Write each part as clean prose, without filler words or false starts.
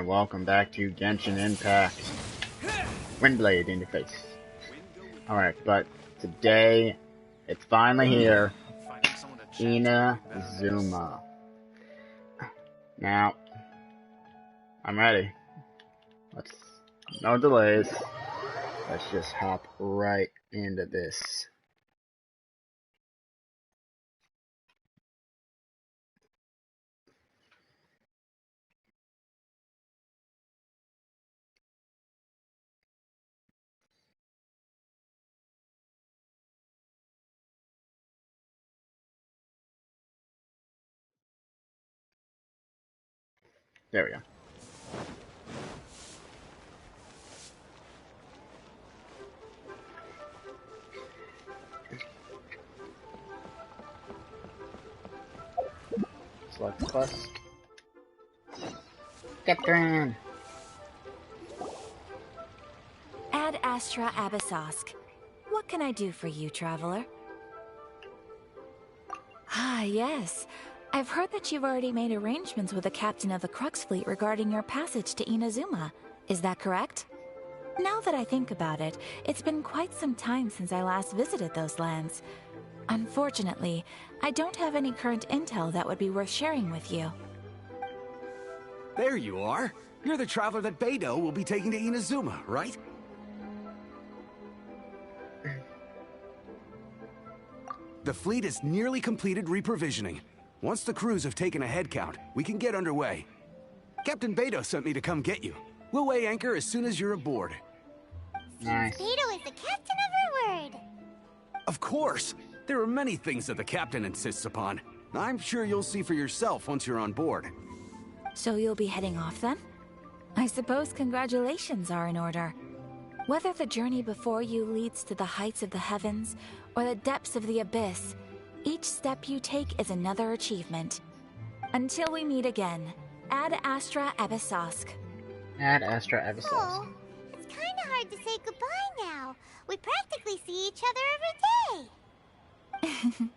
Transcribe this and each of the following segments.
welcome back to Genshin Impact. Windblade in your face. Alright, but today, it's finally here. Inazuma. Now, I'm ready. No delays. Let's just hop right into this. There we go. Select quest. Captain! Ad Astra Abyssosk. What can I do for you, traveler? Ah, yes. I've heard that you've already made arrangements with the captain of the Crux Fleet regarding your passage to Inazuma. Is that correct? Now that I think about it, it's been quite some time since I last visited those lands. Unfortunately, I don't have any current intel that would be worth sharing with you. There you are. You're the traveler that Beidou will be taking to Inazuma, right? The fleet has nearly completed reprovisioning. Once the crews have taken a head count, we can get underway. Captain Beidou sent me to come get you. We'll weigh anchor as soon as you're aboard. Nice. Beidou is the captain of our word. Of course! There are many things that the captain insists upon. I'm sure you'll see for yourself once you're on board. So you'll be heading off then? I suppose congratulations are in order. Whether the journey before you leads to the heights of the heavens or the depths of the abyss, each step you take is another achievement. Until we meet again, Ad Astra Abyssosk. Ad Astra Abyssosk. Oh, it's kind of hard to say goodbye now. We practically see each other every day.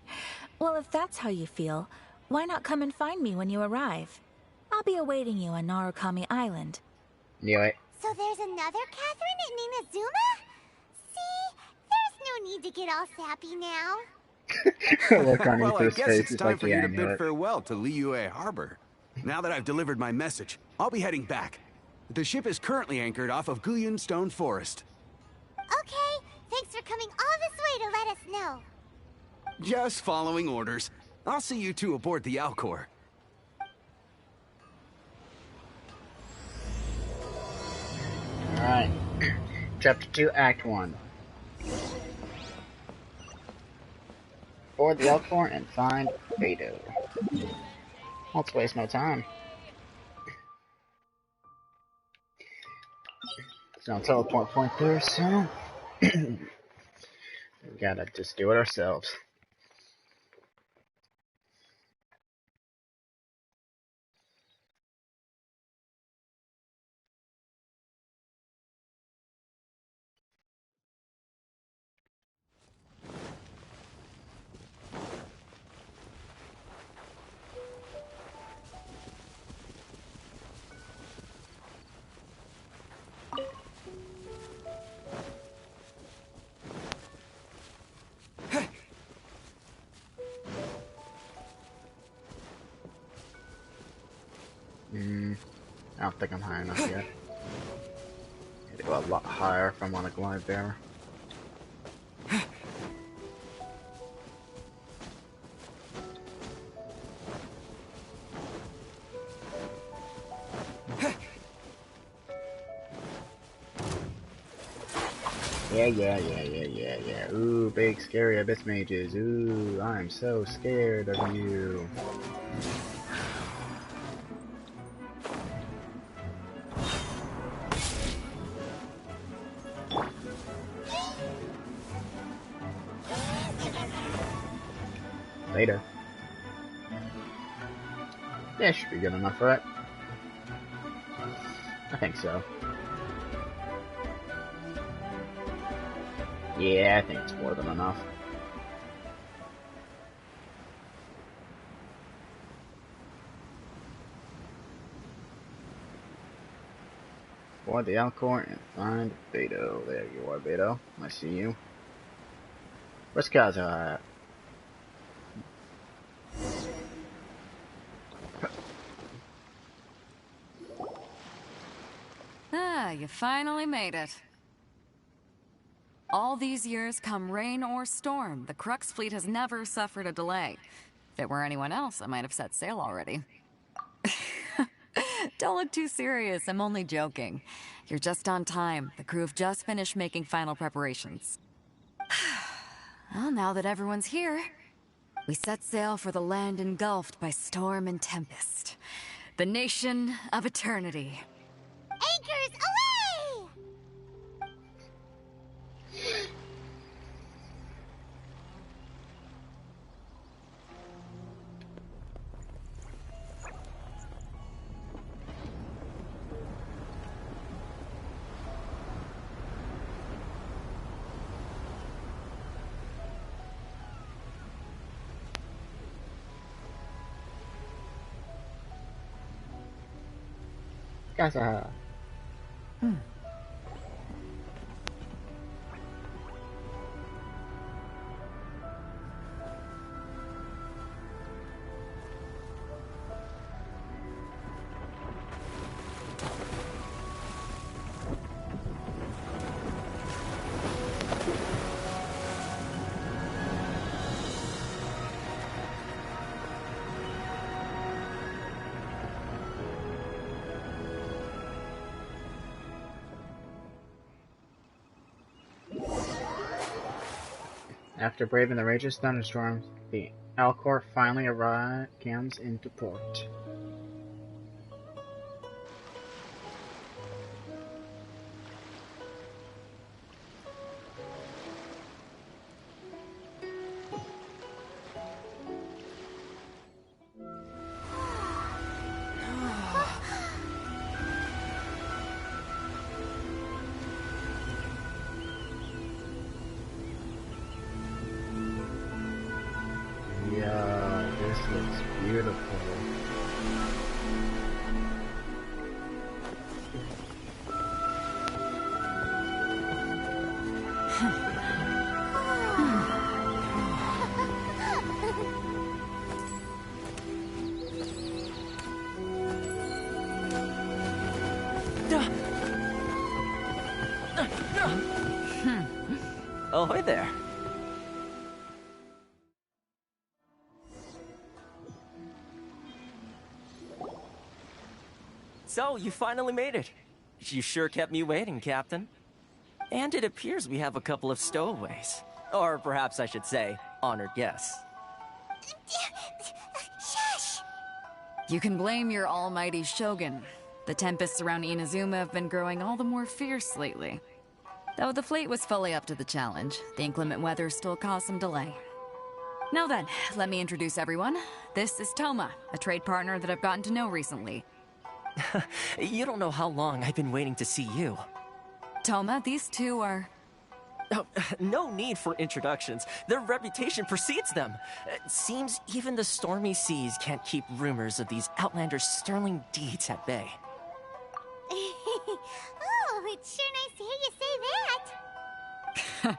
Well, if that's how you feel, why not come and find me when you arrive? I'll be awaiting you on Narukami Island. Knew it. So there's another Catherine in Inazuma? See, there's no need to get all sappy now. Look on Well, I Ether's guess face. it's It's time like, for yeah, you I to knew bid it. farewell to Liyue Harbor. Now that I've delivered my message, I'll be heading back. The ship is currently anchored off of Guyun Stone Forest. Okay, thanks for coming all this way to let us know. Just following orders. I'll see you two aboard the Alcor. Alright. Chapter 2, Act 1. Board the Elkhorn and find Beidou. Let's waste no time. There's no teleport point there, so we gotta just do it ourselves. I don't think I'm high enough yet. Need to go a lot higher if I want to glide there. Yeah. Ooh, big scary abyss mages. Ooh, I'm so scared of you. Later. Yeah, should be good enough for it. I think so. Yeah, I think it's more than enough. Board the Alcor and find Beto. There you are, Beto. I see you. Where's Kaza at? Ah, you finally made it. All these years, come rain or storm, the Crux Fleet has never suffered a delay. If it were anyone else, I might have set sail already. Don't look too serious, I'm only joking. You're just on time. The crew have just finished making final preparations. Well, now that everyone's here, we set sail for the land engulfed by storm and tempest. The nation of eternity. Anchors away! Kaza. After braving the rageous thunderstorms, the Alcor finally comes into port. Yeah, this looks beautiful. Ahoy there. So, you finally made it. You sure kept me waiting, Captain. And it appears we have a couple of stowaways. Or perhaps I should say, honored guests. Shush! You can blame your almighty Shogun. The tempests around Inazuma have been growing all the more fierce lately. Though the fleet was fully up to the challenge, the inclement weather still caused some delay. Now then, let me introduce everyone. This is Toma, a trade partner that I've gotten to know recently. You don't know how long I've been waiting to see you. Toma, these two are... Oh, no need for introductions. Their reputation precedes them. It seems even the stormy seas can't keep rumors of these outlanders' sterling deeds at bay. Oh, it's sure nice to hear you say that.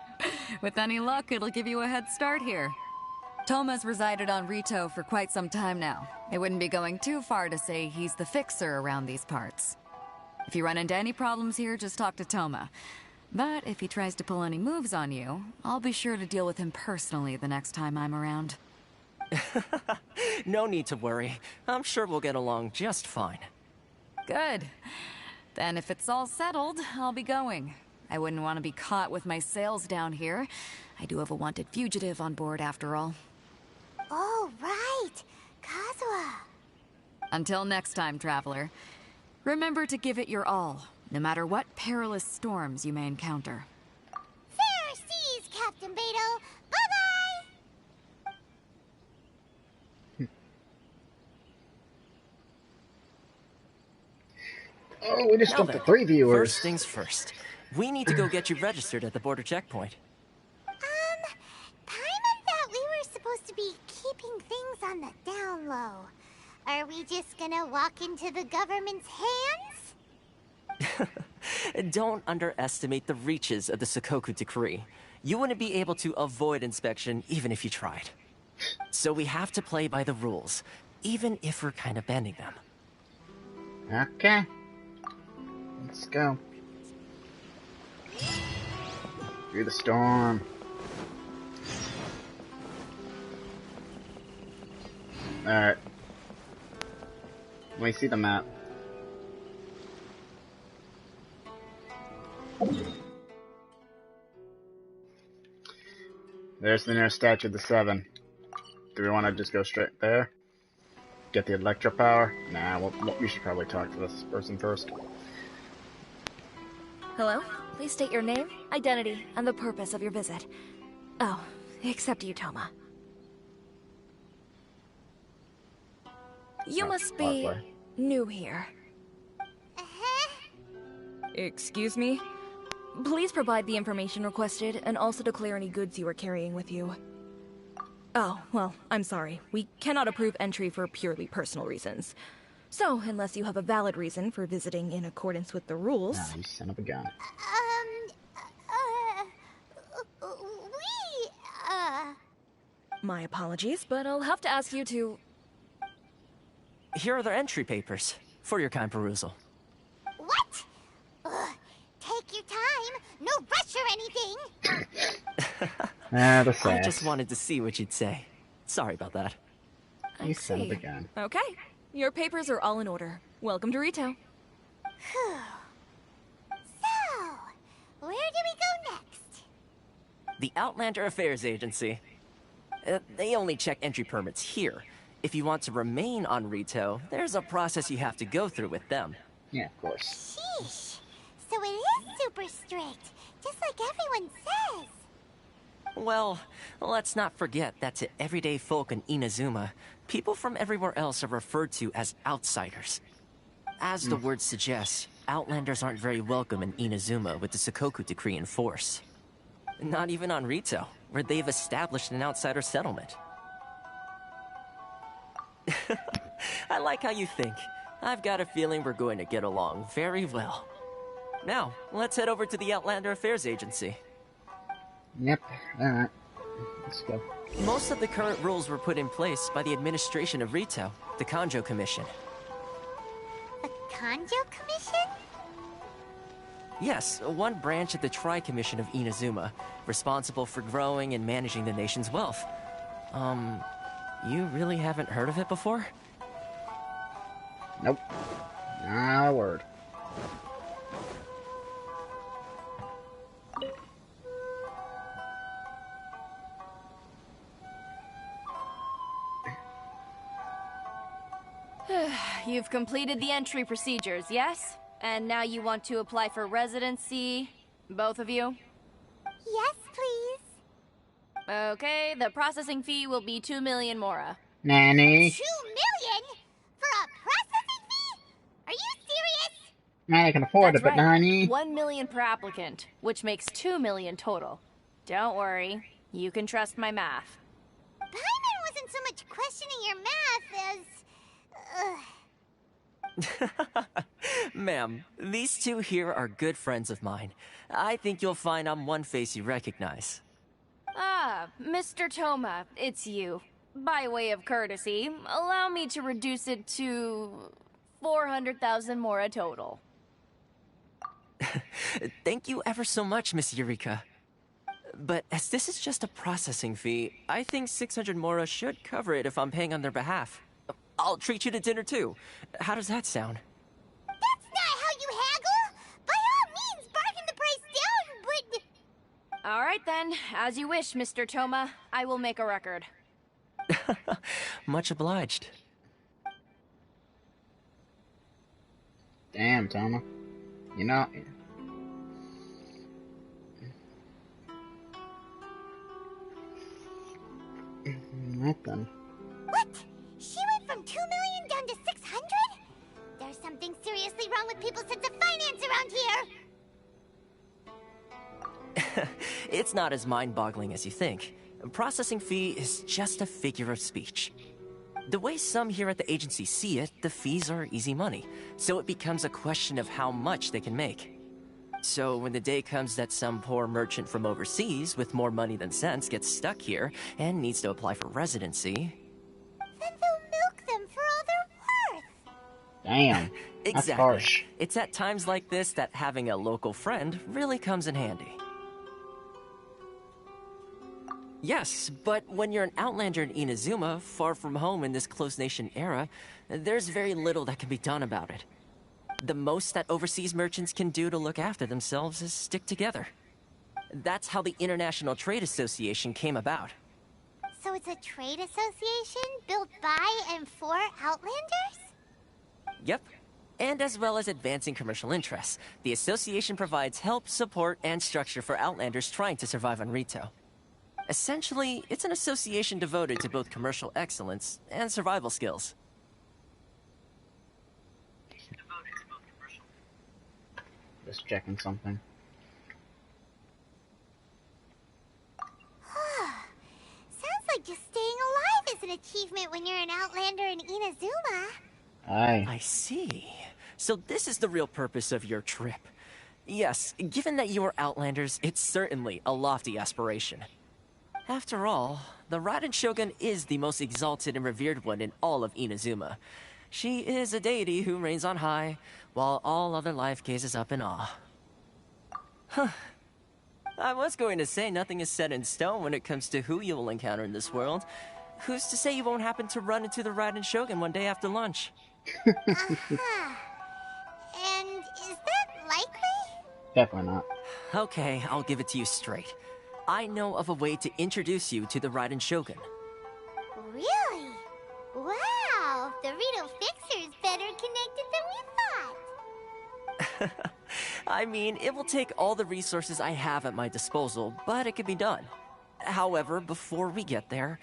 With any luck, it'll give you a head start here. Toma's resided on Rito for quite some time now. It wouldn't be going too far to say he's the fixer around these parts. If you run into any problems here, just talk to Toma. But if he tries to pull any moves on you, I'll be sure to deal with him personally the next time I'm around. No need to worry. I'm sure we'll get along just fine. Good. Then if it's all settled, I'll be going. I wouldn't want to be caught with my sails down here. I do have a wanted fugitive on board after all. Oh, right. Kazuha. Until next time, traveler. Remember to give it your all, no matter what perilous storms you may encounter. Fair seas, Captain Beto. Bye-bye. Oh, we just Now jumped to then, 3 viewers. First things first. We need to go get you registered at the border checkpoint. Paimon thought we were supposed to be keeping things on the down low. Are we just gonna walk into the government's hands? Don't underestimate the reaches of the Sakoku Decree. You wouldn't be able to avoid inspection even if you tried. So we have to play by the rules, even if we're kind of bending them. Okay. Let's go. Through the storm. Alright. Let me see the map. There's the nearest statue of the Seven. Do we want to just go straight there? Get the electro power? Nah, we should probably talk to this person first. Hello? Please state your name, identity, and the purpose of your visit. Oh, except you, Toma. You must be new here. Excuse me? Please provide the information requested, and also declare any goods you are carrying with you. Oh, well, I'm sorry. We cannot approve entry for purely personal reasons. So, unless you have a valid reason for visiting in accordance with the rules... Ah, you son of a gun. My apologies, but I'll have to ask you to... Here are their entry papers, for your kind perusal. What? Take your time. No rush or anything. The sass. I just wanted to see what you'd say. Sorry about that. You son of a gun. Okay. Your papers are all in order. Welcome to Rito. So, where do we go next? The Outlander Affairs Agency. They only check entry permits here. If you want to remain on Rito, there's a process you have to go through with them. Yeah, of course. Sheesh. So it is super strict, just like everyone says. Well, let's not forget that to everyday folk in Inazuma, people from everywhere else are referred to as outsiders. As the word suggests, Outlanders aren't very welcome in Inazuma with the Sakoku Decree in force. Not even on Rito, where they've established an outsider settlement. I like how you think. I've got a feeling we're going to get along very well. Now, let's head over to the Outlander Affairs Agency. Yep, alright. Let's go. Most of the current rules were put in place by the administration of Rito, the Kanjo Commission. The Kanjo Commission? Yes, one branch of the Tri-Commission of Inazuma, responsible for growing and managing the nation's wealth. You really haven't heard of it before? Nope. Not a word. You've completed the entry procedures, yes? And now you want to apply for residency? Both of you? Yes, please. Okay, the processing fee will be 2 million mora. Nanny. 2 million? For a processing fee? Are you serious? I can afford That's it, but right. Nanny. 1 million per applicant, which makes 2 million total. Don't worry, you can trust my math. Paimon wasn't so much questioning your math as... Ma'am, these two here are good friends of mine. I think you'll find I'm one face you recognize. Ah, Mr. Toma, it's you. By way of courtesy, allow me to reduce it to 400,000 mora total. Thank you ever so much, Miss Eureka. But as this is just a processing fee, I think 600 mora should cover it if I'm paying on their behalf. I'll treat you to dinner too. How does that sound? That's not how you haggle! By all means, bargain the price down, but... Alright then, as you wish, Mr. Toma. I will make a record. Much obliged. Damn, Toma. You know... What then? What? She went from 2 million down to 600? There's something seriously wrong with people's sense of finance around here! It's not as mind-boggling as you think. A processing fee is just a figure of speech. The way some here at the agency see it, the fees are easy money, so it becomes a question of how much they can make. So when the day comes that some poor merchant from overseas with more money than sense gets stuck here and needs to apply for residency... Then they'll milk them for all they're worth. Damn. That's Exactly. harsh. It's at times like this that having a local friend really comes in handy. Yes, but when you're an outlander in Inazuma, far from home in this closed nation era, there's very little that can be done about it. The most that overseas merchants can do to look after themselves is stick together. That's how the International Trade Association came about. So it's a trade association built by and for Outlanders? Yep. And as well as advancing commercial interests, the association provides help, support, and structure for Outlanders trying to survive on Rito. Essentially, it's an association devoted to both commercial excellence and survival skills. Just checking something. Sounds like just staying alive is an achievement when you're an Outlander in Inazuma. Aye. I see. So this is the real purpose of your trip. Yes, given that you are Outlanders, it's certainly a lofty aspiration. After all, the Raiden Shogun is the most exalted and revered one in all of Inazuma. She is a deity who reigns on high, while all other life gazes up in awe. Huh. I was going to say nothing is set in stone when it comes to who you will encounter in this world. Who's to say you won't happen to run into the Raiden Shogun one day after lunch? Uh-huh. And is that likely? Definitely not. Okay, I'll give it to you straight. I know of a way to introduce you to the Raiden Shogun. Really? Wow, the Rito Fixer is better connected than we thought. I mean, it will take all the resources I have at my disposal, but it can be done. However, before we get there,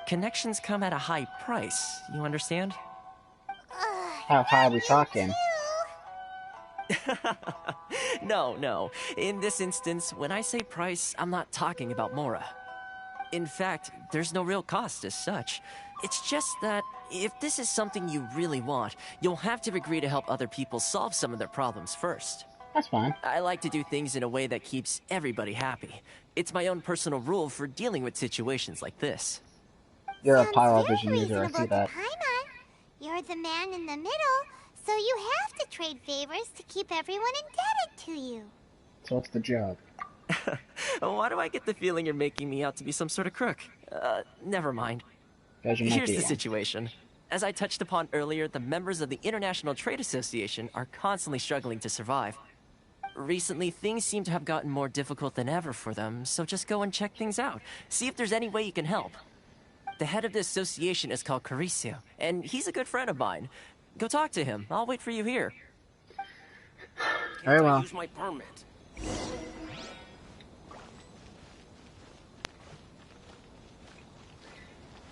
connections come at a high price, you understand? How high are we talking? No. In this instance, when I say price, I'm not talking about Mora. In fact, there's no real cost as such. It's just that if this is something you really want, you'll have to agree to help other people solve some of their problems first. That's fine. I like to do things in a way that keeps everybody happy. It's my own personal rule for dealing with situations like this. You're a Sounds Pyrovision very user, I see reasonable that. to Paimon. You're the man in the middle, so you have to trade favors to keep everyone indebted to you. So what's the job? Why do I get the feeling you're making me out to be some sort of crook? Never mind. Guys, you might Here's be the one. situation. As I touched upon earlier, the members of the International Trade Association are constantly struggling to survive. Recently, things seem to have gotten more difficult than ever for them, so just go and check things out. See if there's any way you can help. The head of the association is called Caricio, and he's a good friend of mine. Go talk to him. I'll wait for you here. Very well. Use my permit.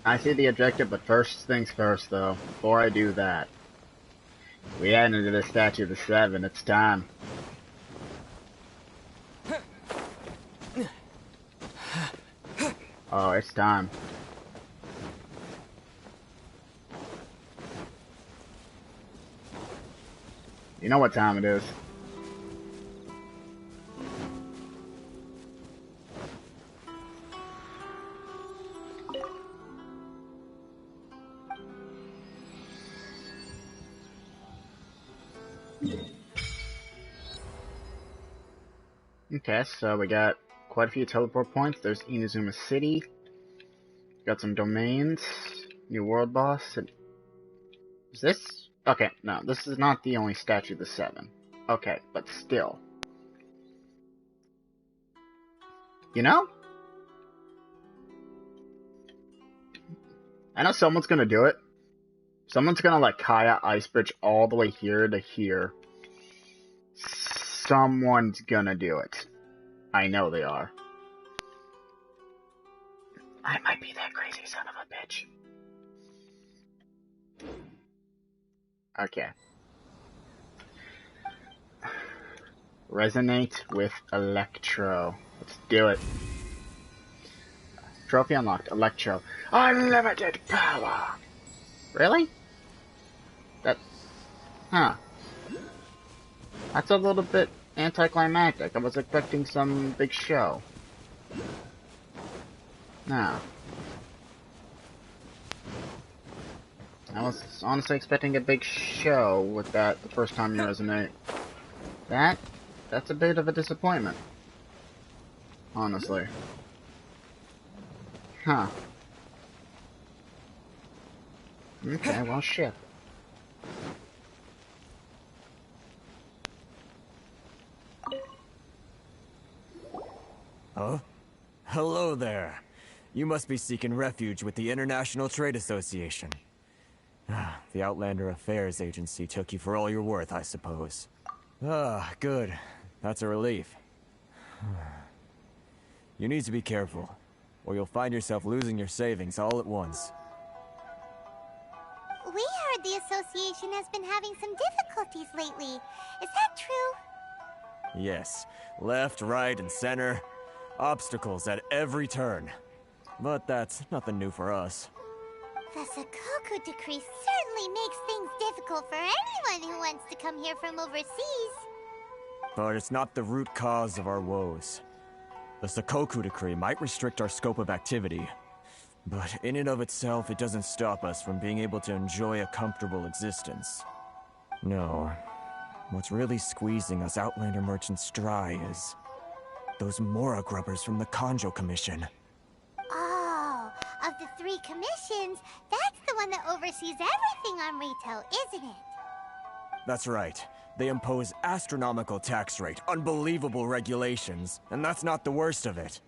I see the objective, but first things first, though. Before I do that, we head into the Statue of the Seven. It's time. Oh, it's time. You know what time it is. Okay, so we got quite a few teleport points. There's Inazuma City. Got some domains. New world boss. Is this? Okay, no, this is not the only Statue of the Seven. Okay, but still. You know? I know someone's gonna do it. Someone's gonna like Kaya Ice Bridge all the way here to here. Someone's gonna do it. I know they are. I might be that crazy son of a bitch. Okay. Resonate with Electro. Let's do it. Trophy unlocked. Electro. Unlimited power! Really? That... Huh. That's a little bit anticlimactic. I was expecting some big show. No. I was honestly expecting a big show with that the first time you resonate. That's a bit of a disappointment. Honestly. Huh. Okay, well, shit. Huh? Hello there. You must be seeking refuge with the International Trade Association. The Outlander Affairs Agency took you for all you're worth, I suppose. Ah, good. That's a relief. You need to be careful, or you'll find yourself losing your savings all at once. We heard the association has been having some difficulties lately. Is that true? Yes. Left, right, and center. Obstacles at every turn. But that's nothing new for us. The Sakoku decree certainly makes things difficult for anyone who wants to come here from overseas. But it's not the root cause of our woes. The Sakoku decree might restrict our scope of activity, but in and of itself, it doesn't stop us from being able to enjoy a comfortable existence. No. What's really squeezing us Outlander merchants dry is those Mora grubbers from the Kanjo Commission. Oh, of the 3 commissions, that's the one that oversees everything on Rito, isn't it? That's right. They impose astronomical tax rate, unbelievable regulations, and that's not the worst of it.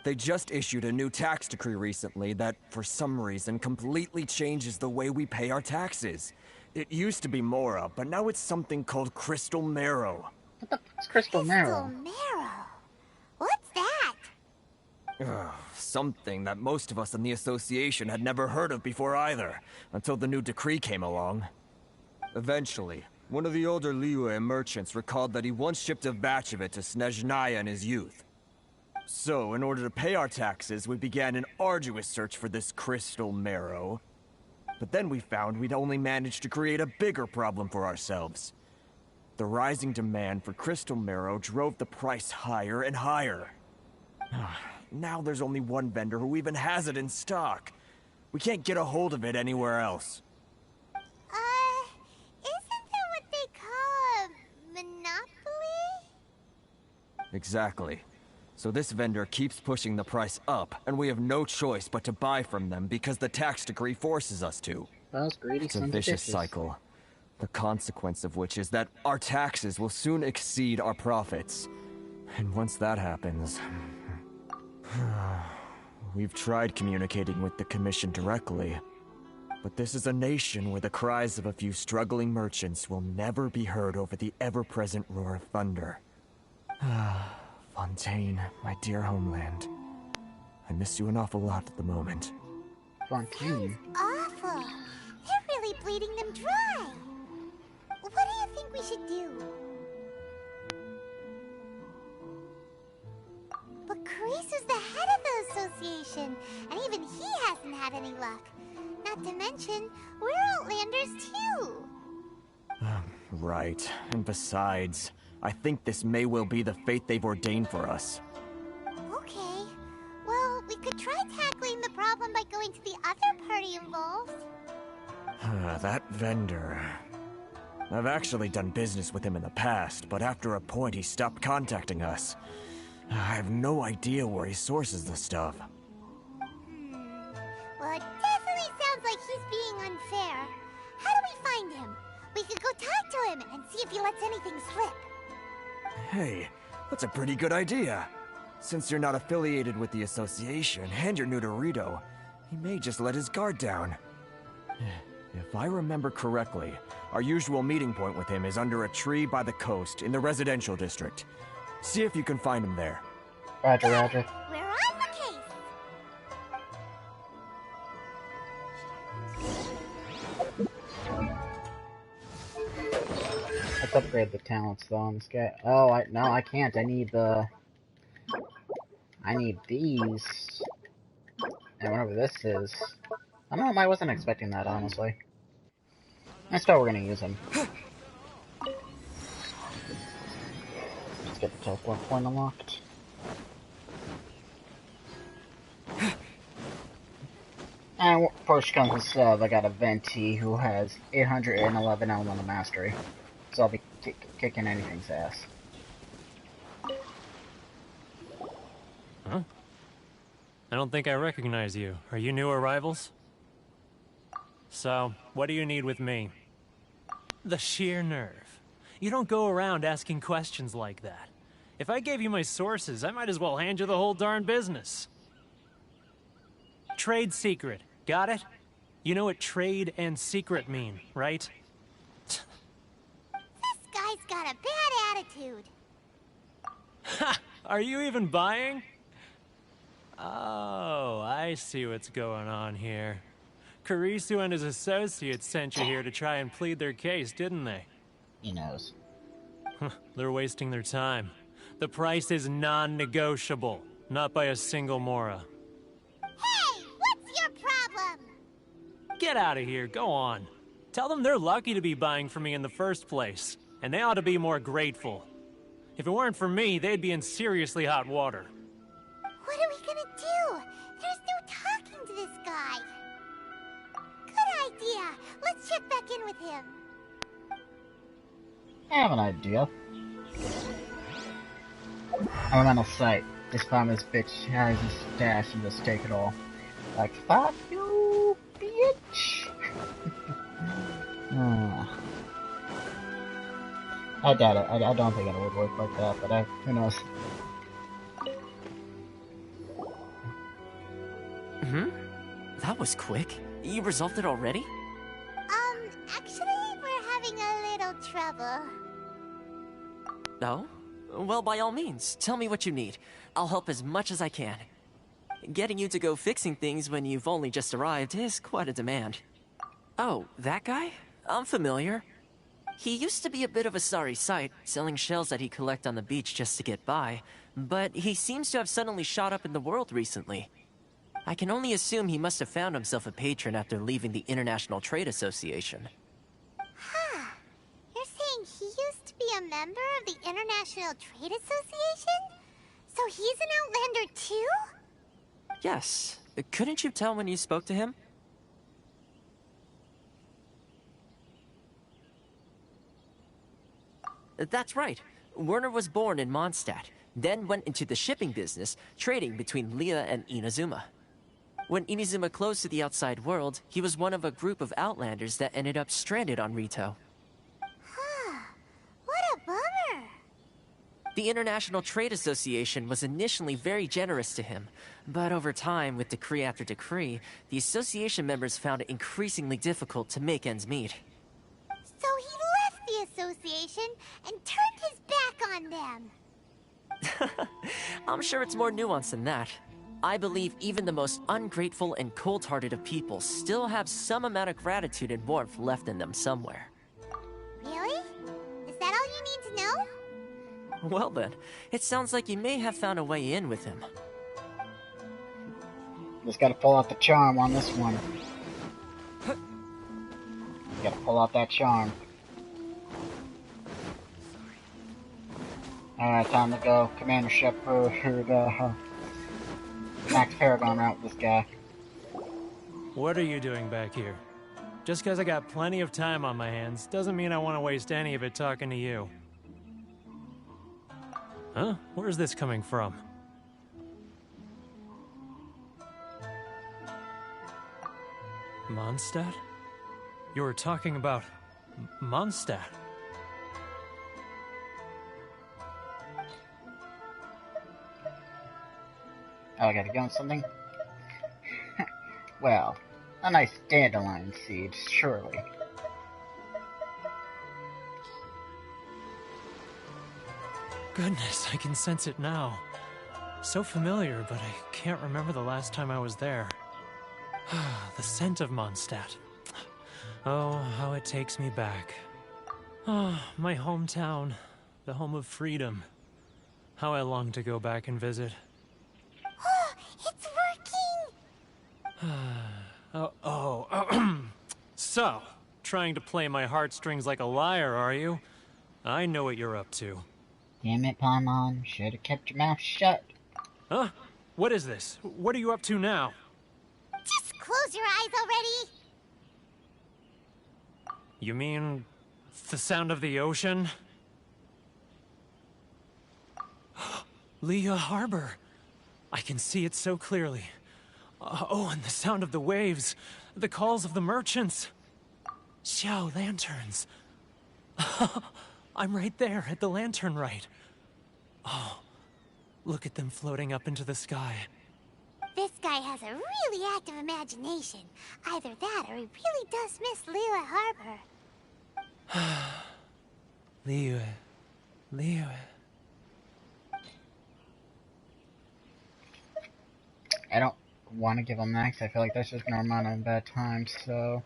They just issued a new tax decree recently that, for some reason, completely changes the way we pay our taxes. It used to be Mora, but now it's something called Crystal Marrow. What the fuck's Crystal Marrow? Crystal Marrow? What's that? Something that most of us in the association had never heard of before either, until the new decree came along. Eventually, one of the older Liyue merchants recalled that he once shipped a batch of it to Snezhnaya in his youth. So, in order to pay our taxes, we began an arduous search for this Crystal Marrow. But then we found we'd only managed to create a bigger problem for ourselves. The rising demand for Crystal Marrow drove the price higher and higher. Now there's only one vendor who even has it in stock. We can't get a hold of it anywhere else. Isn't that what they call a monopoly? Exactly. So this vendor keeps pushing the price up, and we have no choice but to buy from them because the tax decree forces us to. Those greedy It's a sons of vicious bitches. cycle. The consequence of which is that our taxes will soon exceed our profits. And once that happens... We've tried communicating with the Commission directly, but this is a nation where the cries of a few struggling merchants will never be heard over the ever-present roar of thunder. Fontaine, my dear homeland. I miss you an awful lot at the moment. Fontaine? Awful. They're really bleeding them dry. What do you think we should do? But Kreese is the head of the association, and even he hasn't had any luck. Not to mention, we're Outlanders too. Right. And besides, I think this may well be the fate they've ordained for us. Okay. Well, we could try tackling the problem by going to the other party involved. That vendor... I've actually done business with him in the past, but after a point he stopped contacting us. I have no idea where he sources the stuff. Well, it definitely sounds like he's being unfair. How do we find him? We could go talk to him and see if he lets anything slip. Hey, that's a pretty good idea. Since you're not affiliated with the association and you're new to Rito, he may just let his guard down. If I remember correctly, our usual meeting point with him is under a tree by the coast in the residential district. See if you can find him there. Roger, roger. We're on the case. Let's upgrade the talents though on this guy. Oh, no, I can't. I need these. And whatever this is. I don't know, I wasn't expecting that, honestly. I thought we're gonna use them. Let's get the teleport point unlocked. And first comes with sub, I got a Venti who has 811 elemental mastery. So I'll be kicking anything's ass. Huh? I don't think I recognize you. Are you new arrivals? So, what do you need with me? The sheer nerve. You don't go around asking questions like that. If I gave you my sources, I might as well hand you the whole darn business. Trade secret. Got it? You know what trade and secret mean, right? This guy's got a bad attitude. Ha! Are you even buying? Oh, I see what's going on here. Karisu and his associates sent you here to try and plead their case, didn't they? He knows. They're wasting their time. The price is non-negotiable, not by a single Mora. Hey, what's your problem? Get out of here, go on. Tell them they're lucky to be buying from me in the first place, and they ought to be more grateful. If it weren't for me, they'd be in seriously hot water. What are we gonna do? There's no talking to this guy. Good idea. Let's check back in with him. I have an idea. Elemental sight. This time this bitch has his stash and just take it all. Like, fuck you, bitch! I doubt it. I don't think it would work like that, but who knows. That was quick. You resolved it already? Actually, we're having a little trouble. No? Well, by all means, tell me what you need. I'll help as much as I can. Getting you to go fixing things when you've only just arrived is quite a demand. Oh, that guy? I'm familiar. He used to be a bit of a sorry sight, selling shells that he'd collect on the beach just to get by, but he seems to have suddenly shot up in the world recently. I can only assume he must have found himself a patron after leaving the International Trade Association. Huh. You're saying he used to be a member of the International Trade Association? So he's an Outlander too? Yes. Couldn't you tell when you spoke to him? That's right. Werner was born in Mondstadt, then went into the shipping business, trading between Leah and Inazuma. When Inazuma closed to the outside world, he was one of a group of Outlanders that ended up stranded on Rito. Huh. What a bummer. The International Trade Association was initially very generous to him, but over time, with decree after decree, the association members found it increasingly difficult to make ends meet. So he left the association and turned his back on them. I'm sure it's more nuanced than that. I believe even the most ungrateful and cold-hearted of people still have some amount of gratitude and warmth left in them somewhere. Really? Is that all you need to know? Well then, it sounds like you may have found a way in with him. Just gotta pull out the charm on this one. Gotta pull out that charm. Alright, time to go. Commander Shepard, Max Paragon route with this guy. What are you doing back here? Just because I got plenty of time on my hands doesn't mean I want to waste any of it talking to you. Huh? Where's this coming from? Mondstadt? You were talking about Mondstadt. Oh, I gotta go on something? Well, a nice dandelion seed, surely. Goodness, I can sense it now. So familiar, but I can't remember the last time I was there. The scent of Mondstadt. Oh, how it takes me back. Oh, my hometown, the home of freedom. How I long to go back and visit. It's working! So, trying to play my heartstrings like a liar, are you? I know what you're up to. Damn it, Paimon. Should have kept your mouth shut. Huh? What is this? What are you up to now? Just close your eyes already! You mean the sound of the ocean? Leah Harbor. I can see it so clearly. Oh, and the sound of the waves. The calls of the merchants. Xiao lanterns. I'm right there at the lantern right. Oh, look at them floating up into the sky. This guy has a really active imagination. Either that or he really does miss Liyue Harbor. Liyue. I don't want to give him that, 'cause I feel like that's just an amount of bad times, so...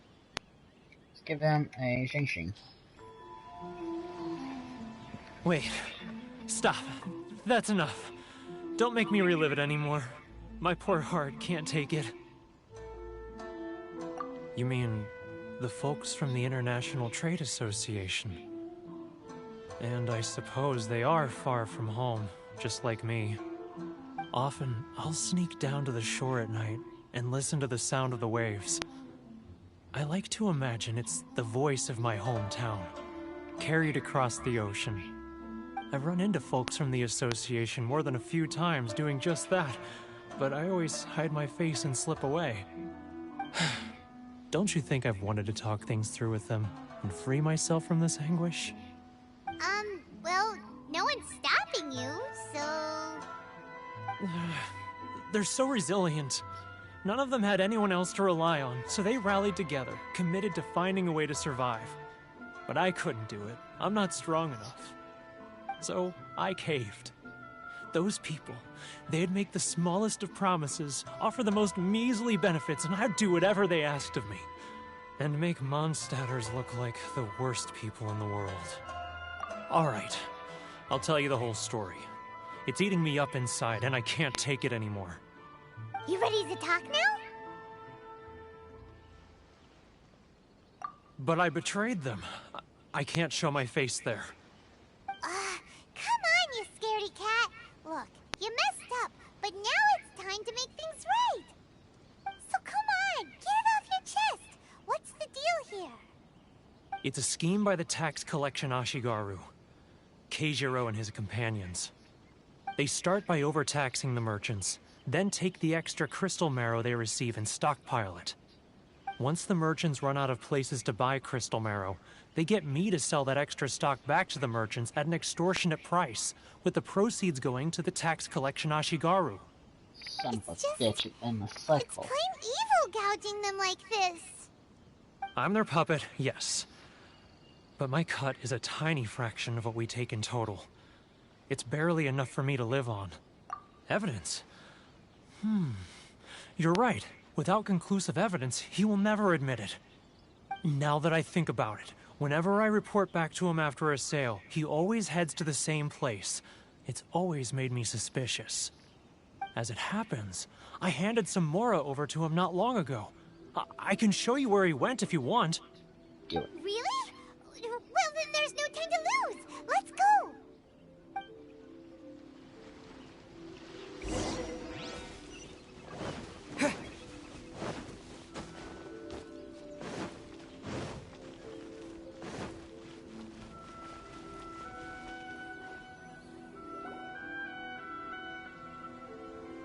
Let's give him a Genshin. Wait. Stop. That's enough. Don't make me relive it anymore. My poor heart can't take it. You mean the folks from the International Trade Association? And I suppose they are far from home, just like me. Often, I'll sneak down to the shore at night and listen to the sound of the waves. I like to imagine it's the voice of my hometown, carried across the ocean. I've run into folks from the association more than a few times doing just that, but I always hide my face and slip away. Don't you think I've wanted to talk things through with them and free myself from this anguish? Well, no one's stopping you, so... They're so resilient. None of them had anyone else to rely on, so they rallied together, committed to finding a way to survive. But I couldn't do it. I'm not strong enough. So I caved. Those people, they'd make the smallest of promises, offer the most measly benefits, and I'd do whatever they asked of me. And make Mondstadters look like the worst people in the world. Alright, I'll tell you the whole story. It's eating me up inside, and I can't take it anymore. You ready to talk now? But I betrayed them. I can't show my face there. Come on, you scaredy cat. Look, you messed up, but now it's time to make things right. So come on, get it off your chest. What's the deal here? It's a scheme by the tax collection Ashigaru, Keijiro and his companions. They start by overtaxing the merchants, then take the extra crystal marrow they receive and stockpile it. Once the merchants run out of places to buy crystal marrow, they get me to sell that extra stock back to the merchants at an extortionate price, with the proceeds going to the tax collection Ashigaru. Son of a bitch, in the cycle. It's plain evil gouging them like this. I'm their puppet, yes. But my cut is a tiny fraction of what we take in total. It's barely enough for me to live on. Evidence? You're right. Without conclusive evidence, he will never admit it. Now that I think about it, whenever I report back to him after a sale, he always heads to the same place. It's always made me suspicious. As it happens, I handed some Mora over to him not long ago. I can show you where he went if you want. Do it. Really? Well, then there's no time to lose. Let's go.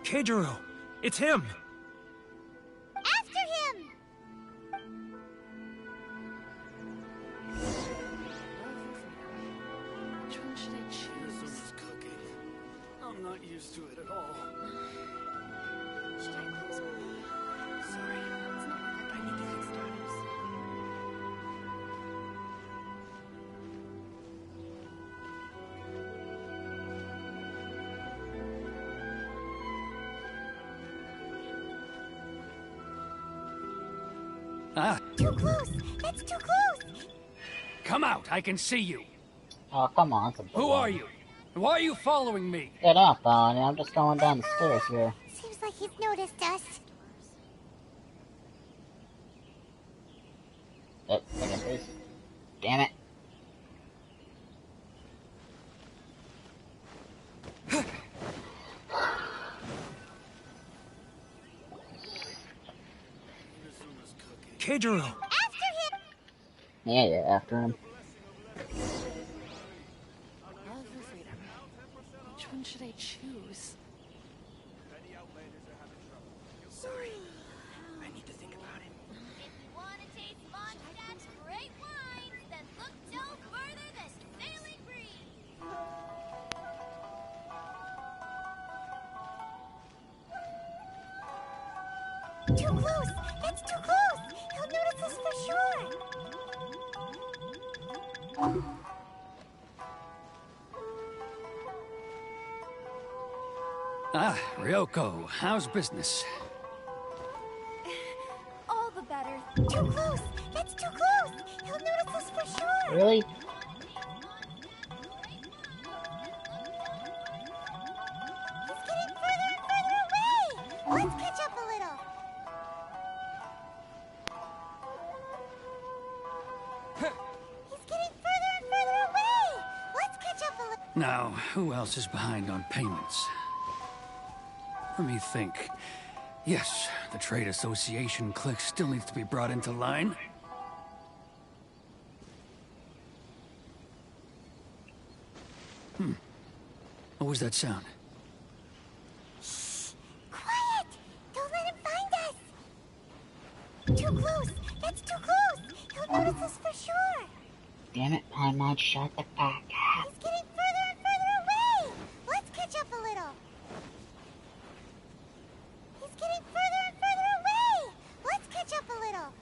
Keijiro! It's him! After him! Which one should I choose? This is cooking. I'm not used to it at all. Should I close my eyes? Sorry, it's not like I need to fix starters. Too close! That's too close! Come out, I can see you. Oh, come on. Who are you? Why are you following me? Get up, Bonnie. I'm just going down the stairs here. Seems like he's noticed us. Oh, second please. Damn it. Keijiro! After him! Yeah, after him. Love or freedom? Which one should I choose? Sorry. I need to think about it. If you want to taste Mondstadt's great wines, then look no further than Sailing Breeze. Too close! It's too close! He'll notice us for sure! Ah, Ryoko, how's business? All the better. Too close! It's too close! He'll notice us for sure! Really? He's getting further and further away! Let's catch up a little! He's getting further and further away! Let's catch up a little! Now, who else is behind on payments? Let me think. Yes, the Trade Association clique still needs to be brought into line. What was that sound? Quiet! Don't let him find us! Too close! It's too close! He'll notice us for sure! Damn it, Paimon, shut the fuck up. He's getting further and further away! Let's catch up a little! He's getting further and further away! Let's catch up a little!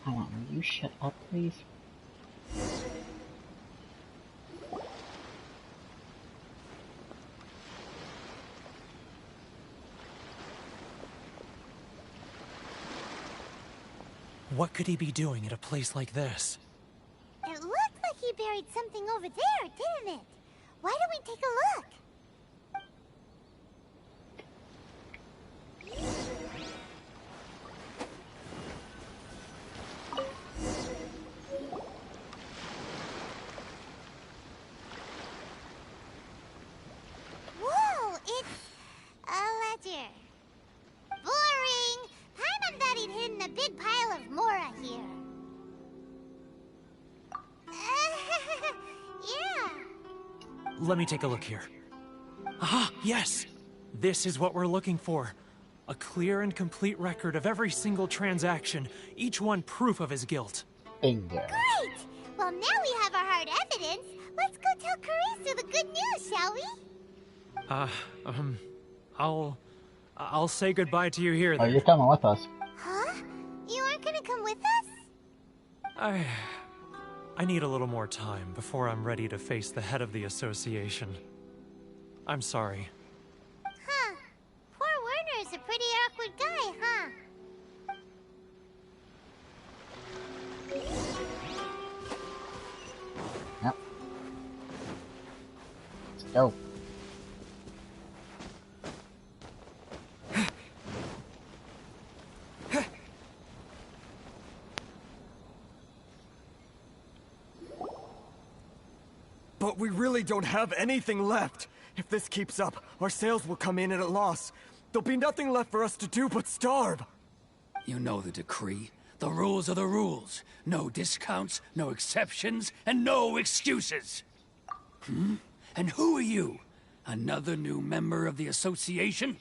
Paimon, will you shut up, please? What could he be doing at a place like this? It looked like he buried something over there, didn't it? Why don't we take a look? Whoa, it's a ledger. Boring! Paimon thought he'd hidden a big pile of Mora here. Yeah. Let me take a look here. Ah, yes! This is what we're looking for. A clear and complete record of every single transaction, each one proof of his guilt. Bingo. Great! Well, now we have our hard evidence. Let's go tell Karisu the good news, shall we? I'll say goodbye to you here Oh, then. you're coming with us. Huh? You aren't gonna come with us? I need a little more time before I'm ready to face the head of the association. I'm sorry. Huh. Poor Werner's a pretty awkward guy, huh? Yep. Let's go. But we really don't have anything left. If this keeps up, our sales will come in at a loss. There'll be nothing left for us to do but starve. You know the decree. The rules are the rules. No discounts, no exceptions, and no excuses. And who are you? Another new member of the association?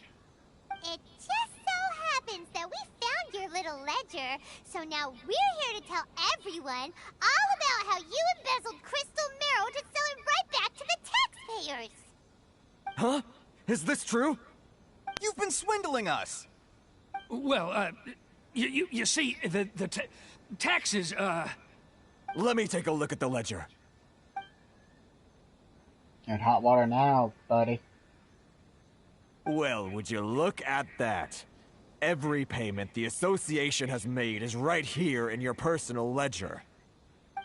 It just so happens that we found your little ledger, so now we're here to tell everyone all about how you embezzled crystal marrow to sell it right back to the taxpayers. Huh? Is this true? You've been swindling us! Well, you see, the taxes, Let me take a look at the ledger. You're in hot water now, buddy. Well, would you look at that? Every payment the association has made is right here in your personal ledger.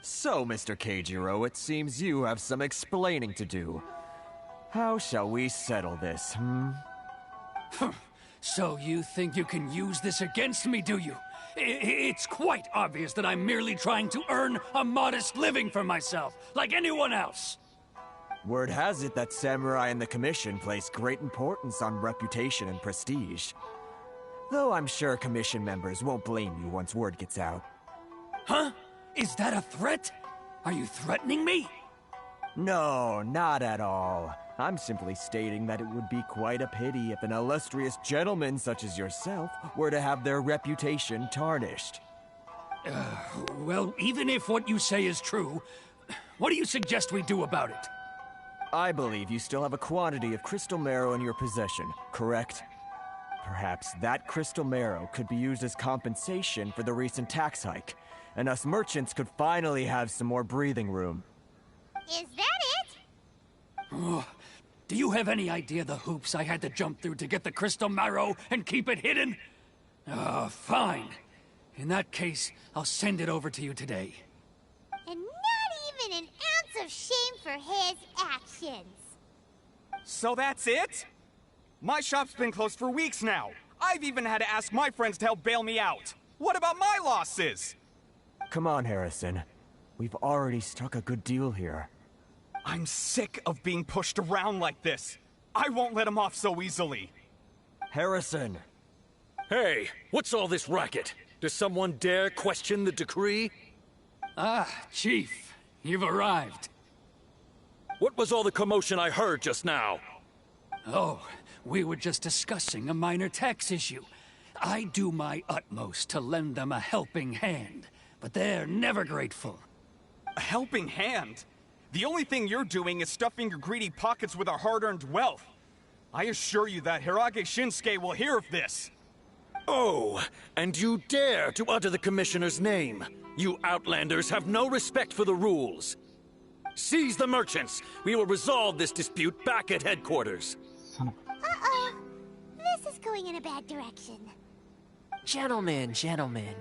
So, Mr. Keijiro, it seems you have some explaining to do. How shall we settle this, So you think you can use this against me, do you? It's quite obvious that I'm merely trying to earn a modest living for myself, like anyone else. Word has it that samurai and the commission place great importance on reputation and prestige. Though I'm sure Commission members won't blame you once word gets out. Huh? Is that a threat? Are you threatening me? No, not at all. I'm simply stating that it would be quite a pity if an illustrious gentleman such as yourself were to have their reputation tarnished. Well, even if what you say is true, what do you suggest we do about it? I believe you still have a quantity of crystal marrow in your possession, correct? Perhaps that crystal marrow could be used as compensation for the recent tax hike, and us merchants could finally have some more breathing room. Is that it? Oh, do you have any idea the hoops I had to jump through to get the crystal marrow and keep it hidden? Fine. In that case, I'll send it over to you today. And not even an ounce of shame for his actions. So that's it? My shop's been closed for weeks now. I've even had to ask my friends to help bail me out. What about my losses? Come on, Harrison. We've already struck a good deal here. I'm sick of being pushed around like this. I won't let him off so easily. Harrison! Hey, what's all this racket? Does someone dare question the decree? Ah, Chief, you've arrived. What was all the commotion I heard just now? Oh, we were just discussing a minor tax issue. I do my utmost to lend them a helping hand, but they're never grateful. A helping hand? The only thing you're doing is stuffing your greedy pockets with our hard-earned wealth. I assure you that Hirage Shinsuke will hear of this. Oh, and you dare to utter the Commissioner's name. You Outlanders have no respect for the rules. Seize the merchants. We will resolve this dispute back at headquarters. Uh-oh. This is going in a bad direction. Gentlemen,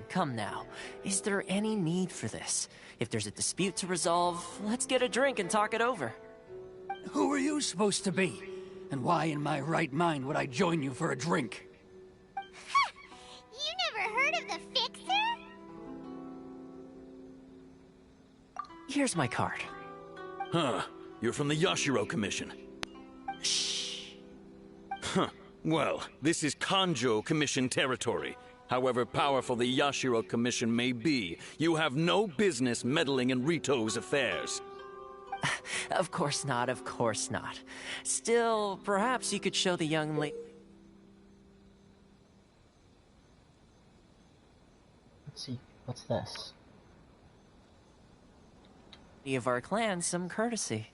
come now. Is there any need for this? If there's a dispute to resolve, let's get a drink and talk it over. Who are you supposed to be? And why in my right mind would I join you for a drink? You never heard of the Fixer? Here's my card. Huh. You're from the Yashiro Commission. Shh. Huh. Well, this is Kanjo Commission territory. However powerful the Yashiro Commission may be, you have no business meddling in Rito's affairs. Of course not, of course not. Still, perhaps you could show the young lady Let's see. What's this? of our clan some courtesy.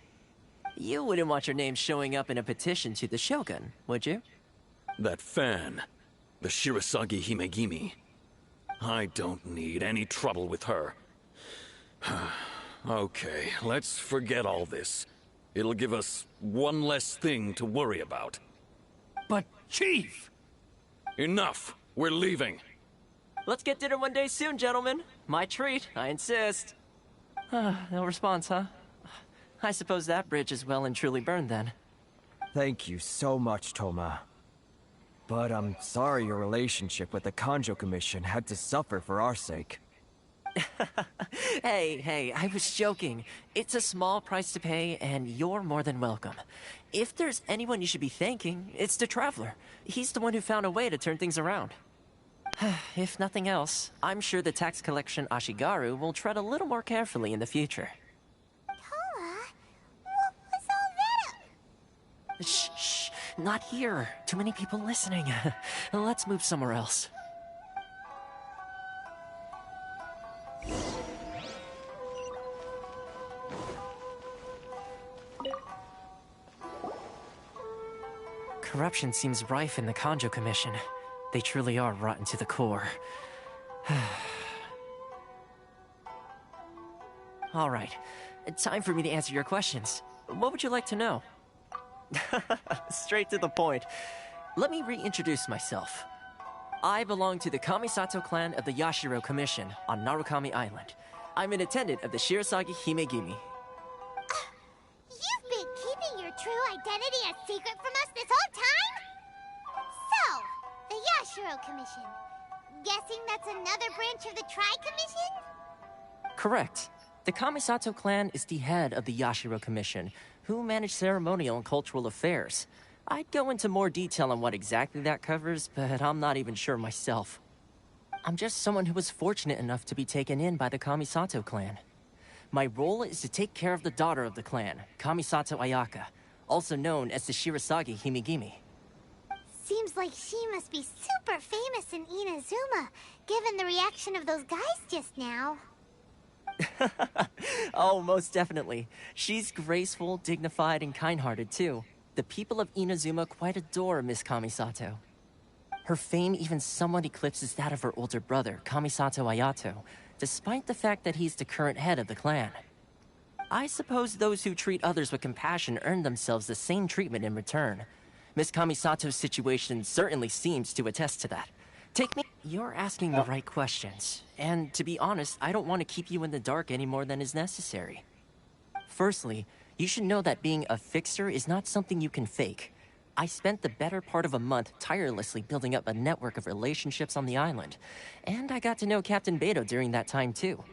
You wouldn't want your name showing up in a petition to the Shogun, would you? That fan, the Shirasagi Himegimi. I don't need any trouble with her. Okay, let's forget all this. It'll give us one less thing to worry about. But, Chief! Enough! We're leaving. Let's get dinner one day soon, gentlemen. My treat, I insist. No response, huh? I suppose that bridge is well and truly burned then. Thank you so much, Toma. But I'm sorry your relationship with the Kanjo Commission had to suffer for our sake. Hey, I was joking. It's a small price to pay, and you're more than welcome. If there's anyone you should be thanking, it's the Traveler. He's the one who found a way to turn things around. If nothing else, I'm sure the tax collection Ashigaru will tread a little more carefully in the future. Toma? What was all that? Shh, not here. Too many people listening. Let's move somewhere else. Corruption seems rife in the Kanjo Commission. They truly are rotten to the core. All right, time for me to answer your questions. What would you like to know? Straight to the point. Let me reintroduce myself. I belong to the Kamisato clan of the Yashiro Commission on Narukami Island. I'm an attendant of the Shirasagi Himegimi. You've been keeping your true identity a secret from us this whole time? So, the Yashiro Commission. Guessing that's another branch of the Tri-Commission? Correct. The Kamisato clan is the head of the Yashiro Commission, who manage ceremonial and cultural affairs. I'd go into more detail on what exactly that covers, but I'm not even sure myself. I'm just someone who was fortunate enough to be taken in by the Kamisato clan. My role is to take care of the daughter of the clan, Kamisato Ayaka, also known as the Shirasagi Himigimi. Seems like she must be super famous in Inazuma, given the reaction of those guys just now. Oh, most definitely. She's graceful, dignified, and kind-hearted, too. The people of Inazuma quite adore Miss Kamisato. Her fame even somewhat eclipses that of her older brother, Kamisato Ayato, despite the fact that he's the current head of the clan. I suppose those who treat others with compassion earn themselves the same treatment in return. Miss Kamisato's situation certainly seems to attest to that. You're asking the right questions, and to be honest, I don't want to keep you in the dark any more than is necessary. Firstly, you should know that being a fixer is not something you can fake. I spent the better part of a month tirelessly building up a network of relationships on the island, and I got to know Captain Beidou during that time too.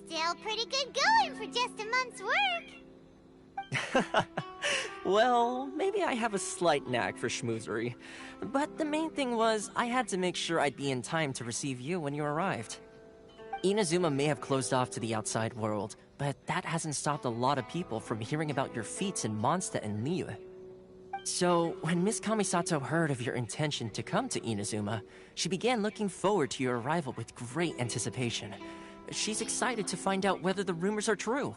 Still pretty good going for just a month's work. Well, maybe I have a slight knack for schmoozery, but the main thing was I had to make sure I'd be in time to receive you when you arrived. Inazuma may have closed off to the outside world, but that hasn't stopped a lot of people from hearing about your feats in Mondstadt and Liyue. So, when Miss Kamisato heard of your intention to come to Inazuma, she began looking forward to your arrival with great anticipation. She's excited to find out whether the rumors are true.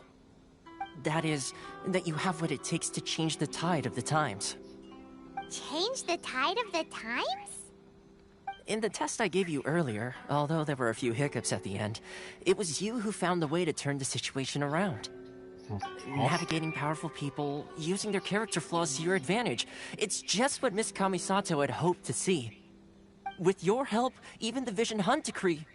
That is, that you have what it takes to change the tide of the times. Change the tide of the times? In the test I gave you earlier, although there were a few hiccups at the end, it was you who found the way to turn the situation around. Navigating powerful people, using their character flaws to your advantage. It's just what Miss Kamisato had hoped to see. With your help, even the Vision Hunt decree...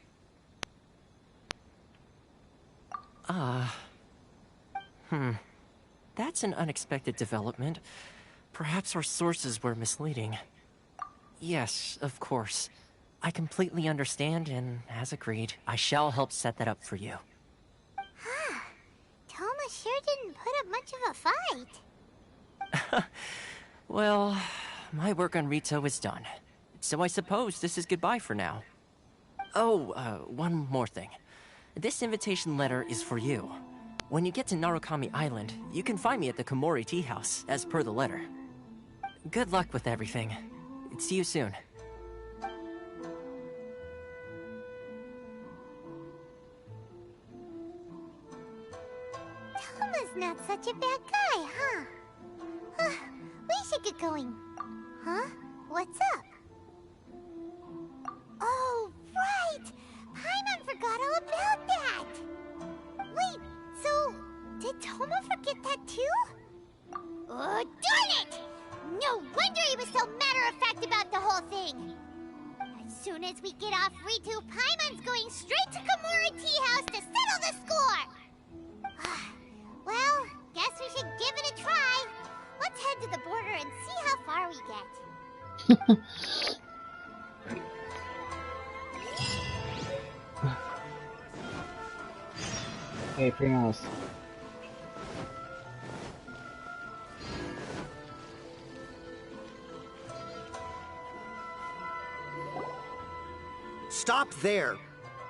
That's an unexpected development. Perhaps our sources were misleading. Yes, of course. I completely understand, and as agreed, I shall help set that up for you. Toma sure didn't put up much of a fight. Well, my work on Rito is done. So I suppose this is goodbye for now. Oh, one more thing. This invitation letter is for you. When you get to Narukami Island, you can find me at the Komori Tea House, as per the letter. Good luck with everything. See you soon. Toma's not such a bad guy, huh? We should get going. Huh? What's up? Oh, right! Paimon forgot all about that! Wait, so, did Toma forget that too? Oh, darn it! No wonder he was so matter-of-fact about the whole thing! As soon as we get off Ritu, Paimon's going straight to Komori Tea House to settle the score! Well, guess we should give it a try. Let's head to the border and see how far we get. Hey, Primos. Stop there.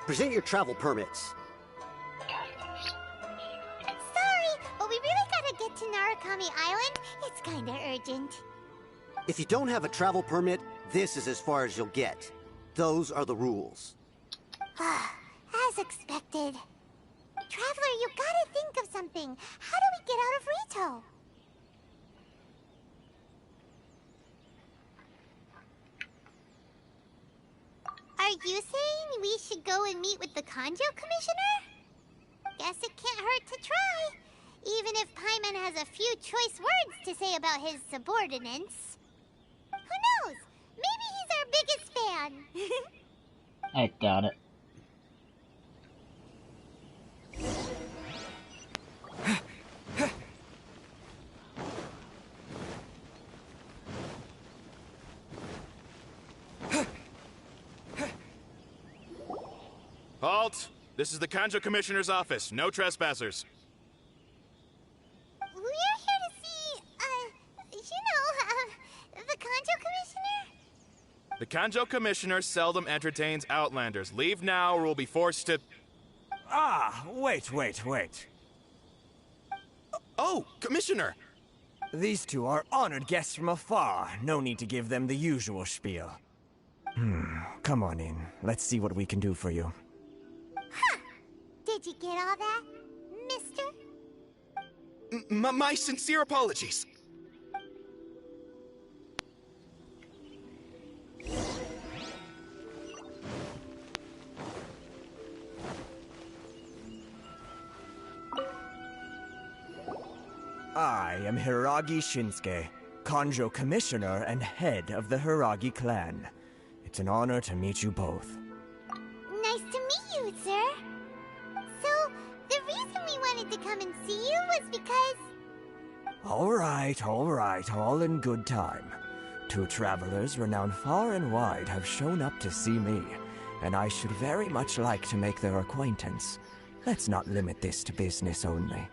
Present your travel permits. Sorry, but we really gotta get to Narukami Island. It's kinda urgent. If you don't have a travel permit, this is as far as you'll get. Those are the rules. As expected. Traveler, you gotta think of something. How do we get out of Rito? Are you saying we should go and meet with the Kanjo Commissioner? Guess it can't hurt to try. Even if Paimon has a few choice words to say about his subordinates. Who knows? Maybe he's our biggest fan. I doubt it. Halt! This is the Kanjo Commissioner's office. No trespassers. We're here to see, The Kanjo Commissioner seldom entertains Outlanders. Leave now or we'll be forced to... Ah, wait. Oh, Commissioner! These two are honored guests from afar. No need to give them the usual spiel. Come on in. Let's see what we can do for you. Huh. Did you get all that, mister? My sincere apologies. I am Hiragi Shinsuke, Kanjo Commissioner and head of the Hiragi clan. It's an honor to meet you both. Nice to meet you, sir. So, the reason we wanted to come and see you was because... All right, all in good time. Two travelers renowned far and wide have shown up to see me, and I should very much like to make their acquaintance. Let's not limit this to business only.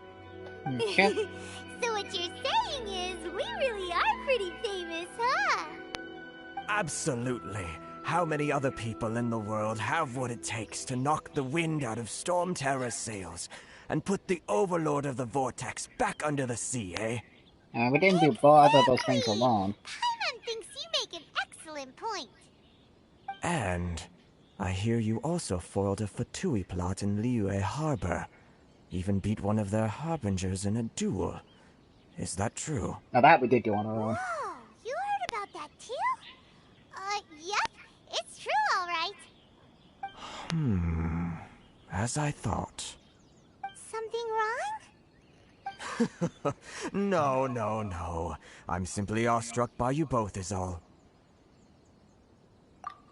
Okay. So what you're saying is, we really are pretty famous, huh? Absolutely. How many other people in the world have what it takes to knock the wind out of Storm Terror's sails and put the Overlord of the Vortex back under the sea, eh? We didn't do either of those things alone. Paimon thinks you make an excellent point. And I hear you also foiled a Fatui plot in Liyue Harbor. Even beat one of their harbingers in a duel. Is that true? Now that we did do on our own. Whoa, you heard about that too? Yep, it's true, all right. As I thought. Something wrong? No. I'm simply awestruck by you both is all.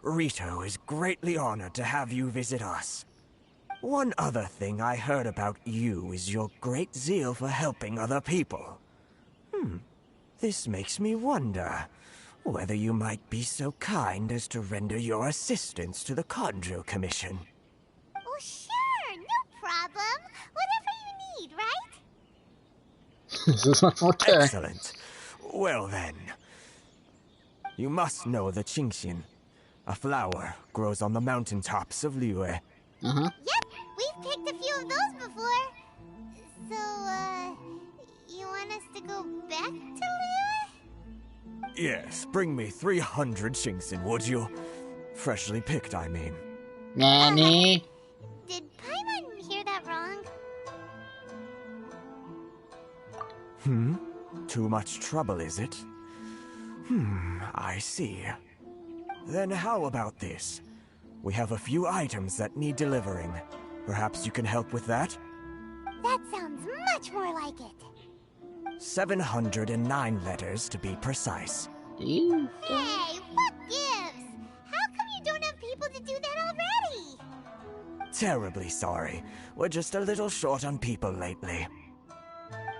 Rito is greatly honored to have you visit us. One other thing I heard about you is your great zeal for helping other people. This makes me wonder whether you might be so kind as to render your assistance to the Kanjo Commission. Oh, sure, no problem. Whatever you need, right? This is my forte. Excellent. Well then, you must know the Qingshin. A flower grows on the mountaintops of Liyue. Yep, we've picked a few of those before. So, you want us to go back to Liyue? Yes, bring me 300 Qingshin, would you? Freshly picked, I mean. Nanny? Did Paimon hear that wrong? Too much trouble, is it? I see. Then how about this? We have a few items that need delivering. Perhaps you can help with that? That sounds much more like it. 709 letters to be precise. Hey, what gives? How come you don't have people to do that already? Terribly sorry. We're just a little short on people lately.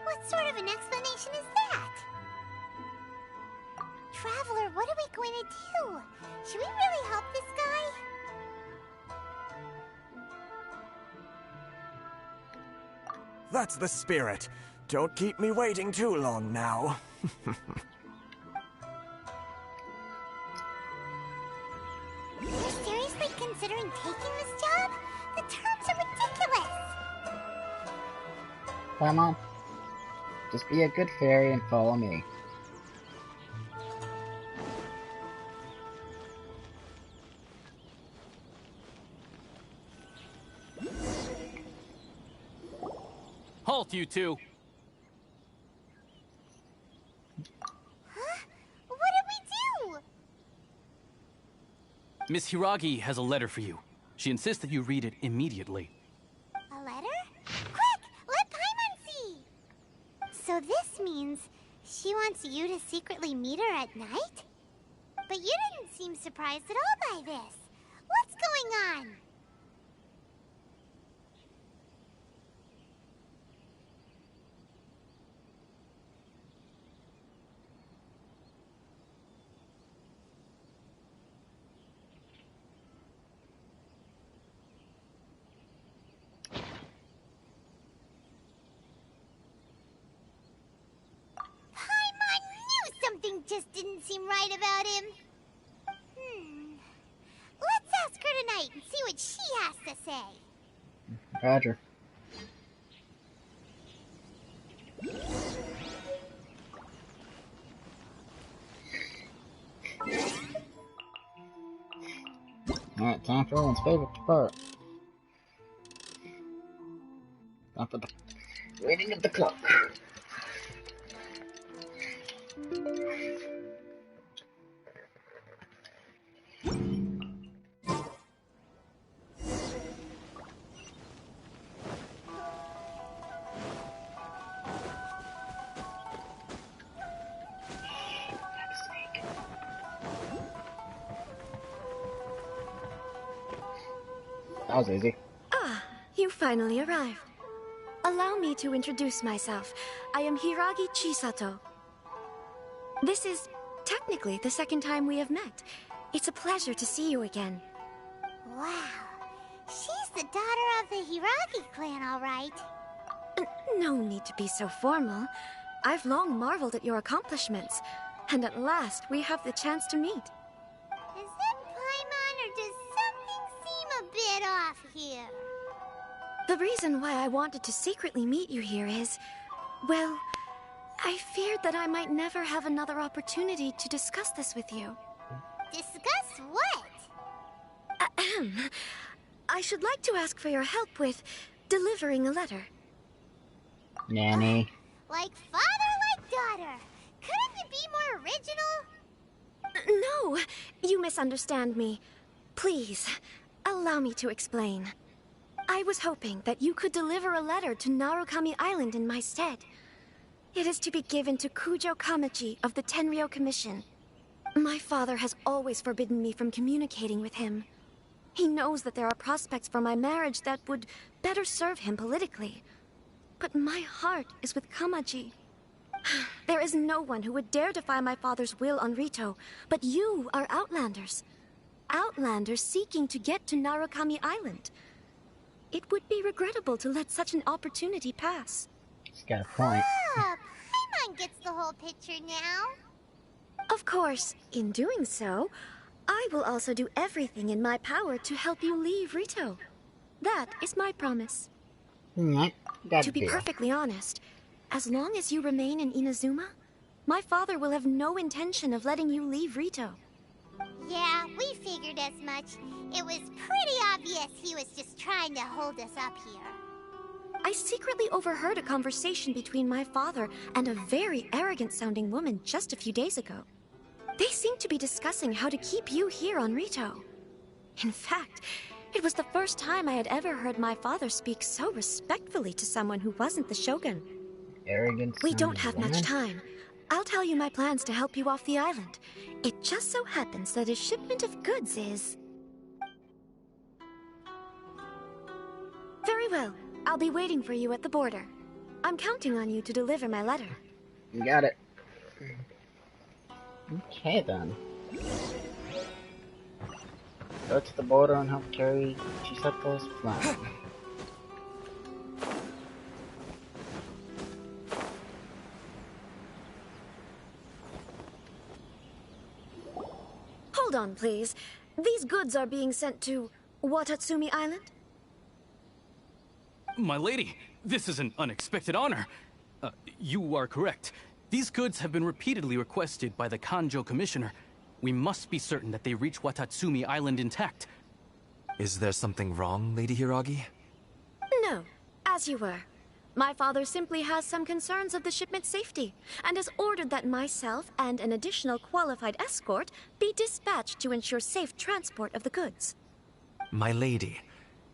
What sort of an explanation is that? Traveler, what are we going to do? Should we really help this guy? That's the spirit. Don't keep me waiting too long now. You're seriously considering taking this job? The terms are ridiculous! Paimon, just be a good fairy and follow me. Halt, you two! Huh? What did we do? Miss Hiragi has a letter for you. She insists that you read it immediately. A letter? Quick! Let Paimon see! So this means she wants you to secretly meet her at night? But you didn't seem surprised at all by this. What's going on? Paimon knew something just didn't seem right about him. tonight and see what she has to say. Roger. Alright, time for everyone's favorite part. Time for the reading of the clock. That was easy. Ah, you finally arrived. Allow me to introduce myself. I am Hiragi Chisato. This is technically the second time we have met. It's a pleasure to see you again. Wow. She's the daughter of the Hiragi clan, all right. No need to be so formal. I've long marveled at your accomplishments, and at last we have the chance to meet. Is that Paimon, or does something seem a bit off here? The reason why I wanted to secretly meet you here is, well, I feared that I might never have another opportunity to discuss this with you. Discuss what? Ahem. I should like to ask for your help with delivering a letter. Nanny. Like father, like daughter. Couldn't you be more original? No, you misunderstand me. Please, allow me to explain. I was hoping that you could deliver a letter to Narukami Island in my stead. It is to be given to Kujo Kamachi of the Tenryou Commission. My father has always forbidden me from communicating with him. He knows that there are prospects for my marriage that would better serve him politically. But my heart is with Kamachi. There is no one who would dare defy my father's will on Rito, but you are Outlanders. Outlanders seeking to get to Narukami Island. It would be regrettable to let such an opportunity pass. She's got a point. Ah, Paimon gets the whole picture now. Of course, in doing so, I will also do everything in my power to help you leave Rito. That is my promise. To be perfectly honest, as long as you remain in Inazuma, my father will have no intention of letting you leave Rito. Yeah, we figured as much. It was pretty obvious he was just trying to hold us up here. I secretly overheard a conversation between my father and a very arrogant-sounding woman just a few days ago. They seemed to be discussing how to keep you here on Rito. In fact, it was the first time I had ever heard my father speak so respectfully to someone who wasn't the Shogun. Arrogant. We don't have much time. I'll tell you my plans to help you off the island. It just so happens that a shipment of goods is... Very well. I'll be waiting for you at the border. I'm counting on you to deliver my letter. You got it. Okay then. Go to the border and help carry Chisato's plan. Hold on, please. These goods are being sent to Watatsumi Island? My lady, this is an unexpected honor. You are correct. These goods have been repeatedly requested by the Kanjo Commissioner. We must be certain that they reach Watatsumi Island intact. Is there something wrong, Lady Hiragi? No, as you were. My father simply has some concerns of the shipment's safety, and has ordered that myself and an additional qualified escort be dispatched to ensure safe transport of the goods. My lady,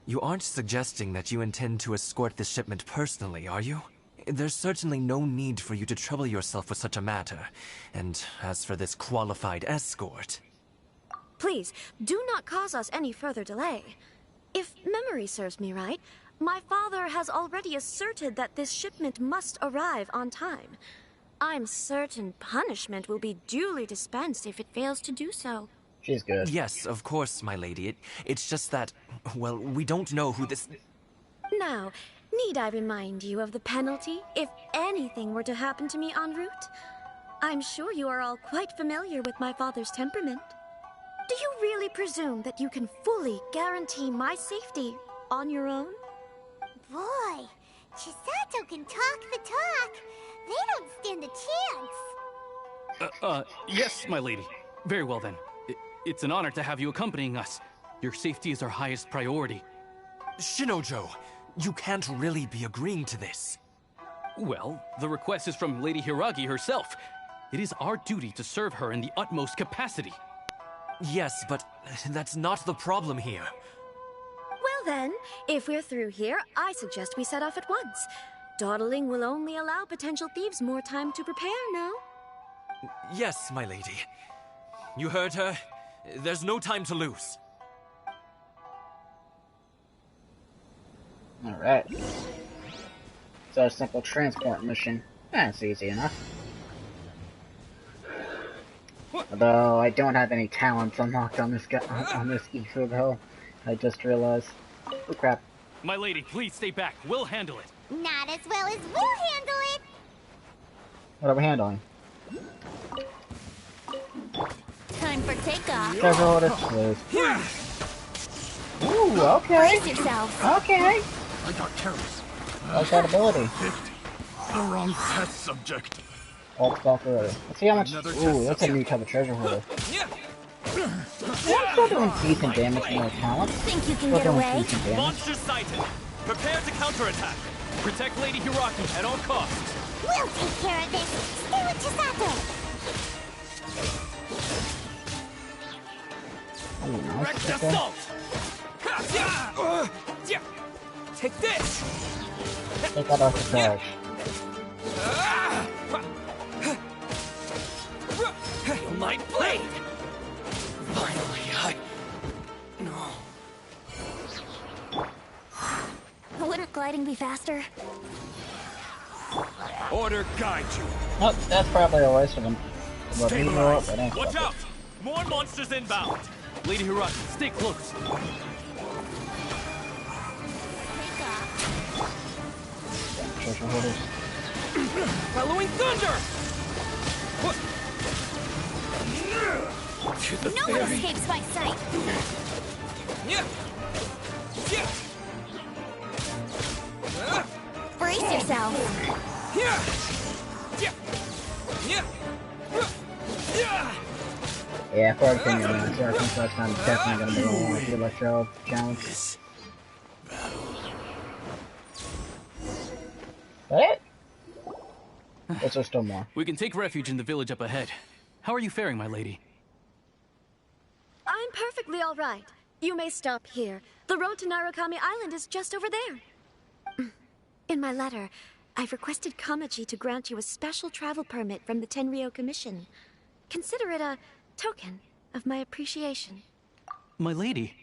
you aren't suggesting that you intend to escort this shipment personally, are you? There's certainly no need for you to trouble yourself with such a matter. And as for this qualified escort... Please, do not cause us any further delay. If memory serves me right, my father has already asserted that this shipment must arrive on time. I'm certain punishment will be duly dispensed if it fails to do so. She's good. Yes, of course, my lady. It's just that, well, we don't know who this... Now, need I remind you of the penalty if anything were to happen to me en route? I'm sure you are all quite familiar with my father's temperament. Do you really presume that you can fully guarantee my safety on your own? Boy, Chisato can talk the talk. They don't stand a chance. Yes, my lady. Very well then. It's an honor to have you accompanying us. Your safety is our highest priority. Shinojo, you can't really be agreeing to this. Well, the request is from Lady Hiragi herself. It is our duty to serve her in the utmost capacity. Yes, but that's not the problem here. Well then, if we're through here, I suggest we set off at once. Dawdling will only allow potential thieves more time to prepare, no? Yes, my lady. You heard her. There's no time to lose. Alright. So a simple transport mission. That's easy enough. Although I don't have any talents unlocked on this on this Ether though. I just realized. Oh crap. My lady, please stay back. We'll handle it. Not as well as we'll handle it. What are we handling? Time for takeoff. Treasure orders, please. Ooh, okay. Brace yourself. Okay. I got careless. What's that ability? 50. The wrong test subject. Alt stock order. Let's see how much. Ooh, that's a new type of treasure holder. I'm still doing decent damage with no talent. Think you can get away? Monster sighted. Prepare to counterattack. Protect Lady Hiragi at all costs. We'll take care of this. Stay with Chisato. Direct assault. Take this. Take that off the charge. Feel my blade. Finally, Wouldn't gliding be faster? Order guide you. Oh, that's probably a waste of them. Stabilize. Watch out! More monsters inbound. Lady Hiragi, stay close. Treasure holders. Following thunder. No one escapes my sight. Brace yourself. Yeah, for everything you're doing, so I think last time it's definitely gonna be one with the electro challenge. That it? Is there still more? We can take refuge in the village up ahead. How are you faring, my lady? I'm perfectly all right. You may stop here. The road to Narukami Island is just over there. In my letter, I've requested Kamaji to grant you a special travel permit from the Tenryou Commission. Consider it a token of my appreciation. My lady.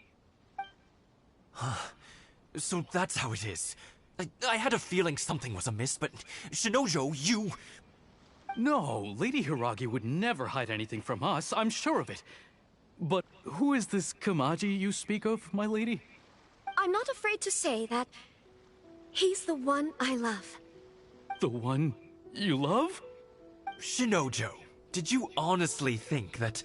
So that's how it is. I had a feeling something was amiss, but Shinojo, you... No, Lady Hiragi would never hide anything from us, I'm sure of it. But who is this Kamaji you speak of, my lady? I'm not afraid to say that he's the one I love. The one you love? Shinojo, did you honestly think that...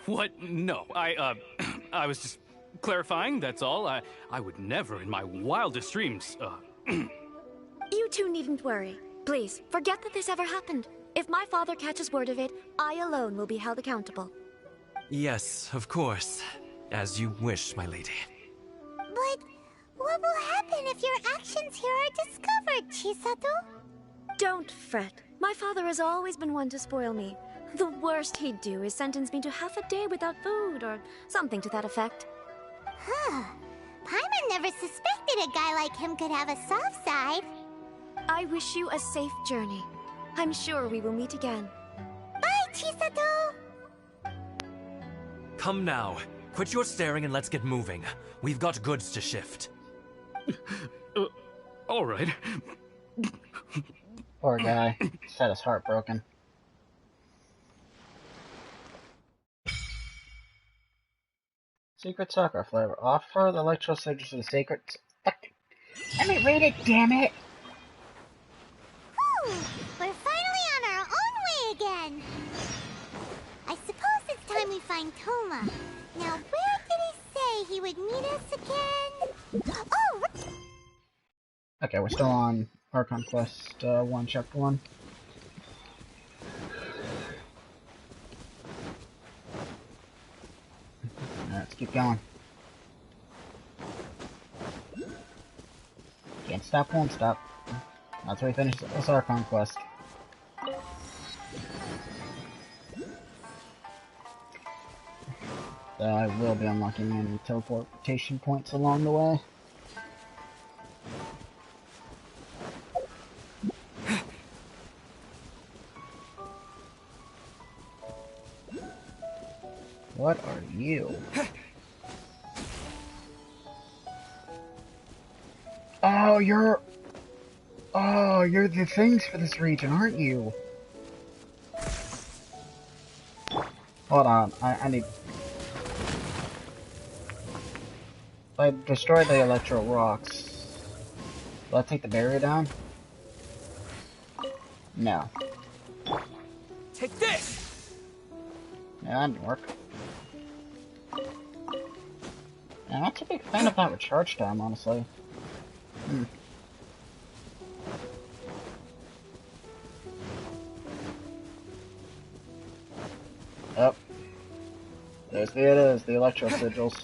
What? No, I was just clarifying, that's all. I would never in my wildest dreams, You two needn't worry. Please, forget that this ever happened. If my father catches word of it, I alone will be held accountable. Yes, of course. As you wish, my lady. But what will happen if your actions here are discovered, Chisato? Don't fret. My father has always been one to spoil me. The worst he'd do is sentence me to half a day without food, or something to that effect. Huh. Paimon never suspected a guy like him could have a soft side. I wish you a safe journey. I'm sure we will meet again. Bye, Chisato! Come now. Quit your staring and let's get moving. We've got goods to shift. All right. Poor guy. Just had his heart broken. Secret soccer flavor. Offer the electro signatures to the sacred... Let me read it, damn it! Whew! We're finally on our own way again! I suppose it's time we find Toma. Okay, we're still on Archon Quest 1, Chapter 1. Alright, let's keep going. Can't stop, won't stop. That's where we finish this Archon Quest. So I will be unlocking any teleportation points along the way. What are you? Oh, you're the things for this region, aren't you? Hold on, I need... If I destroy the electro rocks, will I take the barrier down? No. Take this! Yeah, that didn't work. Yeah, I'm not a big fan of that with charge time, honestly. Yep. It is, the electro sigils.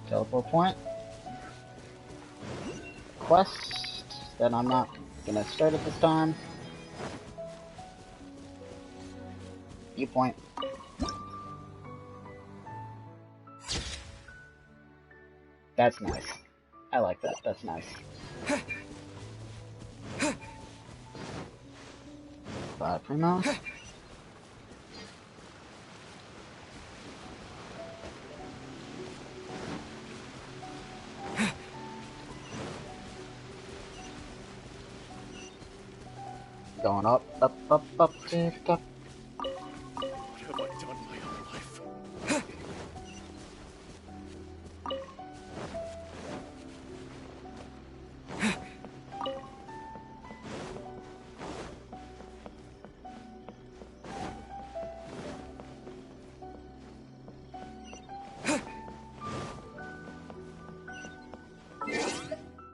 Teleport point. Quest that I'm not gonna start at this time. Viewpoint. That's nice. I like that. That's nice. Primo. Going up, up, up, up, up, up. What have I done my whole life?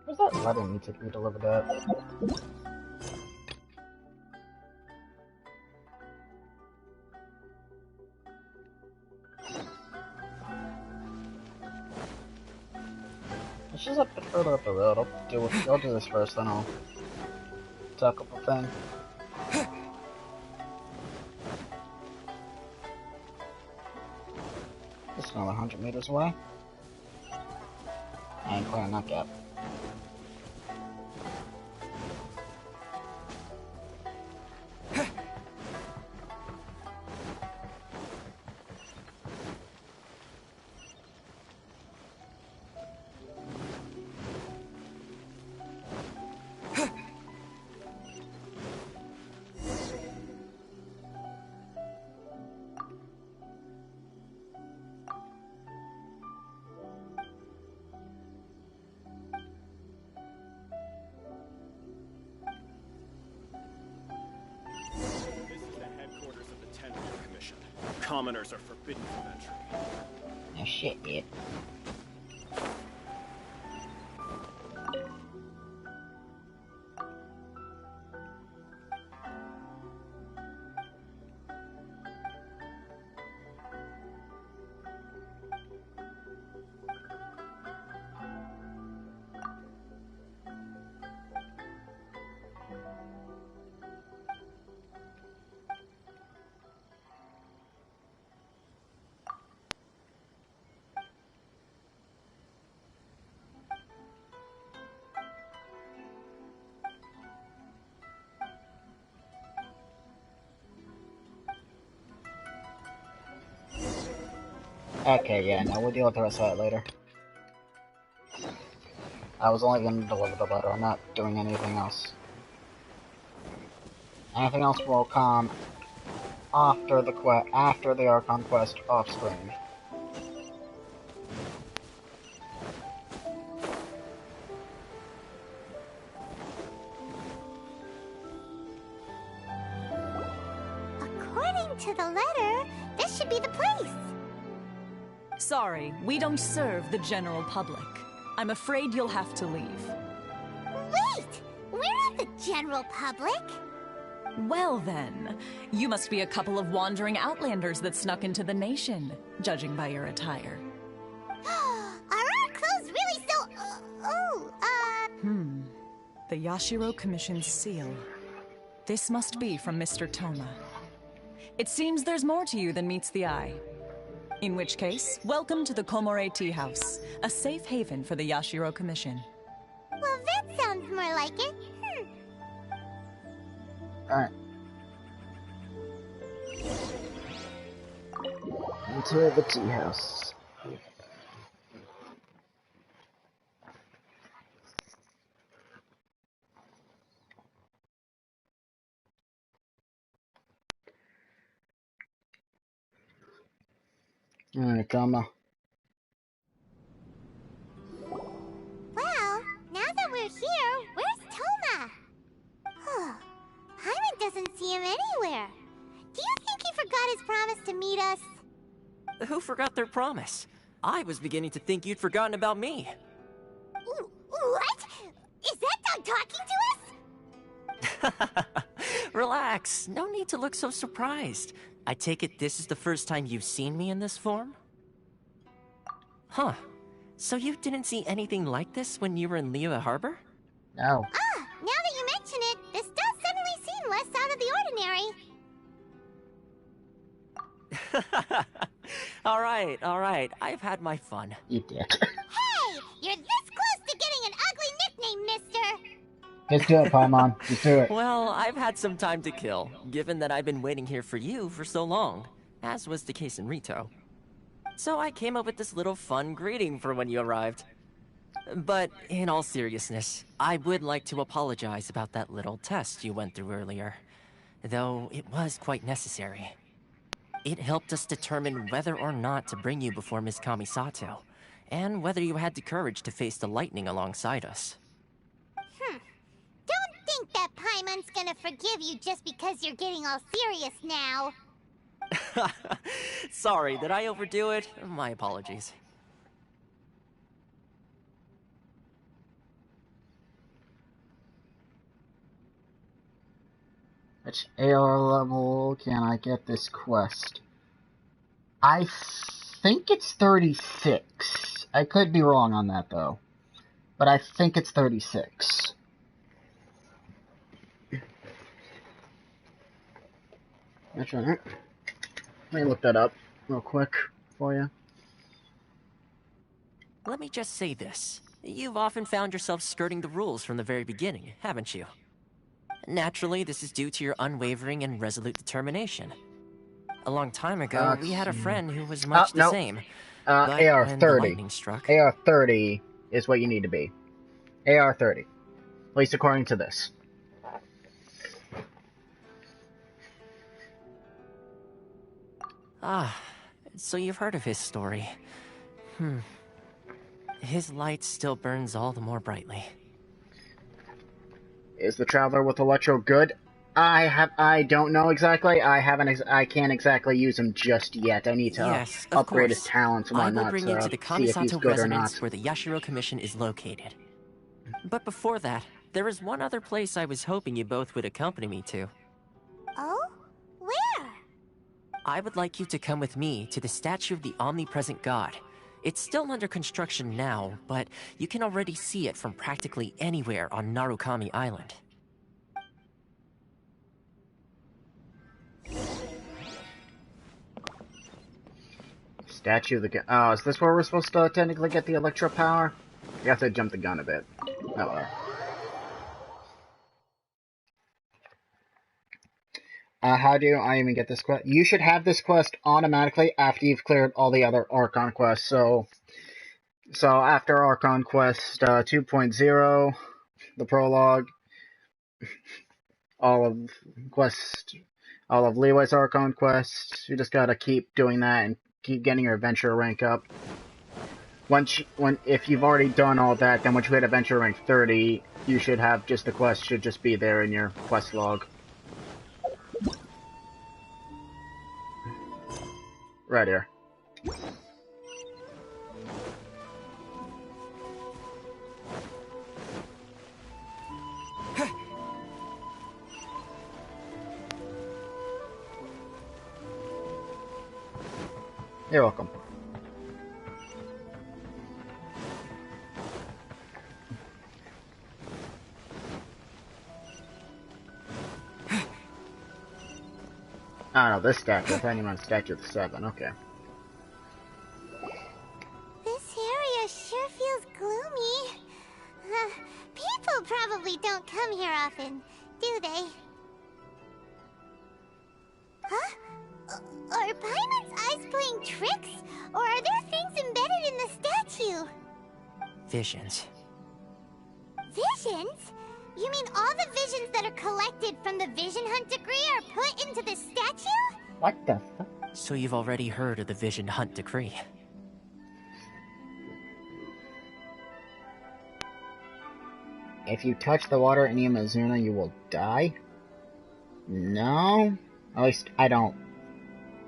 Where's that letter need to be delivered at? It's just a bit further up the road. I'll do this first, then I'll talk up a thing. Just another 100 meters away. I ain't clearing that gap. Commoners are forbidden from entry. Oh shit, dude. Okay, yeah, no, we'll deal with the rest of that later. I was only going to deliver the letter, I'm not doing anything else. Anything else will come after the Archon quest off screen. According to the letter, this should be the place. Sorry, we don't serve the general public. I'm afraid you'll have to leave. Wait! We're not the general public! Well then, you must be a couple of wandering outlanders that snuck into the nation, judging by your attire. Are our clothes really so... The Yashiro Commission's seal. This must be from Mr. Toma. It seems there's more to you than meets the eye. In which case, welcome to the Komore Tea House, a safe haven for the Yashiro Commission. Well, that sounds more like it. Alright. Into the tea house. Alright, Toma. Well, now that we're here, where's Toma? Paimon doesn't see him anywhere. Do you think he forgot his promise to meet us? Who forgot their promise? I was beginning to think you'd forgotten about me. What? Is that dog talking to us? Relax. No need to look so surprised. I take it this is the first time you've seen me in this form? Huh. So you didn't see anything like this when you were in Liyue Harbor? No. Now that you mention it, this does suddenly seem less out of the ordinary. Alright. I've had my fun. You did. Hey! You're this close to getting an ugly nickname, mister! Just do it, Paimon. Just do it. Well, I've had some time to kill, given that I've been waiting here for you for so long, as was the case in Rito. So I came up with this little fun greeting for when you arrived. But in all seriousness, I would like to apologize about that little test you went through earlier, though it was quite necessary. It helped us determine whether or not to bring you before Miss Kamisato, and whether you had the courage to face the lightning alongside us. Don't think that Paimon's gonna forgive you just because you're getting all serious now. Sorry, did I overdo it? My apologies. Which AR level can I get this quest? I think it's 36. I could be wrong on that though. But I think it's 36. That's right. Let me look that up real quick for you. Let me just say this. You've often found yourself skirting the rules from the very beginning, haven't you? Naturally, this is due to your unwavering and resolute determination. A long time ago, we had a friend who was much the same. But when the lightning struck... AR-30 is what you need to be. AR-30. At least according to this. Ah, so you've heard of his story. His light still burns all the more brightly. Is the Traveler with Electro good? I don't know exactly. I can't exactly use him just yet. I need to upgrade his talents and whatnot. I will bring you to the Kamisato residence where the Yashiro Commission is located. But before that, there is one other place I was hoping you both would accompany me to. Oh? Where? I would like you to come with me to the statue of the omnipresent god. It's still under construction now, but you can already see it from practically anywhere on Narukami Island. Statue of the god. Oh, is this where we're supposed to technically get the electro power? You have to jump the gun a bit. Oh well. How do I even get this quest? You should have this quest automatically after you've cleared all the other Archon quests. So after Archon Quest 2.0, the prologue, all of Liyue's Archon quests, you just gotta keep doing that and keep getting your adventure rank up. If you've already done all that, then once you hit adventure rank 30, you should have the quest should just be there in your quest log. Right here. You're welcome. Oh no, this statue. I thought you meant statue of the 7. Okay. This area sure feels gloomy. People probably don't come here often, do they? Huh? Are Paimon's eyes playing tricks? Or are there things embedded in the statue? Visions. Visions? You mean all the visions that are collected from the Vision Hunt decree are put into the statue? What the fuck? So you've already heard of the Vision Hunt decree. If you touch the water in Imazuna, you will die? No? At least, I don't.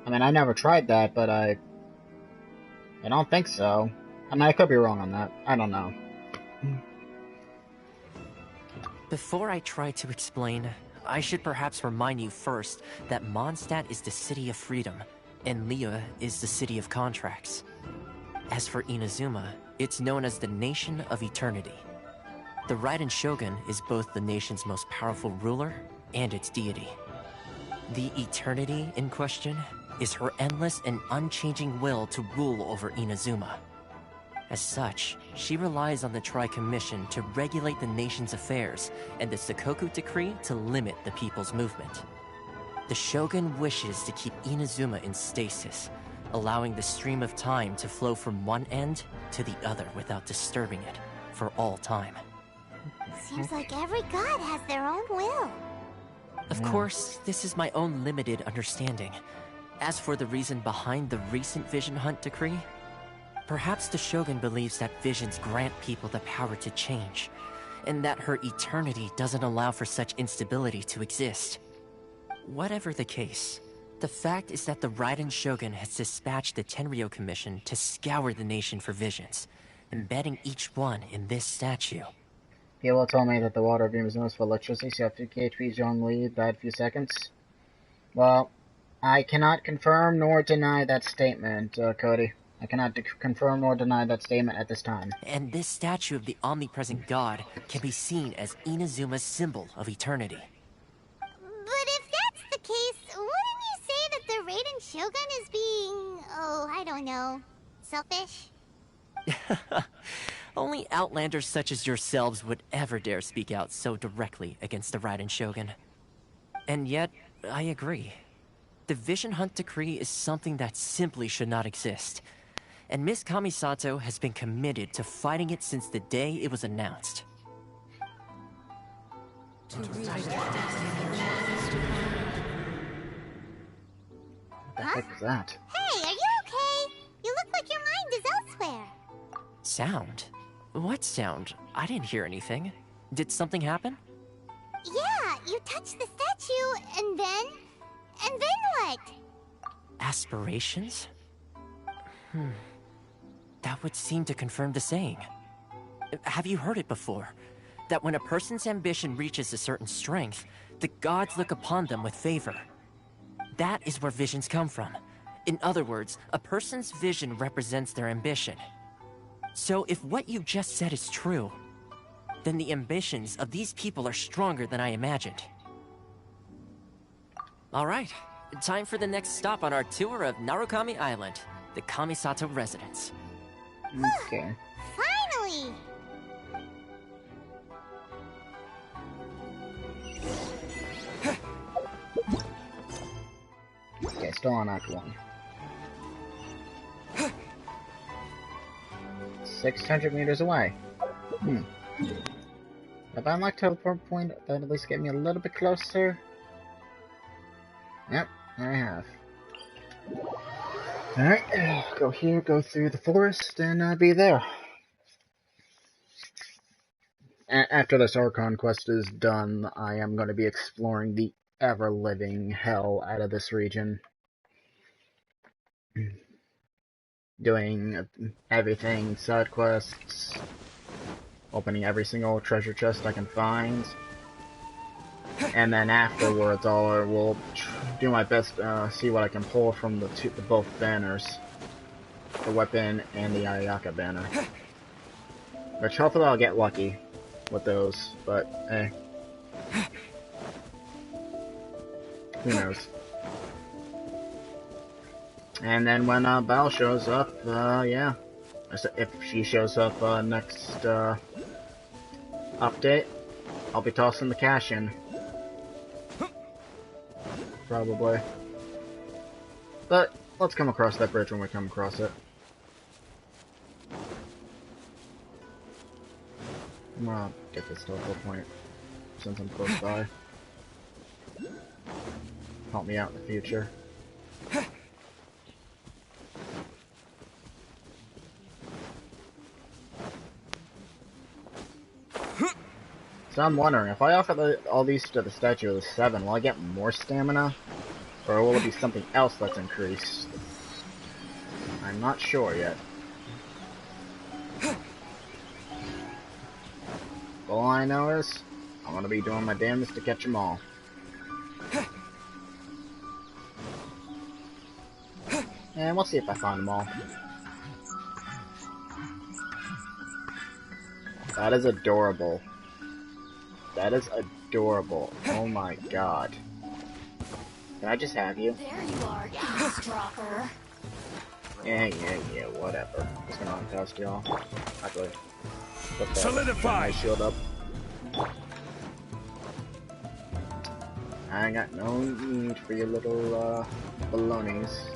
I mean, I never tried that, but I don't think so. I mean, I could be wrong on that. I don't know. Before I try to explain, I should perhaps remind you first that Mondstadt is the city of freedom, and Liyue is the city of contracts. As for Inazuma, it's known as the Nation of Eternity. The Raiden Shogun is both the nation's most powerful ruler and its deity. The Eternity in question is her endless and unchanging will to rule over Inazuma. As such, she relies on the Tri-Commission to regulate the nation's affairs and the Sakoku Decree to limit the people's movement. The Shogun wishes to keep Inazuma in stasis, allowing the stream of time to flow from one end to the other without disturbing it for all time. Seems like every god has their own will. Of course, this is my own limited understanding. As for the reason behind the recent Vision Hunt decree, perhaps the Shogun believes that visions grant people the power to change, and that her eternity doesn't allow for such instability to exist. Whatever the case, the fact is that the Raiden Shogun has dispatched the Tenryou Commission to scour the nation for visions, embedding each one in this statue. People told me that the water of Imazuna is for electricity, so after KHP's Young Lee died a few seconds. Well, I cannot confirm nor deny that statement, Cody. I cannot confirm nor deny that statement at this time. And this statue of the omnipresent god can be seen as Inazuma's symbol of eternity. But if that's the case, wouldn't you say that the Raiden Shogun is being, I don't know, selfish? Only outlanders such as yourselves would ever dare speak out so directly against the Raiden Shogun. And yet, I agree. The Vision Hunt decree is something that simply should not exist. And Miss Kamisato has been committed to fighting it since the day it was announced. What the heck is that? Hey, are you okay? You look like your mind is elsewhere. Sound? What sound? I didn't hear anything. Did something happen? Yeah, you touched the statue, and then what? Aspirations? That would seem to confirm the saying. Have you heard it before? That when a person's ambition reaches a certain strength, the gods look upon them with favor. That is where visions come from. In other words, a person's vision represents their ambition. So if what you just said is true, then the ambitions of these people are stronger than I imagined. Alright, time for the next stop on our tour of Narukami Island, the Kamisato residence. Okay. Finally! Okay, still on Act 1. 600 meters away. Have I unlocked teleport point that at least get me a little bit closer? Yep, I have. Alright, go here, go through the forest, and be there. After this Archon quest is done, I am going to be exploring the ever-living hell out of this region. Doing everything, side quests, opening every single treasure chest I can find, and then afterwards I will do my best to see what I can pull from both banners. the weapon and the Ayaka banner. Which hopefully I'll get lucky with those, but hey. Who knows? And then when Belle shows up, yeah. If she shows up next update, I'll be tossing the cash in. Probably. But let's come across that bridge when we come across it. Well, get this teleport point since I'm close by. Help me out in the future. So I'm wondering, if I offer all these to the Statue of the Seven, will I get more stamina? Or will it be something else that's increased? I'm not sure yet. All I know is, I'm gonna be doing my damnedest to catch them all. And we'll see if I find them all. That is adorable. That is adorable. Oh my god. Can I just have you? There you are, eavesdropper. Yeah, whatever. Just gonna uncast y'all. Actually, put that Solidify! Shield up. I ain't got no need for your little, balonies.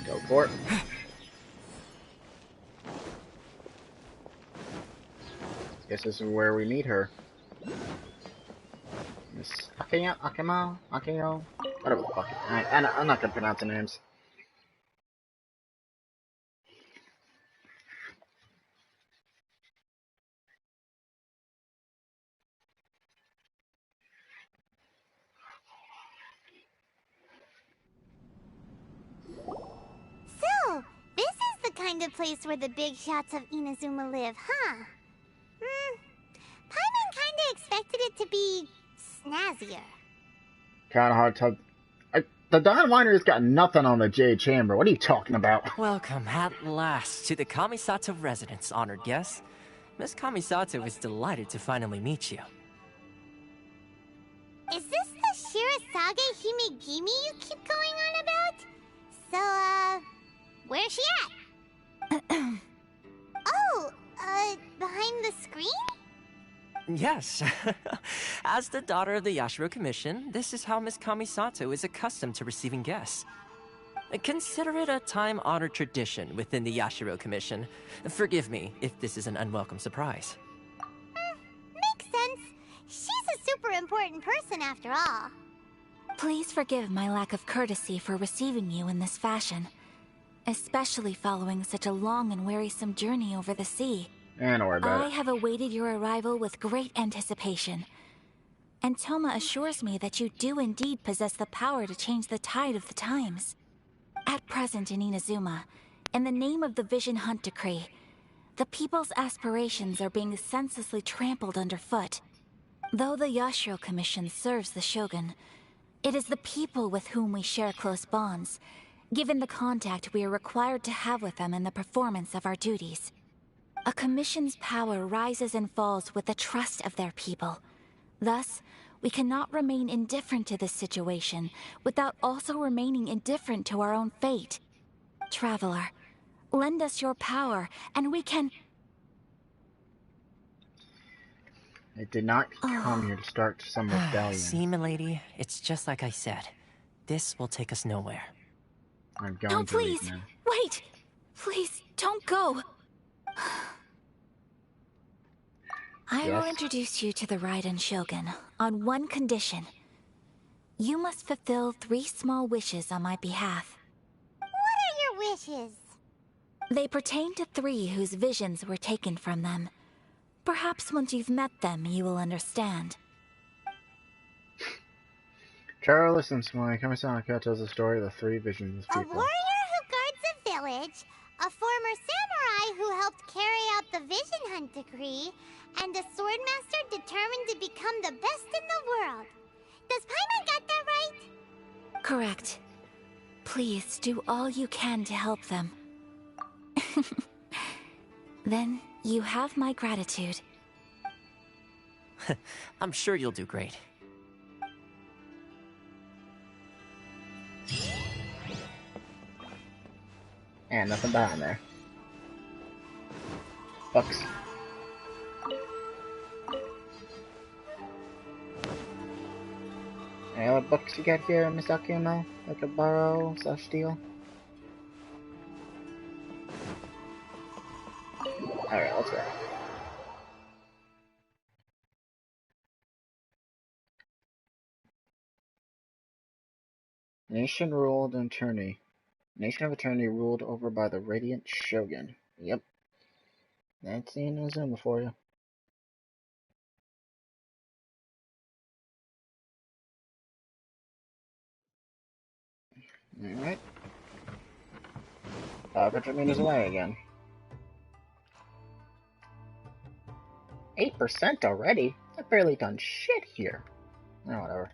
Go for it. Guess this is where we meet her. Miss Akemo? Whatever the fuck. I'm not gonna pronounce the names. So, this is the kind of place where the big shots of Inazuma live, huh? Paimon kinda expected it to be snazzier. Kinda hard to... The Don Winer's got nothing on the Jade Chamber. What are you talking about? Welcome, at last, to the Kamisato residence, honored guest. Miss Kamisato is delighted to finally meet you. Is this the Shirasage Himegimi you keep going on about? So, where's she at? Behind the screen? Yes. As the daughter of the Yashiro Commission, this is how Miss Kamisato is accustomed to receiving guests. Consider it a time-honored tradition within the Yashiro Commission. Forgive me if this is an unwelcome surprise. Makes sense. She's a super important person after all. Please forgive my lack of courtesy for receiving you in this fashion, especially following such a long and wearisome journey over the sea. Don't worry about it. I have awaited your arrival with great anticipation, and Toma assures me that you do indeed possess the power to change the tide of the times. At present in Inazuma, in the name of the Vision Hunt Decree, the people's aspirations are being senselessly trampled underfoot. Though the Yashiro Commission serves the Shogun, it is the people with whom we share close bonds, given the contact we are required to have with them in the performance of our duties. A commission's power rises and falls with the trust of their people. Thus, we cannot remain indifferent to this situation without also remaining indifferent to our own fate. Traveler, lend us your power, and we can... I did not come here to start some rebellion. See, milady, it's just like I said. This will take us nowhere. I'm going No, to leave please! now. Wait! Please, don't go! I will introduce you to the Raiden Shogun on one condition. You must fulfill 3 small wishes on my behalf. What are your wishes? They pertain to 3 whose visions were taken from them. Perhaps once you've met them, you will understand. Charo listens to my Kamisaka tells the story of the 3 visions A people. warrior who guards a village, a former samurai who helped carry out the Vision Hunt Decree, and a swordmaster determined to become the best in the world. Does Paimon got that right? Correct. Please do all you can to help them. Then you have my gratitude. I'm sure you'll do great. And nothing behind there. Books. Any other books you got here, Miss Akino? I could borrow / steal? Alright, let's go. Nation ruled and attorney. Nation of Eternity ruled over by the Radiant Shogun. Yep. That's the Inazuma for you. Alright. 500 meters away again. 8% already? I've barely done shit here. Oh, whatever.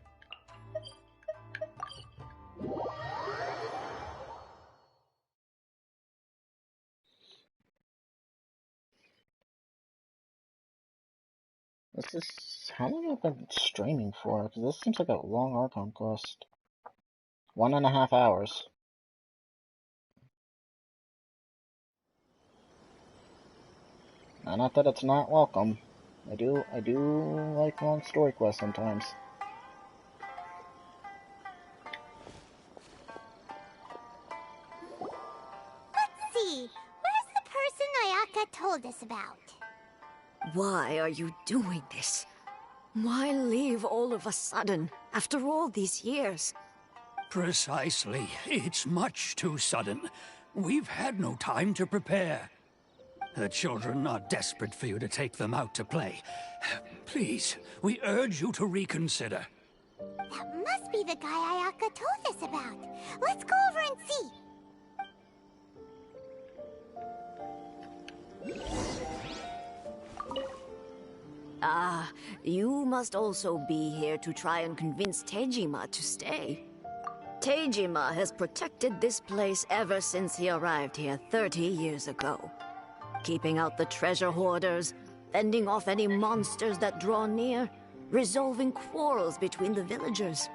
This is... How long have I been streaming for? Because this seems like a long Archon quest. 1.5 hours. Not that it's not welcome. I do like long story quests sometimes. Let's see. Where's the person Ayaka told us about? Why are you doing this? Why leave all of a sudden, after all these years? Precisely. It's much too sudden. We've had no time to prepare. The children are desperate for you to take them out to play. Please, we urge you to reconsider. That must be the guy Ayaka told us about. Let's go over and see. Ah, you must also be here to try and convince Tejima to stay. Tejima has protected this place ever since he arrived here 30 years ago. Keeping out the treasure hoarders, fending off any monsters that draw near, resolving quarrels between the villagers.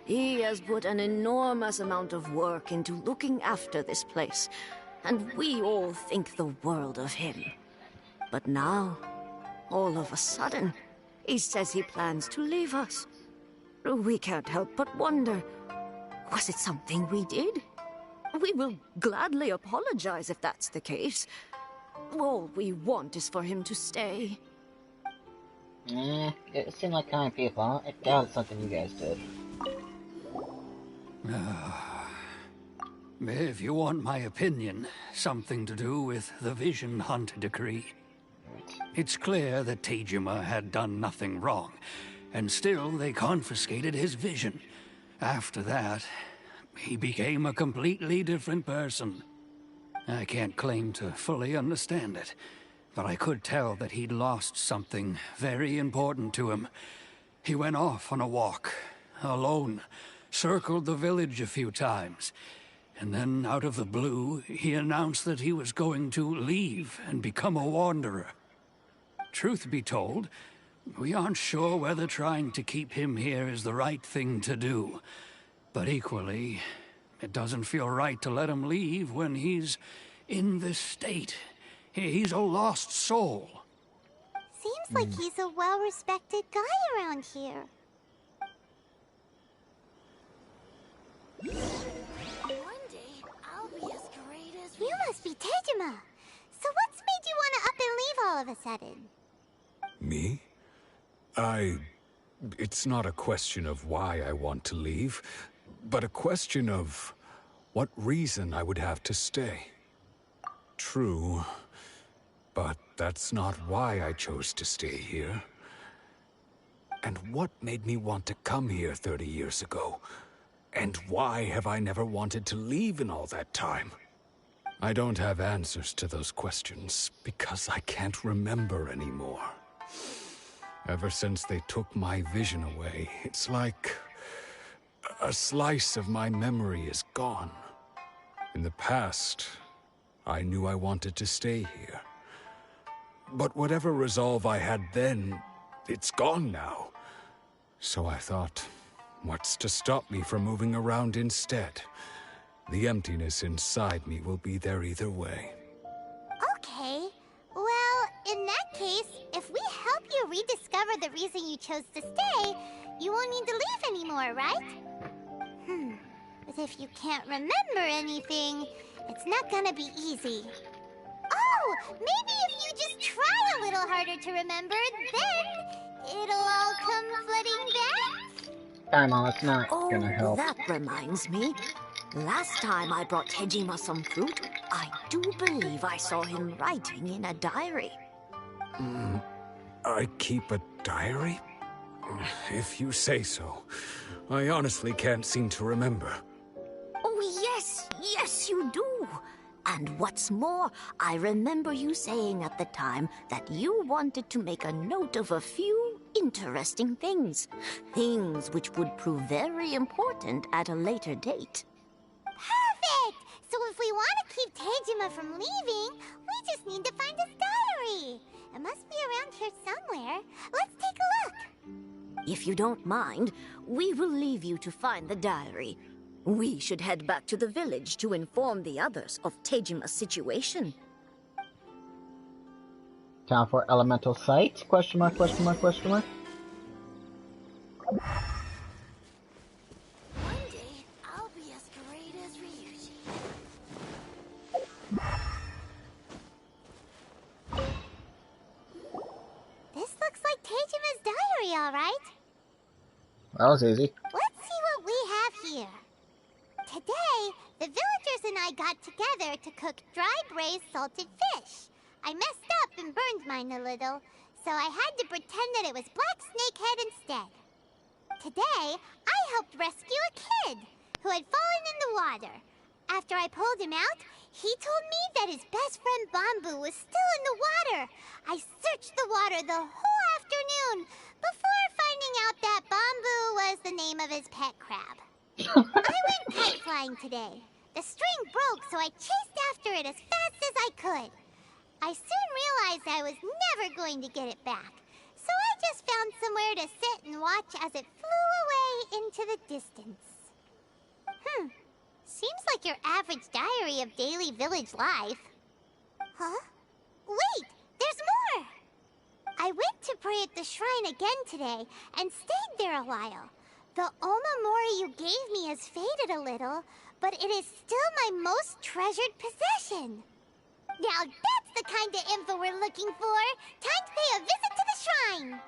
He has put an enormous amount of work into looking after this place, and we all think the world of him. But now, all of a sudden, he says he plans to leave us. We can't help but wonder, was it something we did? We will gladly apologize if that's the case. All we want is for him to stay. It seemed like kind people. I doubt it's something you guys did. If you want my opinion, something to do with the Vision Hunt decree. It's clear that Tejima had done nothing wrong, and still they confiscated his vision. After that, he became a completely different person. I can't claim to fully understand it, but I could tell that he'd lost something very important to him. He went off on a walk, alone, circled the village a few times, and then out of the blue, he announced that he was going to leave and become a wanderer. Truth be told, we aren't sure whether trying to keep him here is the right thing to do, but equally, it doesn't feel right to let him leave when he's in this state. He's a lost soul. Seems like he's a well-respected guy around here. One day, I'll be as great as... You must be Tejima. So what's made you want to up and leave all of a sudden? Me? It's not a question of why I want to leave, but a question of what reason I would have to stay. True, but that's not why I chose to stay here. And what made me want to come here 30 years ago? And why have I never wanted to leave in all that time? I don't have answers to those questions because I can't remember anymore. Ever since they took my vision away, it's like a slice of my memory is gone. In the past, I knew I wanted to stay here. But whatever resolve I had then, it's gone now. So I thought, what's to stop me from moving around instead? The emptiness inside me will be there either way. Okay. Well, in that case, if we help you rediscover the reason you chose to stay, you won't need to leave anymore, right? But if you can't remember anything, it's not gonna be easy. Oh, maybe if you just try a little harder to remember, then it'll all come flooding back? Paimon, that's not gonna help. That reminds me. Last time I brought Tejima some fruit, I do believe I saw him writing in a diary. I keep a diary? If you say so. I honestly can't seem to remember. Oh, yes, you do. And what's more, I remember you saying at the time that you wanted to make a note of a few interesting things. Things which would prove very important at a later date. Perfect! So if we want to keep Tejima from leaving, we just need to find his diary. It must be around here somewhere. Let's take a look. If you don't mind, we will leave you to find the diary. We should head back to the village to inform the others of Tejima's situation. Time for elemental sight? Question mark, question mark, question mark. One day, I'll be as great as Ryuji. This looks like Tejima's diary, alright? That was easy. Let's see what we have here. Today, the villagers and I got together to cook dry braised salted fish. I messed up and burned mine a little, so I had to pretend that it was black snakehead instead. Today, I helped rescue a kid who had fallen in the water. After I pulled him out, he told me that his best friend Bamboo was still in the water. I searched the water the whole afternoon before finding out that Bamboo was the name of his pet crab. I went kite flying today. The string broke, so I chased after it as fast as I could. I soon realized I was never going to get it back, so I just found somewhere to sit and watch as it flew away into the distance. Seems like your average diary of daily village life. Huh? Wait, there's more! I went to pray at the shrine again today and stayed there a while. The Omamori you gave me has faded a little, but it is still my most treasured possession. Now that's the kind of info we're looking for. Time to pay a visit to the shrine.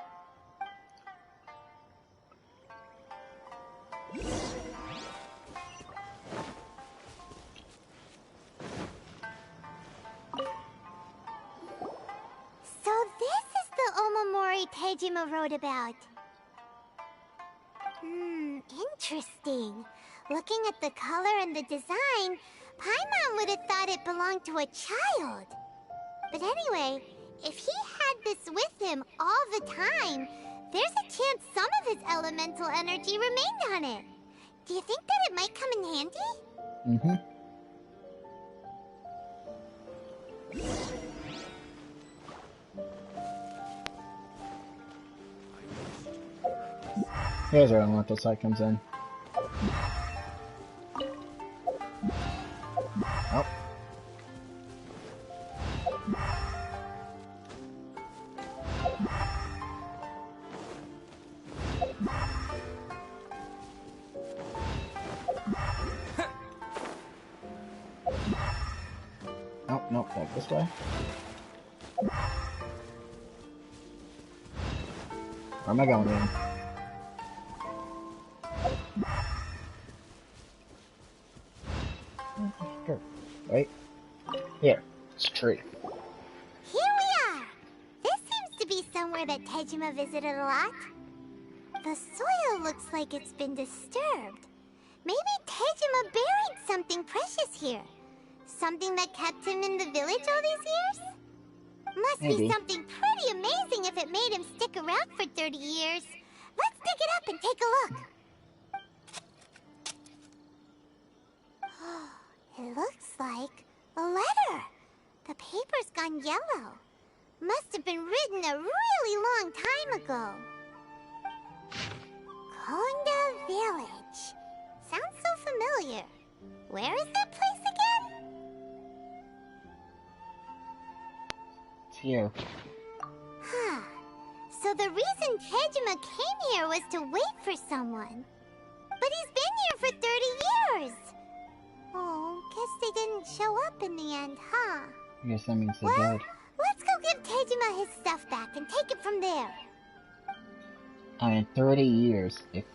So this is the Omamori Tejima wrote about. Interesting. Looking at the color and the design, Paimon would have thought it belonged to a child. But anyway, if he had this with him all the time, there's a chance some of his elemental energy remained on it. Do you think that it might come in handy? Here's where elemental sight comes in. Oh. Oh, no, back this way. Where am I going in? Wait. Here. It's a tree. Here we are! This seems to be somewhere that Tejima visited a lot. The soil looks like it's been disturbed. Maybe Tejima buried something precious here. Something that kept him in the village all these years? Must Maybe. be something pretty amazing if it made him stick around for 30 years. Let's dig it up and take a look. It looks like a letter. The paper's gone yellow. Must have been written a really long time ago. Konda Village. Sounds so familiar. Where is that place again? It's here. Huh. So the reason Tejima came here was to wait for someone. But he's been here for 30 years. Oh, guess they didn't show up in the end, huh? I guess that means they're Well, dead. let's go give Tejima his stuff back and take it from there. I mean, 30 years. If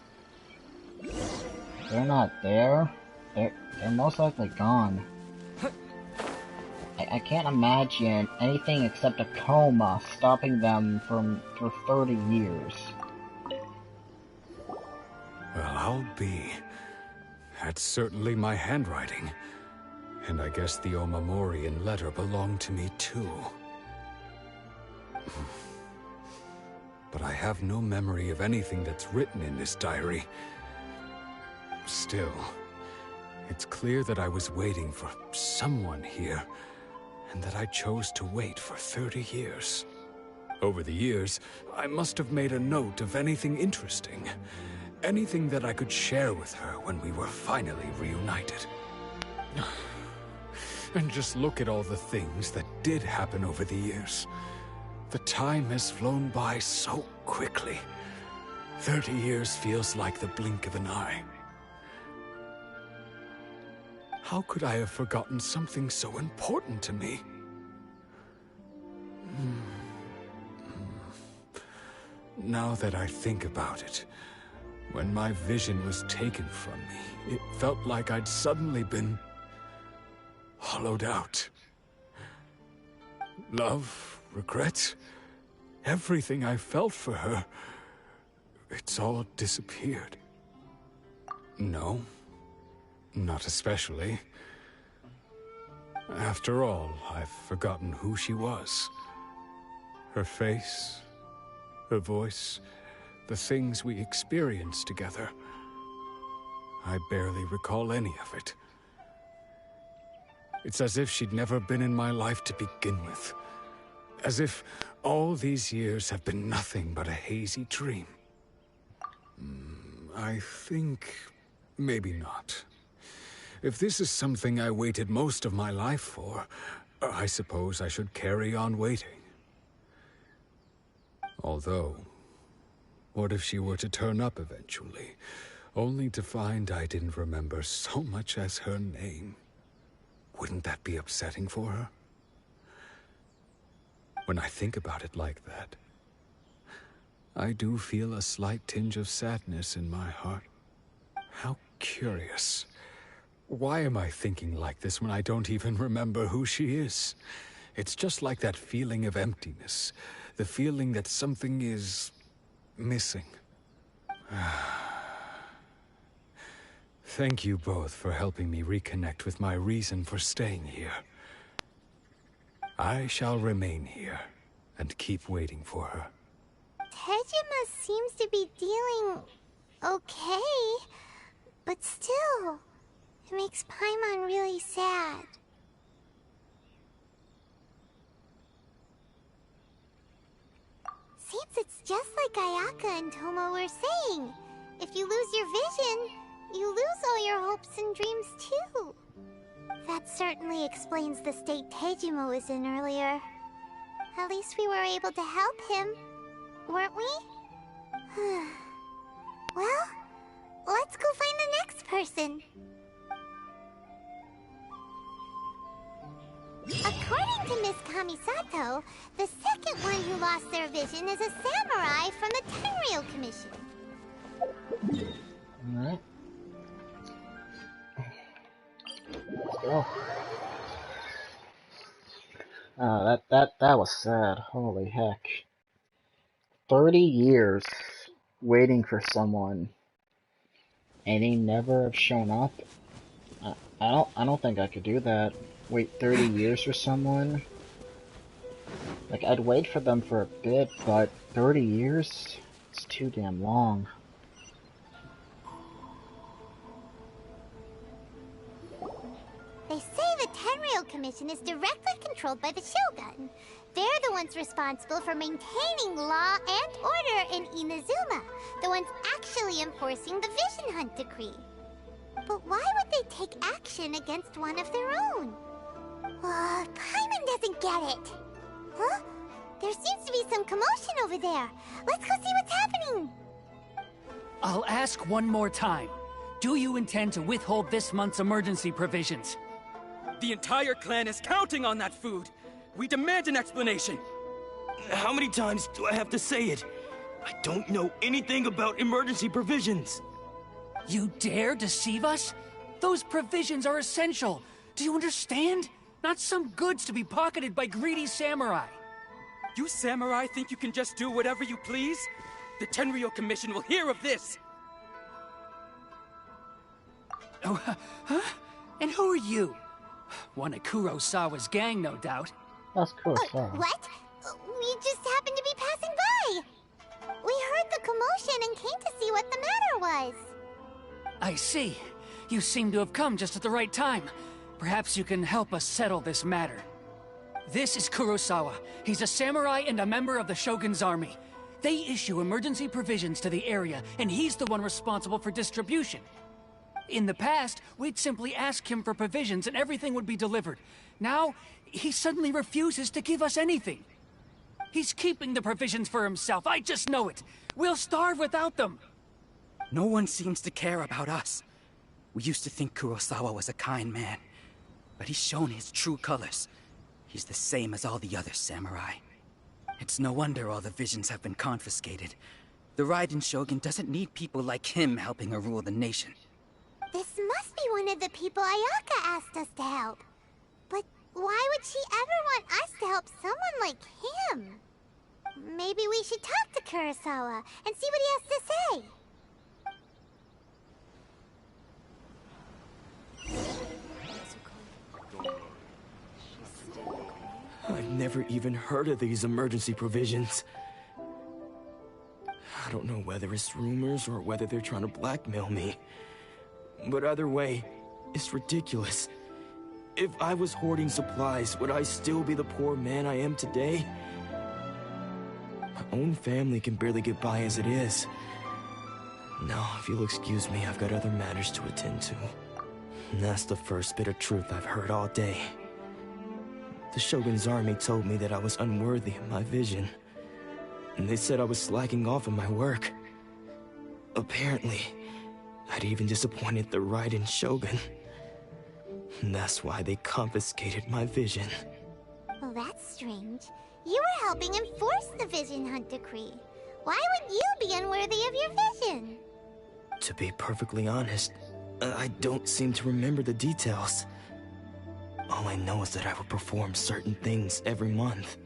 they're not there, they're most likely gone. I can't imagine anything except a coma stopping them for 30 years. Well, I'll be. That's certainly my handwriting. And I guess the Omamorian letter belonged to me too. But I have no memory of anything that's written in this diary. Still, it's clear that I was waiting for someone here, and that I chose to wait for 30 years. Over the years, I must have made a note of anything interesting. Anything that I could share with her when we were finally reunited. And just look at all the things that did happen over the years. The time has flown by so quickly. 30 years feels like the blink of an eye. How could I have forgotten something so important to me? Now that I think about it, when my vision was taken from me, it felt like I'd suddenly been hollowed out. Love, regret, everything I felt for her, it's all disappeared. No, not especially. After all, I've forgotten who she was. Her face, her voice, the things we experienced together. I barely recall any of it. It's as if she'd never been in my life to begin with. As if all these years have been nothing but a hazy dream. I think maybe not. If this is something I waited most of my life for, I suppose I should carry on waiting. Although, what if she were to turn up eventually, only to find I didn't remember so much as her name? Wouldn't that be upsetting for her? When I think about it like that, I do feel a slight tinge of sadness in my heart. How curious. Why am I thinking like this when I don't even remember who she is? It's just like that feeling of emptiness. The feeling that something is missing. Thank you both for helping me reconnect with my reason for staying here. I shall remain here and keep waiting for her. Tejima seems to be dealing okay, but still, it makes Paimon really sad. Seems it's just like Ayaka and Tomo were saying. If you lose your vision, you lose all your hopes and dreams too. That certainly explains the state Tejima was in earlier. At least we were able to help him, weren't we? Well, let's go find the next person. According to Miss Kamisato, the second one who lost their vision is a samurai from the Tenryou Commission. Alright. Let's go. Oh, that was sad. Holy heck. 30 years waiting for someone and they never have shown up. I don't think I could do that. Wait 30 years for someone Like, I'd wait for them for a bit, but 30 years? It's too damn long. They say the Tenryou Commission is directly controlled by the Shogun. They're the ones responsible for maintaining law and order in Inazuma. The ones actually enforcing the Vision Hunt Decree. But why would they take action against one of their own? Paimon doesn't get it. Huh? There seems to be some commotion over there. Let's go see what's happening. I'll ask one more time. Do you intend to withhold this month's emergency provisions? The entire clan is counting on that food. We demand an explanation. How many times do I have to say it? I don't know anything about emergency provisions. You dare deceive us? Those provisions are essential. Do you understand? Not some goods to be pocketed by greedy samurai. You samurai think you can just do whatever you please? The Tenryou Commission will hear of this! Oh, huh? And who are you? One of Kurosawa's gang, no doubt. That's Kurosawa. What? We just happened to be passing by. We heard the commotion and came to see what the matter was. I see. You seem to have come just at the right time. Perhaps you can help us settle this matter. This is Kurosawa. He's a samurai and a member of the Shogun's army. They issue emergency provisions to the area, and he's the one responsible for distribution. In the past, we'd simply ask him for provisions and everything would be delivered. Now, he suddenly refuses to give us anything. He's keeping the provisions for himself, I just know it. We'll starve without them. No one seems to care about us. We used to think Kurosawa was a kind man, but he's shown his true colors. He's the same as all the other samurai. It's no wonder all the visions have been confiscated. The Raiden Shogun doesn't need people like him helping her rule the nation. This must be one of the people Ayaka asked us to help. But why would she ever want us to help someone like him? Maybe we should talk to Kurosawa and see what he has to say. I've never even heard of these emergency provisions. I don't know whether it's rumors or whether they're trying to blackmail me. But either way, it's ridiculous. If I was hoarding supplies, would I still be the poor man I am today? My own family can barely get by as it is. Now, if you'll excuse me, I've got other matters to attend to. And that's the first bit of truth I've heard all day. The Shogun's army told me that I was unworthy of my vision. And they said I was slacking off in my work. Apparently, I'd even disappointed the Raiden Shogun. And that's why they confiscated my vision. Well, that's strange. You were helping enforce the Vision Hunt Decree. Why would you be unworthy of your vision? To be perfectly honest, I don't seem to remember the details. All I know is that I would perform certain things every month.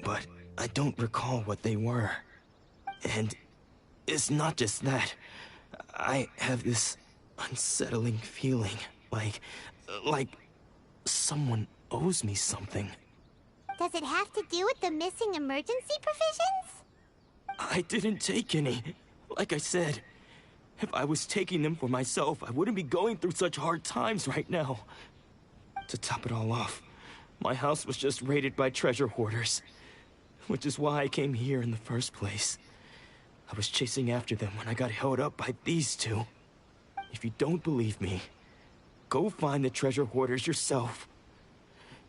But I don't recall what they were. And it's not just that. I have this unsettling feeling, like someone owes me something. Does it have to do with the missing emergency provisions? I didn't take any. Like I said, if I was taking them for myself, I wouldn't be going through such hard times right now. To top it all off, my house was just raided by treasure hoarders, which is why I came here in the first place. I was chasing after them when I got held up by these two. If you don't believe me, go find the treasure hoarders yourself.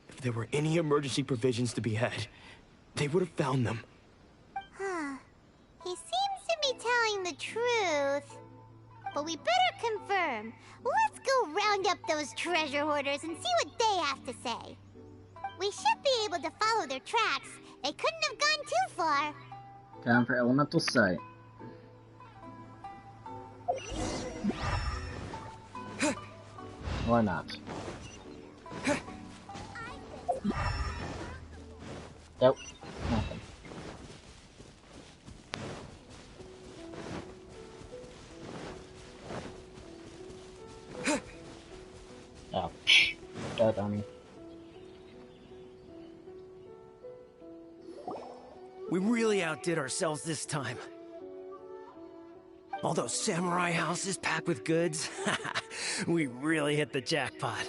If there were any emergency provisions to be had, they would have found them. Huh. He seems to be telling the truth. But we better confirm. Let's go round up those treasure hoarders and see what they have to say. We should be able to follow their tracks. They couldn't have gone too far. Time for elemental sight. Or not. Nope, nothing. Oh, dead on me. We really outdid ourselves this time. All those samurai houses packed with goods. We really hit the jackpot.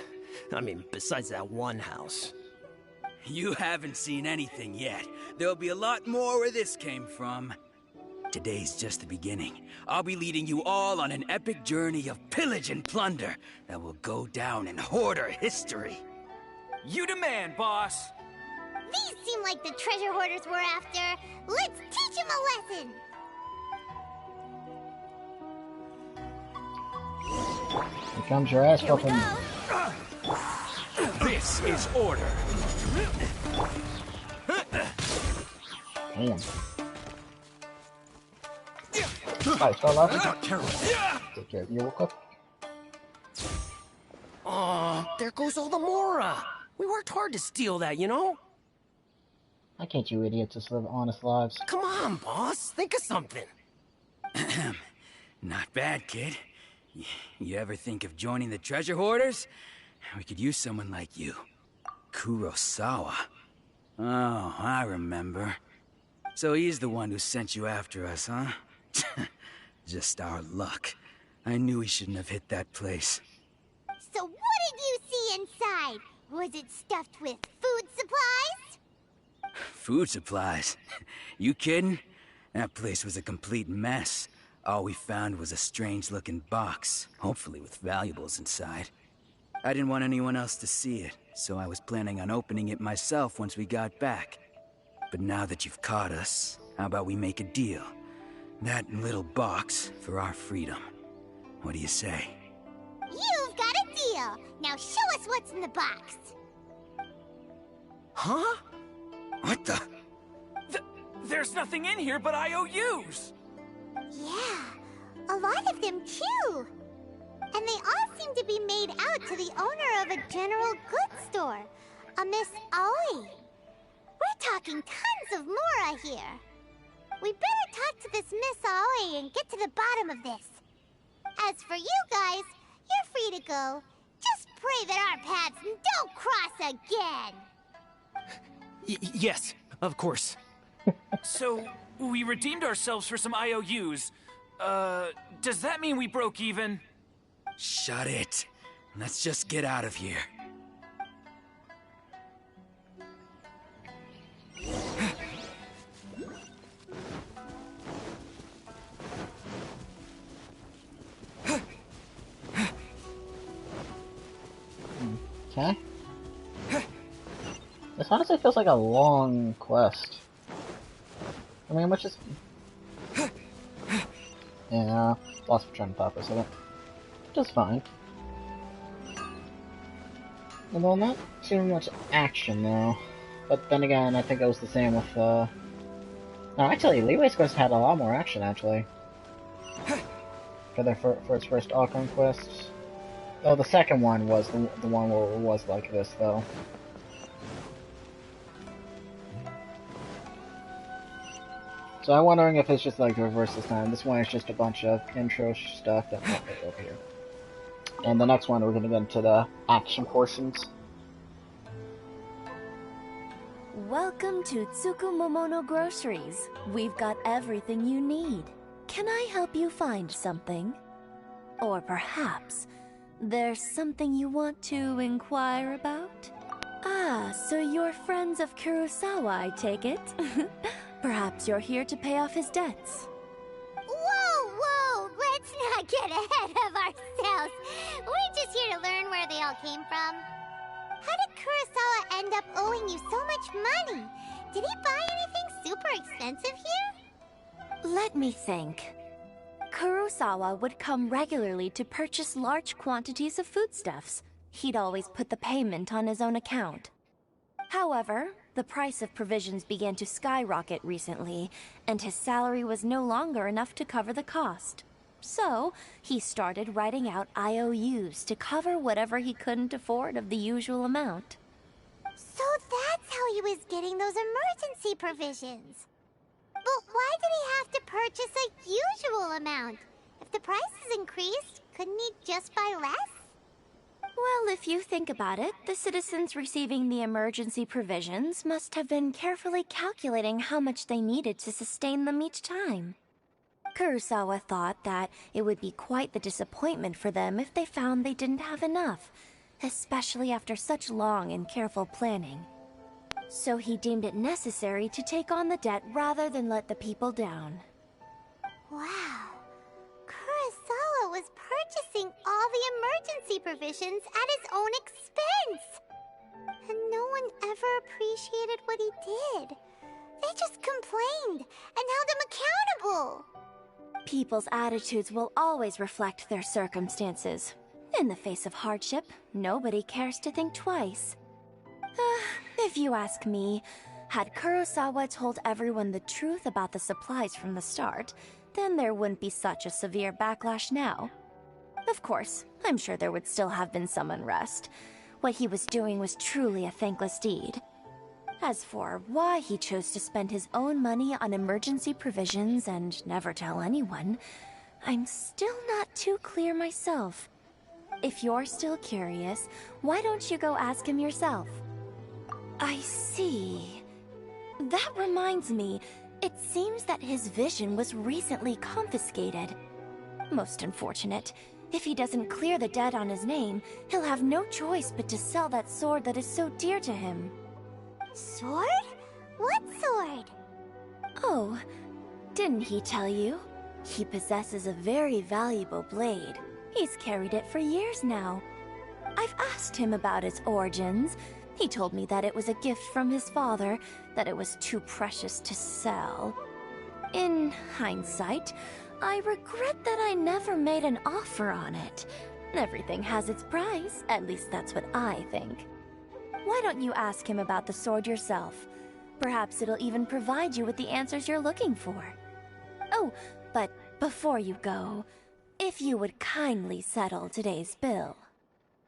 I mean, besides that one house. You haven't seen anything yet. There'll be a lot more where this came from. Today's just the beginning. I'll be leading you all on an epic journey of pillage and plunder that will go down in Hoarder history. You demand, boss! These seem like the treasure hoarders we're after. Let's teach them a lesson! Here comes your ass Here we whooping. go. This is order. Damn. Alright, start laughing. Take care of you real quick. Aw, there goes all the Mora. We worked hard to steal that, you know? Why can't you idiots just live honest lives? Come on, boss. Think of something. Not bad, kid. You ever think of joining the treasure hoarders? We could use someone like you. Kurosawa. Oh, I remember. So he's the one who sent you after us, huh? Just our luck. I knew he shouldn't have hit that place. So what did you see inside? Was it stuffed with food supplies? Food supplies? You kidding? That place was a complete mess. All we found was a strange-looking box, hopefully with valuables inside. I didn't want anyone else to see it, so I was planning on opening it myself once we got back. But now that you've caught us, how about we make a deal? That little box for our freedom. What do you say? You've got a deal! Now show us what's in the box! Huh? What the? There's nothing in here but IOUs! Yeah, a lot of them too! And they all seem to be made out to the owner of a general goods store, a Miss Aoi. We're talking tons of Mora here. We better talk to this Miss Aoi and get to the bottom of this. As for you guys, you're free to go. Just pray that our paths don't cross again. Yes, of course. So, we redeemed ourselves for some IOUs. Does that mean we broke even? Shut it. Let's just get out of here. Okay. This honestly feels like a long quest. I mean, which is... Yeah, lost my train of thought for a second. Which is fine. Although not too much action though. But then again, I think it was the same with, No, actually, Leeway's quest had a lot more action, actually. For its first Archon quest. Oh, the second one was the one where it was like this, though. So I'm wondering if it's just like reverse this time. This one is just a bunch of intro stuff that might be over here. And the next one we're gonna get into the action portions. Welcome to Tsukumomono Groceries. We've got everything you need. Can I help you find something? Or perhaps there's something you want to inquire about? Ah, so you're friends of Kurosawa, I take it? Perhaps you're here to pay off his debts. Whoa, whoa! Let's not get ahead of ourselves. We're just here to learn where they all came from. How did Kurosawa end up owing you so much money? Did he buy anything super expensive here? Let me think. Kurosawa would come regularly to purchase large quantities of foodstuffs. He'd always put the payment on his own account. However, the price of provisions began to skyrocket recently, and his salary was no longer enough to cover the cost. So, he started writing out IOUs to cover whatever he couldn't afford of the usual amount. So that's how he was getting those emergency provisions. But why did he have to purchase a usual amount? If the prices increased, couldn't he just buy less? Well, Well, if you think about it, the citizens receiving the emergency provisions must have been carefully calculating how much they needed to sustain them each time. Kurosawa thought that it would be quite the disappointment for them if they found they didn't have enough, especially after such long and careful planning. So he deemed it necessary to take on the debt rather than let the people down. Wow. Kurosawa was purchasing all the emergency provisions at his own expense. And no one ever appreciated what he did. They just complained and held him accountable. People's attitudes will always reflect their circumstances. In the face of hardship, nobody cares to think twice. If you ask me, had Kurosawa told everyone the truth about the supplies from the start, then there wouldn't be such a severe backlash now. Of course, I'm sure there would still have been some unrest. What he was doing was truly a thankless deed. As for why he chose to spend his own money on emergency provisions and never tell anyone, I'm still not too clear myself. If you're still curious, why don't you go ask him yourself? I see. That reminds me, it seems that his vision was recently confiscated. Most unfortunate. If he doesn't clear the debt on his name, he'll have no choice but to sell that sword that is so dear to him. Sword? What sword? Oh, didn't he tell you? He possesses a very valuable blade. He's carried it for years now. I've asked him about its origins. He told me that it was a gift from his father, that it was too precious to sell. In hindsight, I regret that I never made an offer on it. Everything has its price, at least that's what I think. Why don't you ask him about the sword yourself? Perhaps it'll even provide you with the answers you're looking for. Oh, but before you go, if you would kindly settle today's bill.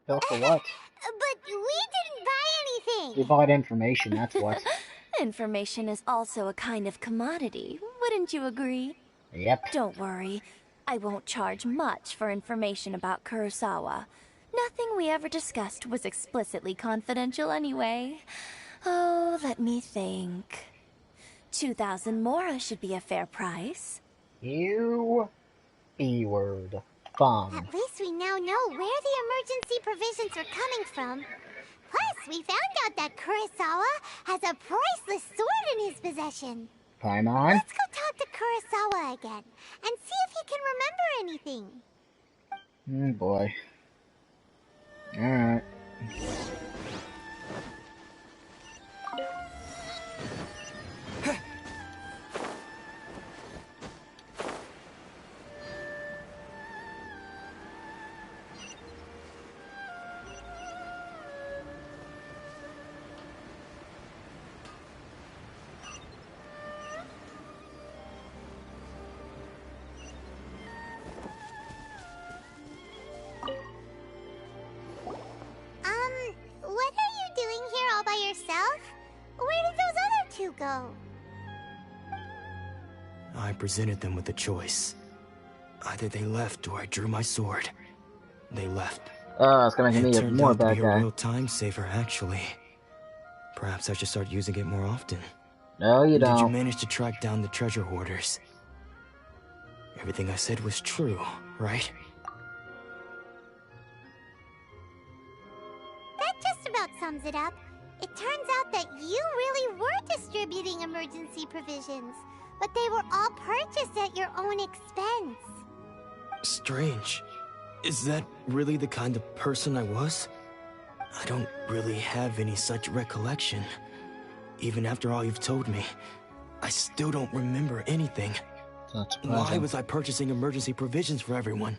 Bill for what? But we didn't buy anything! We bought information, that's what. Information is also a kind of commodity, wouldn't you agree? Yep. Don't worry, I won't charge much for information about Kurosawa. Nothing we ever discussed was explicitly confidential anyway. Oh, let me think. 2,000 mora should be a fair price. You B-word. Fun. At least we now know where the emergency provisions are coming from. Plus, we found out that Kurosawa has a priceless sword in his possession. Paimon? Let's go talk to Kurosawa again and see if he can remember anything. Oh boy. Alright. What are you doing here all by yourself? Where did those other two go? I presented them with a choice. Either they left or I drew my sword. They left. Oh, it's gonna make me a turned more out to bad be guy. a real time saver, actually. Perhaps I should start using it more often. No, you Did you don't. manage to track down the treasure hoarders? Everything I said was true, right? That just about sums it up. It turns out that you really were distributing emergency provisions, but they were all purchased at your own expense. Strange. Is that really the kind of person I was? I don't really have any such recollection. Even after all you've told me, I still don't remember anything. Why was I purchasing emergency provisions for everyone?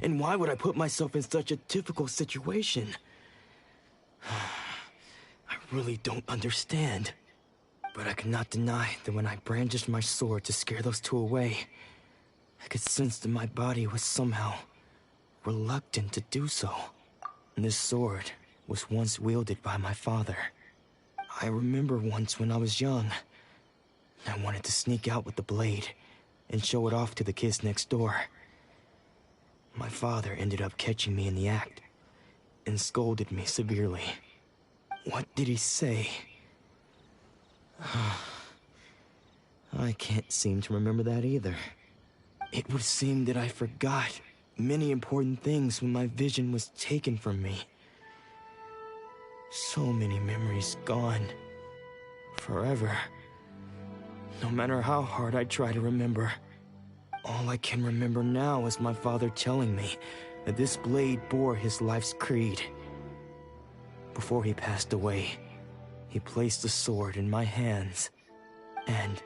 And why would I put myself in such a difficult situation? I really don't understand. But I cannot deny that when I brandished my sword to scare those two away, I could sense that my body was somehow reluctant to do so. This sword was once wielded by my father. I remember once when I was young, I wanted to sneak out with the blade and show it off to the kids next door. My father ended up catching me in the act. and scolded me severely. What did he say? I can't seem to remember that either. It would seem that I forgot many important things when my vision was taken from me. So many memories gone. Forever. No matter how hard I try to remember, all I can remember now is my father telling me that this blade bore his life's creed. Before he passed away, he placed the sword in my hands and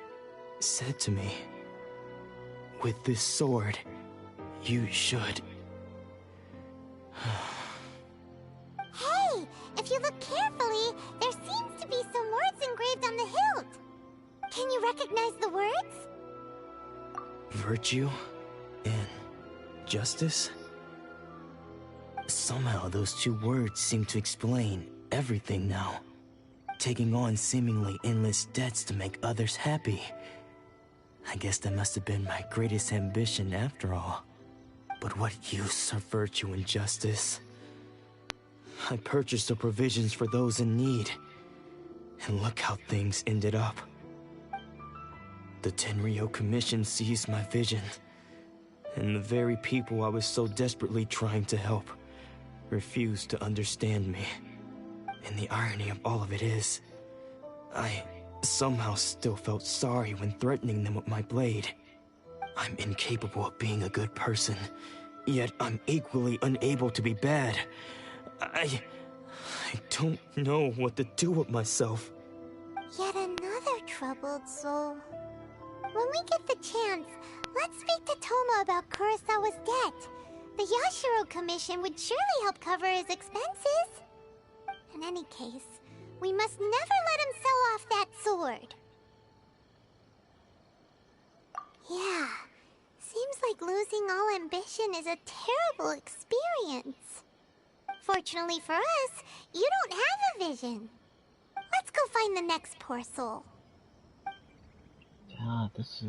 said to me, "With this sword, you should..." Hey! If you look carefully, there seems to be some words engraved on the hilt. Can you recognize the words? Virtue and justice? Somehow those two words seem to explain everything now. Taking on seemingly endless debts to make others happy. I guess that must have been my greatest ambition after all. But what use are virtue and justice? I purchased the provisions for those in need. And look how things ended up. The Tenryo Commission seized my vision. And the very people I was so desperately trying to help refused to understand me. And the irony of all of it is, I somehow still felt sorry when threatening them with my blade. I'm incapable of being a good person, yet I'm equally unable to be bad. I don't know what to do with myself. Yet another troubled soul. When we get the chance, let's speak to Toma about Kurosawa's debt. The Yashiro Commission would surely help cover his expenses. In any case, we must never let him sell off that sword. Yeah, seems like losing all ambition is a terrible experience. Fortunately for us, you don't have a vision. Let's go find the next poor soul. God, this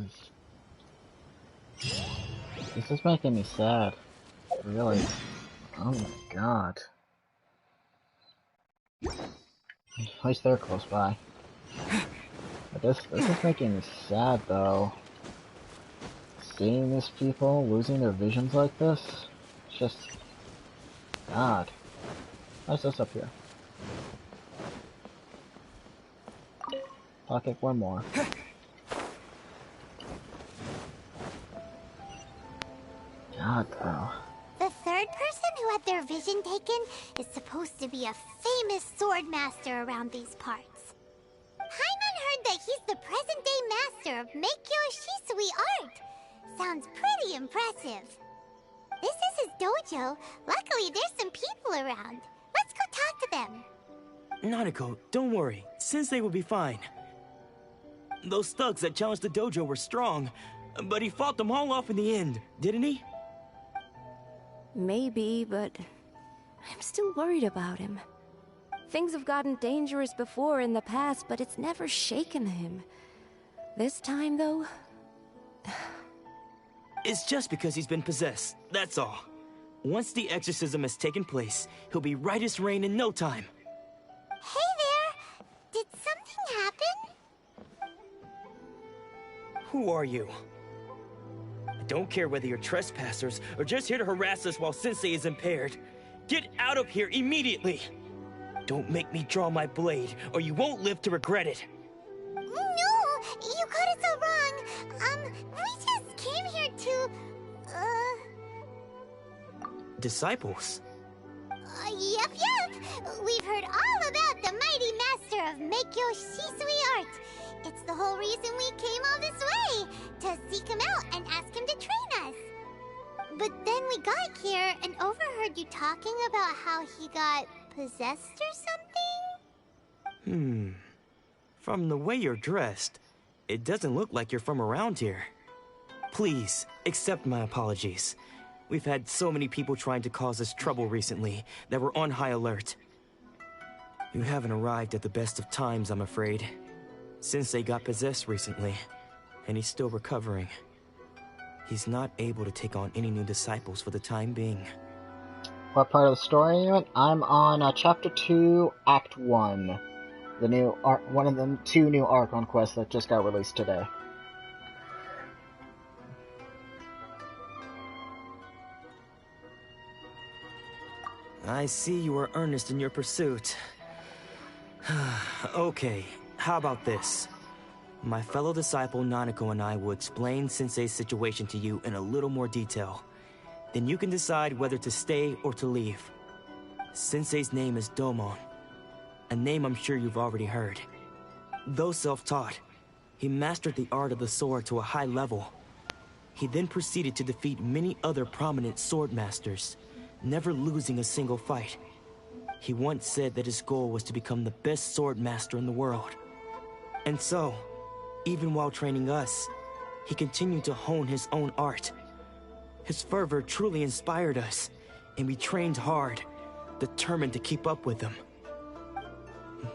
is making me sad. Really. Oh my god. At least they're close by. But this is making me sad though. Seeing these people losing their visions like this, it's just... God. What's this up here? Pocket one more. God though. The third person who had their vision taken is supposed to be a famous sword master around these parts. Paimon heard that he's the present-day master of Meikyo Shisui art. Sounds pretty impressive. This is his dojo. Luckily, there's some people around. Let's go talk to them. Nanako, don't worry. Sensei will be fine. Those thugs that challenged the dojo were strong, but he fought them all off in the end, didn't he? Maybe, but I'm still worried about him. Things have gotten dangerous before in the past, but it's never shaken him. This time, though... It's just because he's been possessed, that's all. Once the exorcism has taken place, he'll be right as rain in no time. Hey there! Did something happen? Who are you? I don't care whether you're trespassers or just here to harass us while Sensei is impaired. Get out of here immediately! Don't make me draw my blade, or you won't live to regret it. No! You got it so wrong! We just came here to... Disciples? Yep. We've heard all about the mighty master of Meikyo Shisui art. It's the whole reason we came all this way, to seek him out and ask him to train us. But then we got here and overheard you talking about how he got possessed or something? From the way you're dressed, it doesn't look like you're from around here. Please, accept my apologies. We've had so many people trying to cause us trouble recently that we're on high alert. You haven't arrived at the best of times, I'm afraid. Sensei got possessed recently, and he's still recovering. He's not able to take on any new disciples for the time being. What part of the story are you in? I'm on Chapter 2, Act 1. The new one of the 2 new Archon quests that just got released today. I see you are earnest in your pursuit. Okay, how about this? My fellow disciple Nanako and I will explain Sensei's situation to you in a little more detail. Then you can decide whether to stay or to leave. Sensei's name is Domon, a name I'm sure you've already heard. Though self-taught, he mastered the art of the sword to a high level. He then proceeded to defeat many other prominent sword masters, never losing a single fight. He once said that his goal was to become the best sword master in the world. And so, even while training us, he continued to hone his own art. His fervor truly inspired us, and we trained hard, determined to keep up with him.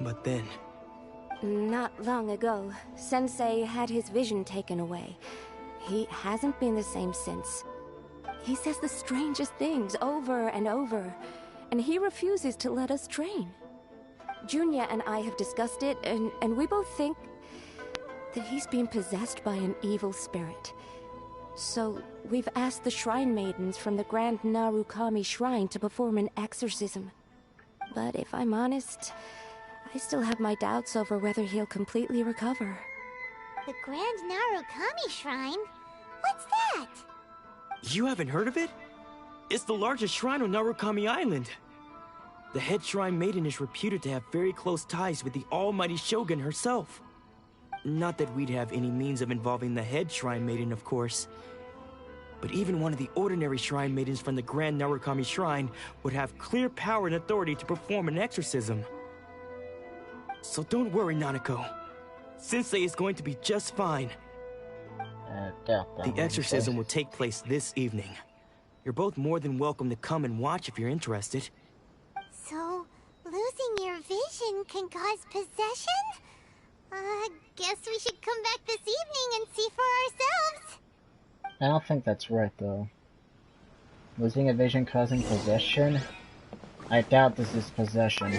But then... Not long ago, Sensei had his vision taken away. He hasn't been the same since. He says the strangest things over and over, and he refuses to let us train. Junya and I have discussed it, and we both think that he's being possessed by an evil spirit. So, we've asked the Shrine Maidens from the Grand Narukami Shrine to perform an exorcism. But if I'm honest, I still have my doubts over whether he'll completely recover. The Grand Narukami Shrine? What's that? You haven't heard of it? It's the largest shrine on Narukami Island. The head Shrine Maiden is reputed to have very close ties with the almighty Shogun herself. Not that we'd have any means of involving the head Shrine Maiden, of course. But even one of the ordinary Shrine Maidens from the Grand Narukami Shrine would have clear power and authority to perform an exorcism. So don't worry, Nanako. Sensei is going to be just fine. The exorcism will take place this evening. You're both more than welcome to come and watch if you're interested. So, losing your vision can cause possession? Guess we should come back this evening and see for ourselves. I don't think that's right, though. Losing a vision causing possession? I doubt this is possession.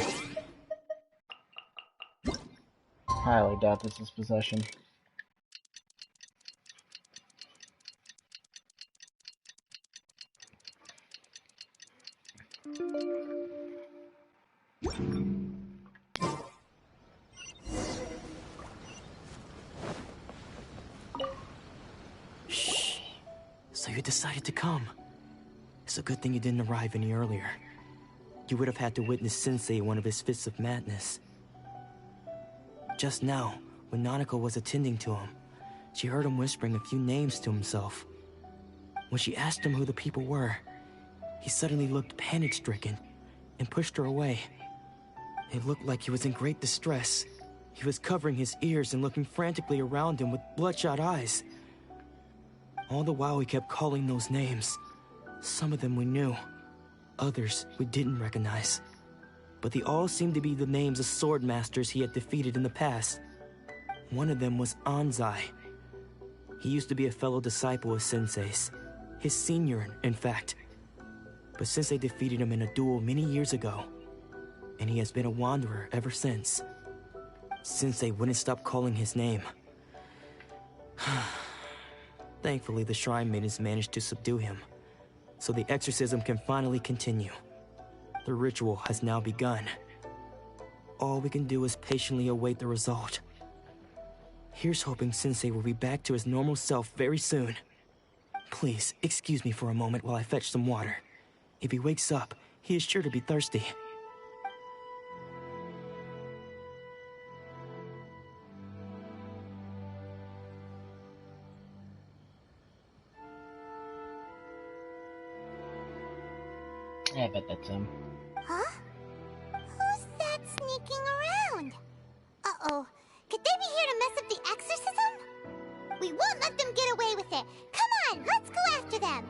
Highly doubt this is possession. Shh. So you decided to come. It's a good thing you didn't arrive any earlier. You would have had to witness Sensei one of his fits of madness. Just now, when Nanako was attending to him, she heard him whispering a few names to himself. When she asked him who the people were, he suddenly looked panic-stricken and pushed her away. It looked like he was in great distress. He was covering his ears and looking frantically around him with bloodshot eyes. All the while he kept calling those names. Some of them we knew, others we didn't recognize. But they all seemed to be the names of sword masters he had defeated in the past. One of them was Anzai. He used to be a fellow disciple of Sensei's, his senior, in fact. But Sensei defeated him in a duel many years ago, and he has been a wanderer ever since. Sensei wouldn't stop calling his name. Thankfully, the Shrine Maidens managed to subdue him, so the exorcism can finally continue. The ritual has now begun. All we can do is patiently await the result. Here's hoping Sensei will be back to his normal self very soon. Please, excuse me for a moment while I fetch some water. If he wakes up, he is sure to be thirsty. I bet that's him. Huh? Who's that sneaking around? Uh-oh. Could they be here to mess up the exorcism? We won't let them get away with it. Come on, let's go after them.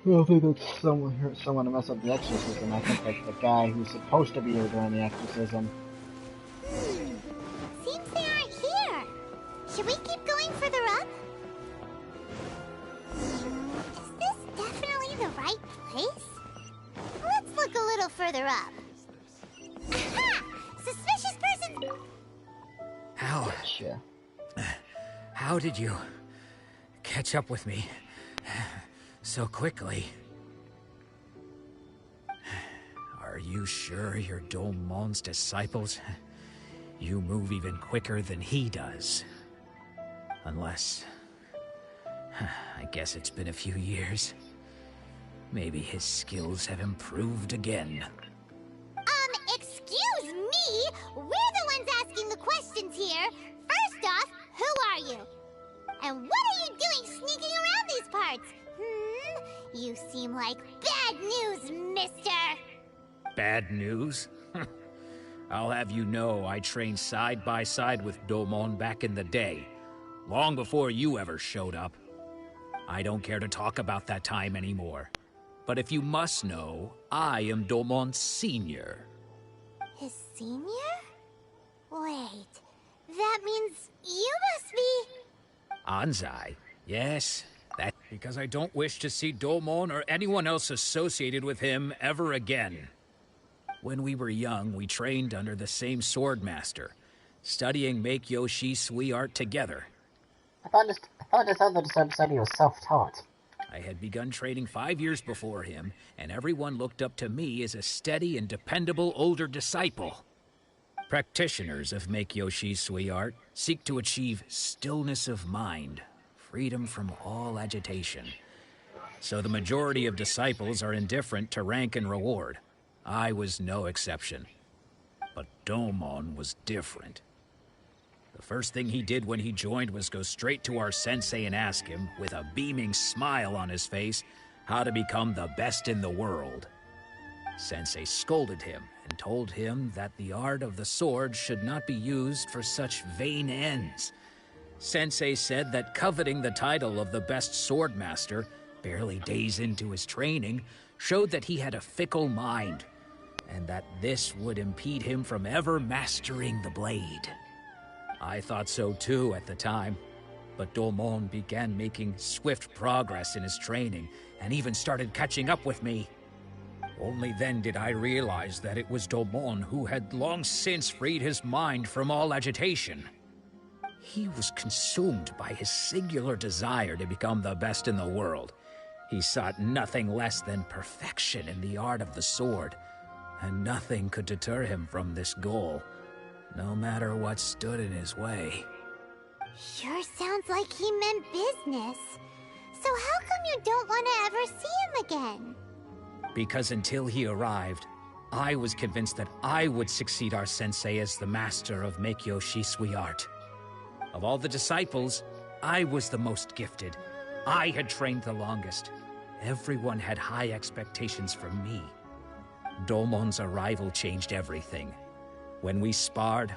I don't think that's someone to mess up the exorcism. I think that's the guy who's supposed to be here during the exorcism. Seems they aren't here. Should we keep going further up? Is this definitely the right little further up. Aha! Suspicious person! How did you catch up with me so quickly? Are you sure you're Domon's disciples? You move even quicker than he does. Unless... I guess it's been a few years. Maybe his skills have improved again. Excuse me? We're the ones asking the questions here. First off, who are you? And what are you doing sneaking around these parts? You seem like bad news, mister! Bad news? I'll have you know I trained side by side with Domon back in the day, long before you ever showed up. I don't care to talk about that time anymore. But if you must know, I am Domon's senior. His senior? Wait, that means you must be... Anzai? Yes, that's because I don't wish to see Domon or anyone else associated with him ever again. When we were young, we trained under the same swordmaster, studying Make-Yoshi Sui art together. I thought this other said he was self-taught. I had begun training 5 years before him, and everyone looked up to me as a steady and dependable older disciple. Practitioners of Make-Yoshi Sui art seek to achieve stillness of mind, freedom from all agitation. So the majority of disciples are indifferent to rank and reward. I was no exception. But Domon was different. The first thing he did when he joined was go straight to our sensei and ask him, with a beaming smile on his face, how to become the best in the world. Sensei scolded him and told him that the art of the sword should not be used for such vain ends. Sensei said that coveting the title of the best swordmaster, barely days into his training, showed that he had a fickle mind, and that this would impede him from ever mastering the blade. I thought so too at the time, but Domon began making swift progress in his training, and even started catching up with me. Only then did I realize that it was Domon who had long since freed his mind from all agitation. He was consumed by his singular desire to become the best in the world. He sought nothing less than perfection in the art of the sword, and nothing could deter him from this goal, no matter what stood in his way. Sure sounds like he meant business. So how come you don't want to ever see him again? Because until he arrived, I was convinced that I would succeed our sensei as the master of Make-Yoshi Sui art. Of all the disciples, I was the most gifted. I had trained the longest. Everyone had high expectations from me. Domon's arrival changed everything. When we sparred,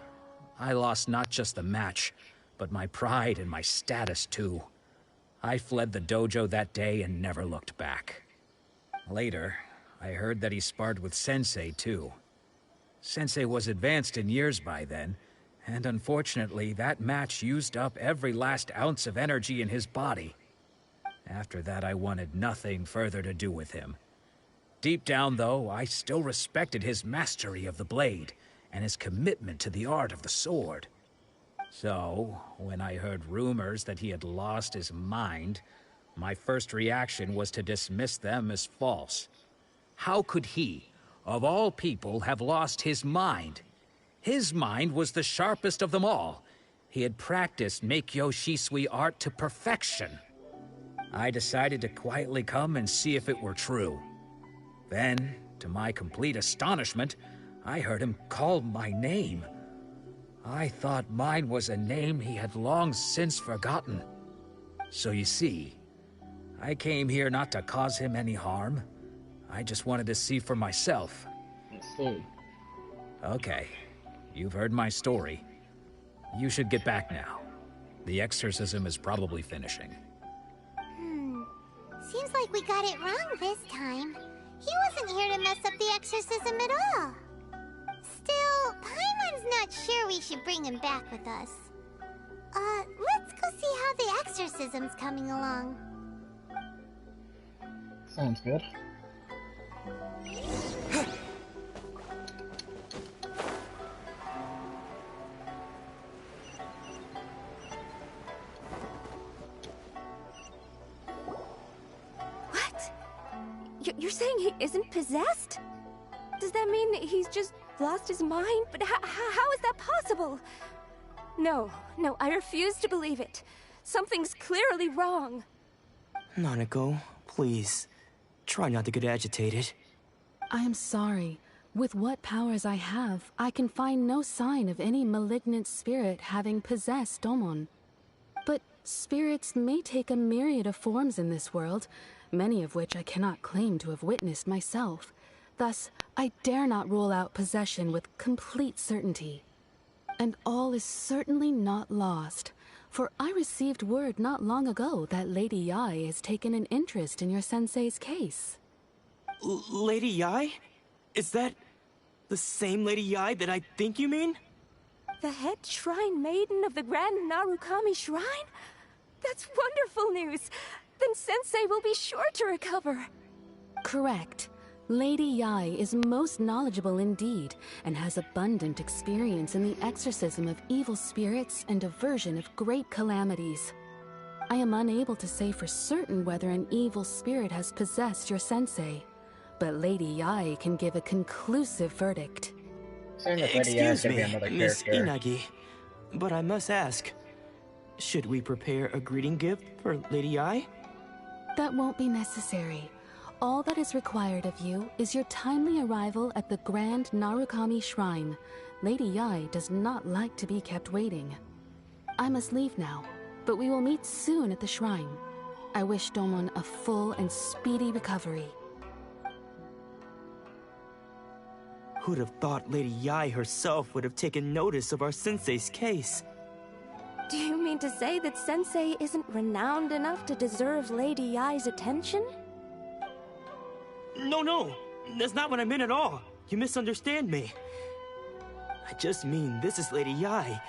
I lost not just the match, but my pride and my status too. I fled the dojo that day and never looked back. Later, I heard that he sparred with Sensei too. Sensei was advanced in years by then, and unfortunately that match used up every last ounce of energy in his body. After that, I wanted nothing further to do with him. Deep down, though, I still respected his mastery of the blade and his commitment to the art of the sword. So, when I heard rumors that he had lost his mind, my first reaction was to dismiss them as false. How could he, of all people, have lost his mind? His mind was the sharpest of them all. He had practiced Make-Yoshi Sui art to perfection. I decided to quietly come and see if it were true. Then, to my complete astonishment, I heard him call my name. I thought mine was a name he had long since forgotten. So you see, I came here not to cause him any harm. I just wanted to see for myself. Let's see. Okay, you've heard my story. You should get back now. The exorcism is probably finishing. Seems like we got it wrong this time. He wasn't here to mess up the exorcism at all. Still, Paimon's not sure we should bring him back with us. Let's go see how the exorcism's coming along. Sounds good. You're saying he isn't possessed? Does that mean he's just lost his mind? But how is that possible? No, I refuse to believe it. Something's clearly wrong. Nanako, please. Try not to get agitated. I am sorry. With what powers I have, I can find no sign of any malignant spirit having possessed Domon. But spirits may take a myriad of forms in this world, many of which I cannot claim to have witnessed myself. Thus, I dare not rule out possession with complete certainty. And all is certainly not lost, for I received word not long ago that Lady Yae has taken an interest in your sensei's case. Lady Yae? Is that the same Lady Yae that I think you mean? The head shrine maiden of the Grand Narukami Shrine? That's wonderful news! Then Sensei will be sure to recover. Correct. Lady Yae is most knowledgeable indeed, and has abundant experience in the exorcism of evil spirits and aversion of great calamities. I am unable to say for certain whether an evil spirit has possessed your sensei, but Lady Yae can give a conclusive verdict. Excuse me, Miss Inagi, but I must ask, should we prepare a greeting gift for Lady Yae? That won't be necessary. All that is required of you is your timely arrival at the Grand Narukami Shrine. Lady Yae does not like to be kept waiting. I must leave now, but we will meet soon at the shrine. I wish Domon a full and speedy recovery. Who'd have thought Lady Yae herself would have taken notice of our sensei's case? Do you mean to say that Sensei isn't renowned enough to deserve Lady Yae's attention? No, that's not what I meant at all. You misunderstand me. I just mean this is Lady Yae,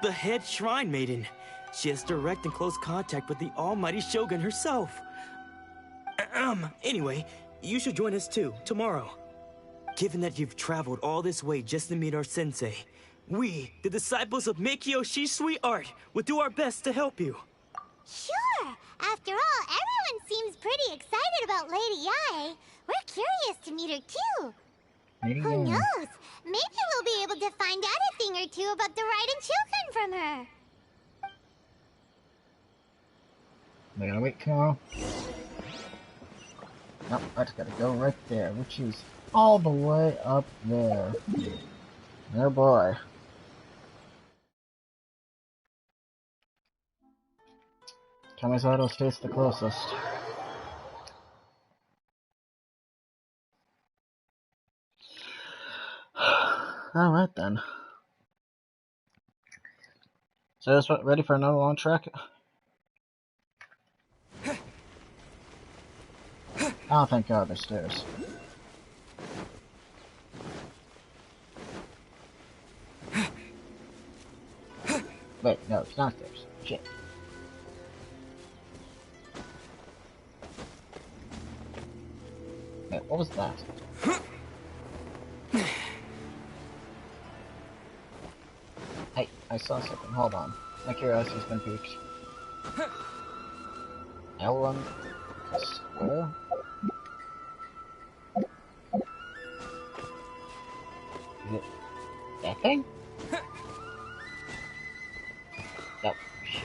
the head shrine maiden. She has direct and close contact with the almighty Shogun herself. Anyway, you should join us too, tomorrow. Given that you've traveled all this way just to meet our sensei, we, the disciples of Meikyo Shisui Art, will do our best to help you. Sure! After all, everyone seems pretty excited about Lady Yae. We're curious to meet her too. Who knows? Maybe we'll be able to find out a thing or two about the Raiden Shogun from her. Am I gonna wait tomorrow? Nope, I just gotta go right there, which is all the way up there. Oh boy. Kamisato stays the closest. Alright then. So is ready for another long trek? Oh, thank God, there's stairs. Wait, no, it's not stairs. Shit. Wait, what was that? Hey, I saw something. Hold on. My curiosity's been piqued. L1 square? Is it that thing? Oh, shit.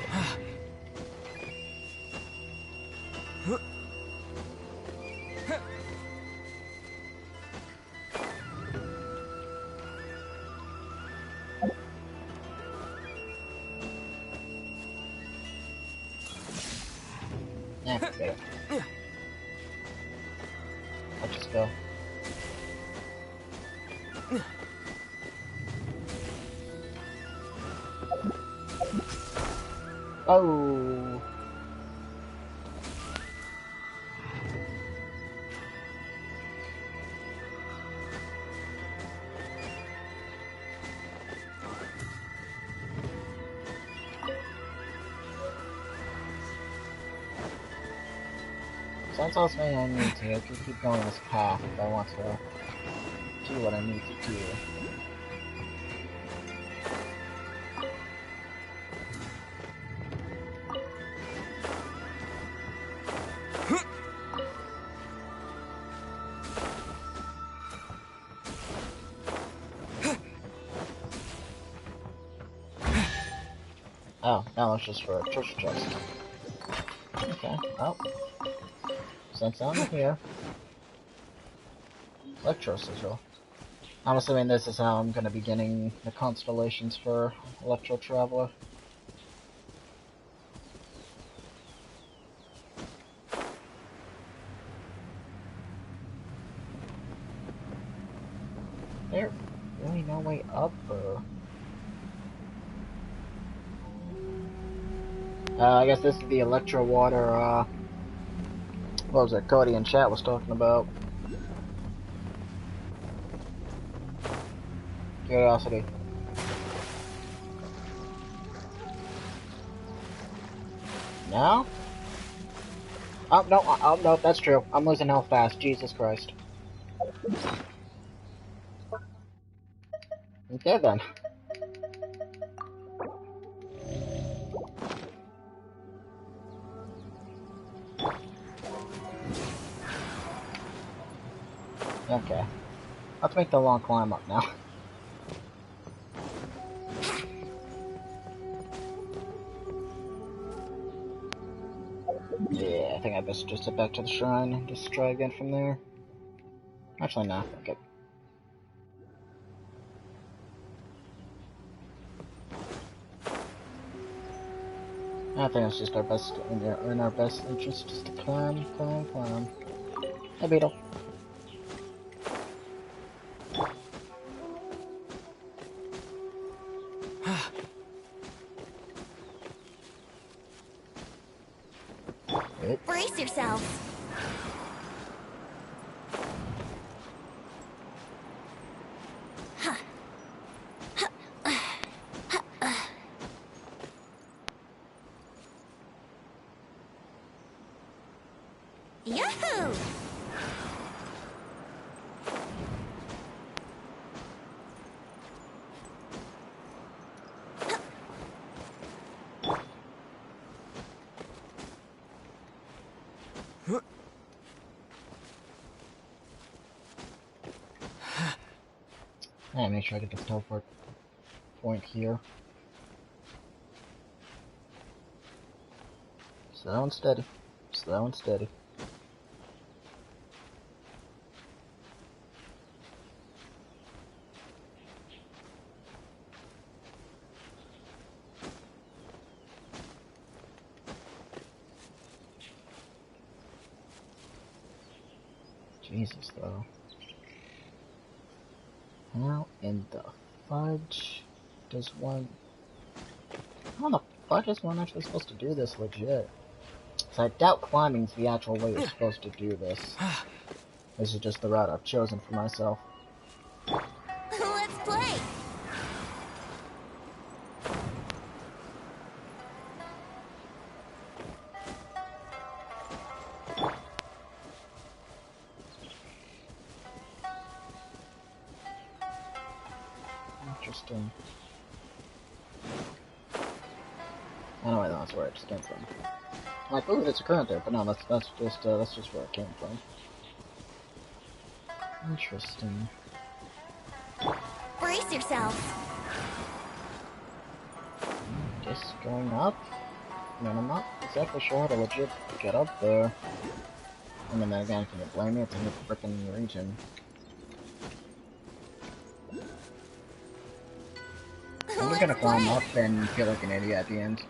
Okay. I'll just go. Oh. Sounds also me I need to just keep going this path if I want to do what I need to do. Oh, no, it's just for a treasure chest. Okay, well. Since I'm here. Electro Sigil. I'm assuming this is how I'm gonna be getting the constellations for Electro Traveler. There really no way up, or... I guess this is the Electro Water, what was it, Cody in chat was talking about. Curiosity. Now? Oh, no, that's true. I'm losing health fast. Jesus Christ. Okay, then. Okay. Let's make the long climb up now. Yeah, I think I best just head back to the shrine and just try again from there. Actually, no. Okay. I think it's just our best in our best interest just to climb. Hey, Beetle. Brace yourselves. Yahoo! Alright, make sure I get the teleport point here. Slow and steady. Slow and steady. Jesus, though. How in the fudge does one... How the fuck is one actually supposed to do this legit? So I doubt climbing's the actual way you're supposed to do this. This is just the route I've chosen for myself. Let's play! Interesting. I know that's where it just came from. I'm like, ooh, there's a current there, but no, that's just where it came from. Interesting. Brace yourselves. Just going up? I mean, I'm not exactly sure how to legit get up there. I mean, then again, can you blame me? It's a new frickin' region. I'm just gonna climb up and feel like an idiot at the end.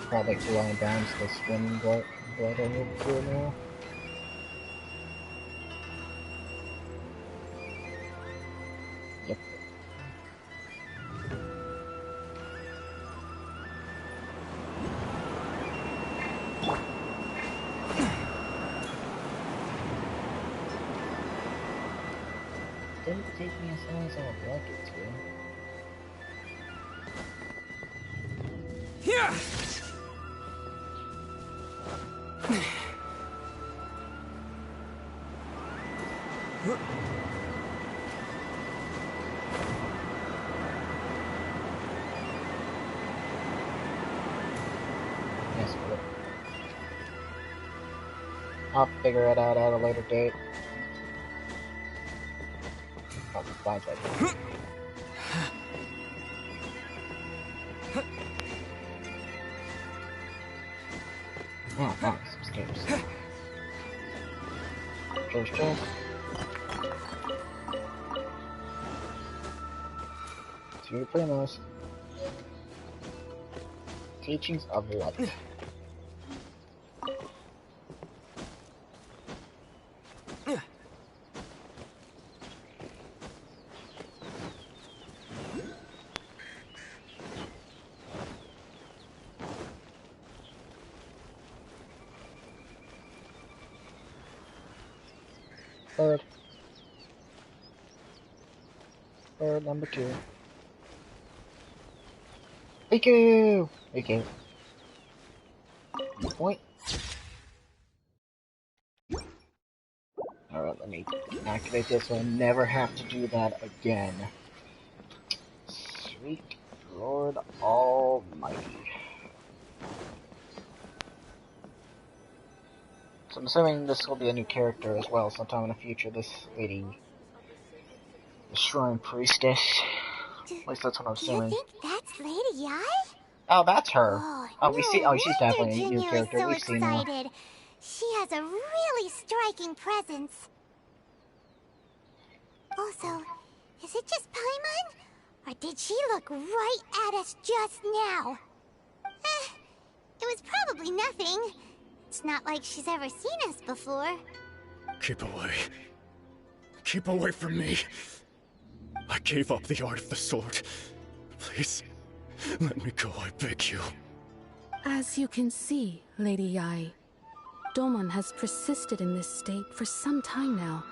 Probably going down to the swim blood I need to now. Yep. Didn't take me as long as I would like it to. Yeah! mess with it. I'll figure it out at a later date. Oh, blindside. Oh, nice. Some stairs. Chest. Two primos. Teachings of light. Bird number 2. Riku! Riku. Point. Alright, let me activate this so I never have to do that again. Sweet Lord Almighty. So I'm assuming this will be a new character as well sometime in the future, this lady. The Shrine Priestess. At least that's what I'm assuming. Do you think that's Lady Yi? Oh, that's her. Oh, We see. Oh, she's definitely a new Junior character. is so We've seen her. excited. She has a really striking presence. Also, is it just Paimon? Or did she look right at us just now? It was probably nothing. It's not like she's ever seen us before. Keep away. Keep away from me. I gave up the art of the sword. Please, let me go, I beg you. As you can see, Lady Yi, Domon has persisted in this state for some time now.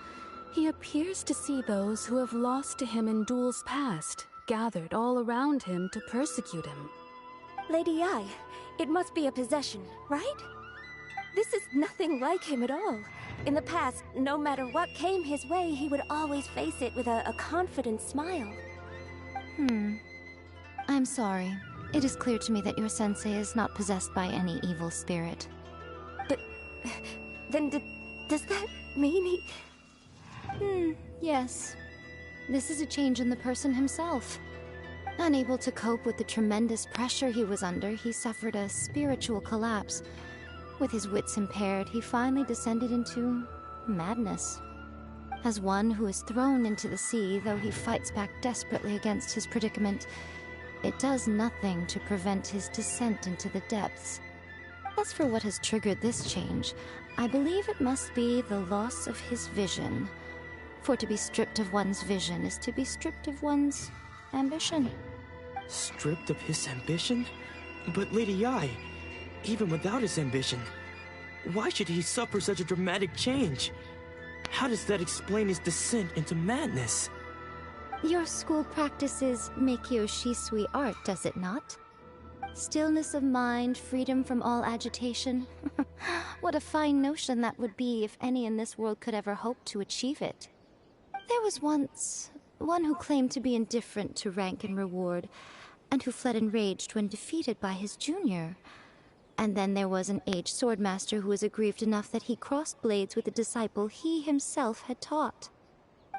He appears to see those who have lost to him in duels past, gathered all around him to persecute him. Lady Yi, it must be a possession, right? This is nothing like him at all. In the past, no matter what came his way, he would always face it with a confident smile. I'm sorry. It is clear to me that your sensei is not possessed by any evil spirit. But then does that mean he... Yes. This is a change in the person himself. Unable to cope with the tremendous pressure he was under, he suffered a spiritual collapse. With his wits impaired, he finally descended into madness. As one who is thrown into the sea, though he fights back desperately against his predicament, it does nothing to prevent his descent into the depths. As for what has triggered this change, I believe it must be the loss of his vision. For to be stripped of one's vision is to be stripped of one's ambition. Stripped of his ambition? But Lady Yi, even without his ambition, why should he suffer such a dramatic change? How does that explain his descent into madness? Your school practices Meikyo Shisui art, does it not? Stillness of mind, freedom from all agitation. What a fine notion that would be if any in this world could ever hope to achieve it. There was once one who claimed to be indifferent to rank and reward, and who fled enraged when defeated by his junior. And then there was an aged swordmaster who was aggrieved enough that he crossed blades with a disciple he himself had taught.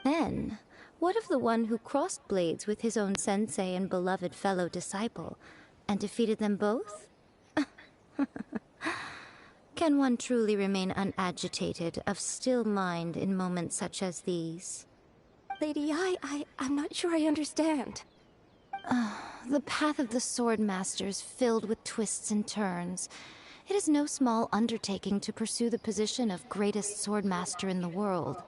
Then, what of the one who crossed blades with his own sensei and beloved fellow disciple, and defeated them both? Can one truly remain unagitated, of still mind in moments such as these? Lady Yi, I'm not sure I understand. The path of the Swordmaster is filled with twists and turns. It is no small undertaking to pursue the position of greatest Swordmaster in the world.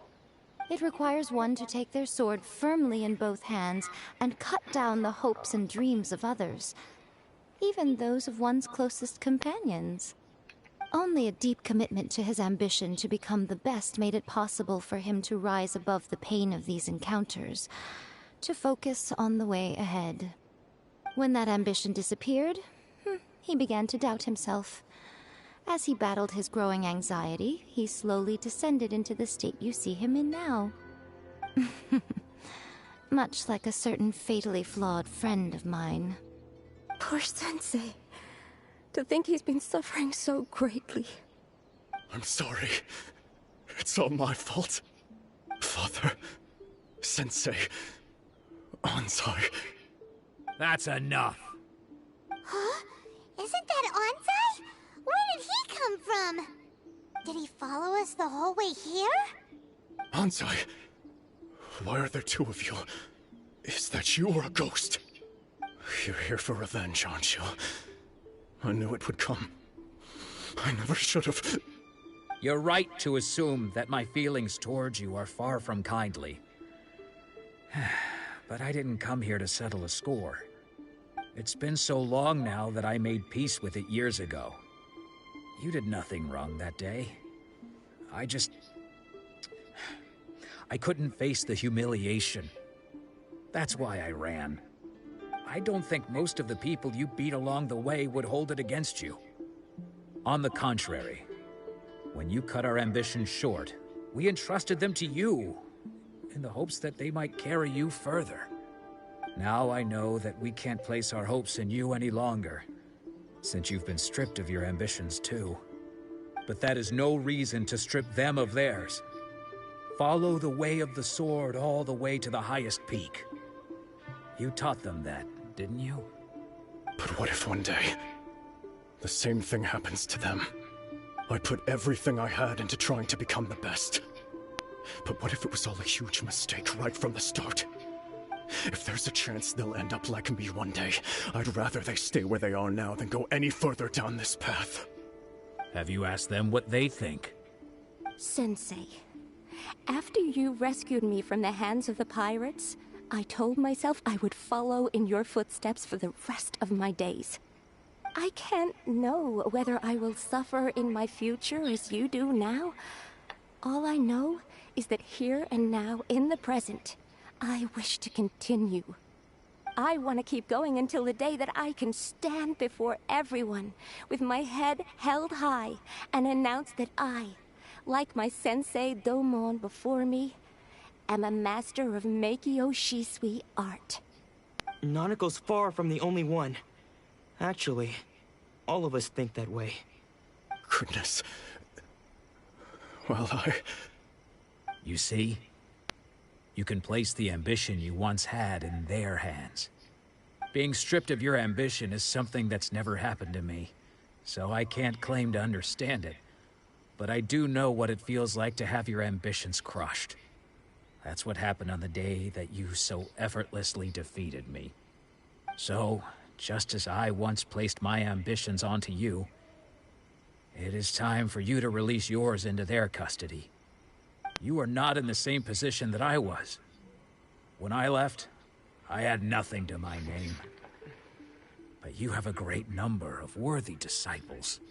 It requires one to take their sword firmly in both hands and cut down the hopes and dreams of others, even those of one's closest companions. Only a deep commitment to his ambition to become the best made it possible for him to rise above the pain of these encounters, to focus on the way ahead. When that ambition disappeared, he began to doubt himself. As he battled his growing anxiety, he slowly descended into the state you see him in now. Much like a certain fatally flawed friend of mine. Poor Sensei. To think he's been suffering so greatly. I'm sorry. It's all my fault. Father, Sensei, Anzai. That's enough. Huh? Isn't that Anzai? Where did he come from? Did he follow us the whole way here? Anzai, why are there two of you? Is that you or a ghost? You're here for revenge, aren't you? I knew it would come. I never should have. You're right to assume that my feelings towards you are far from kindly. But I didn't come here to settle a score. It's been so long now that I made peace with it years ago. You did nothing wrong that day. I couldn't face the humiliation. That's why I ran. I don't think most of the people you beat along the way would hold it against you. On the contrary, when you cut our ambitions short, we entrusted them to you, in the hopes that they might carry you further. Now I know that we can't place our hopes in you any longer, since you've been stripped of your ambitions too. But that is no reason to strip them of theirs. Follow the way of the sword all the way to the highest peak. You taught them that, didn't you? But what if one day, the same thing happens to them? I put everything I had into trying to become the best. But what if it was all a huge mistake right from the start? If there's a chance they'll end up like me one day, I'd rather they stay where they are now than go any further down this path. Have you asked them what they think? Sensei, after you rescued me from the hands of the pirates, I told myself I would follow in your footsteps for the rest of my days. I can't know whether I will suffer in my future as you do now. All I know is that here and now, in the present, I wish to continue. I want to keep going until the day that I can stand before everyone with my head held high and announce that I, like my sensei Domon before me, am a master of Meikyo Shisui art. Nanako's far from the only one. Actually, all of us think that way. Goodness. Well, You see? You can place the ambition you once had in their hands. Being stripped of your ambition is something that's never happened to me, so I can't claim to understand it. But I do know what it feels like to have your ambitions crushed. That's what happened on the day that you so effortlessly defeated me. So, just as I once placed my ambitions onto you, it is time for you to release yours into their custody. You are not in the same position that I was. When I left, I had nothing to my name. But you have a great number of worthy disciples.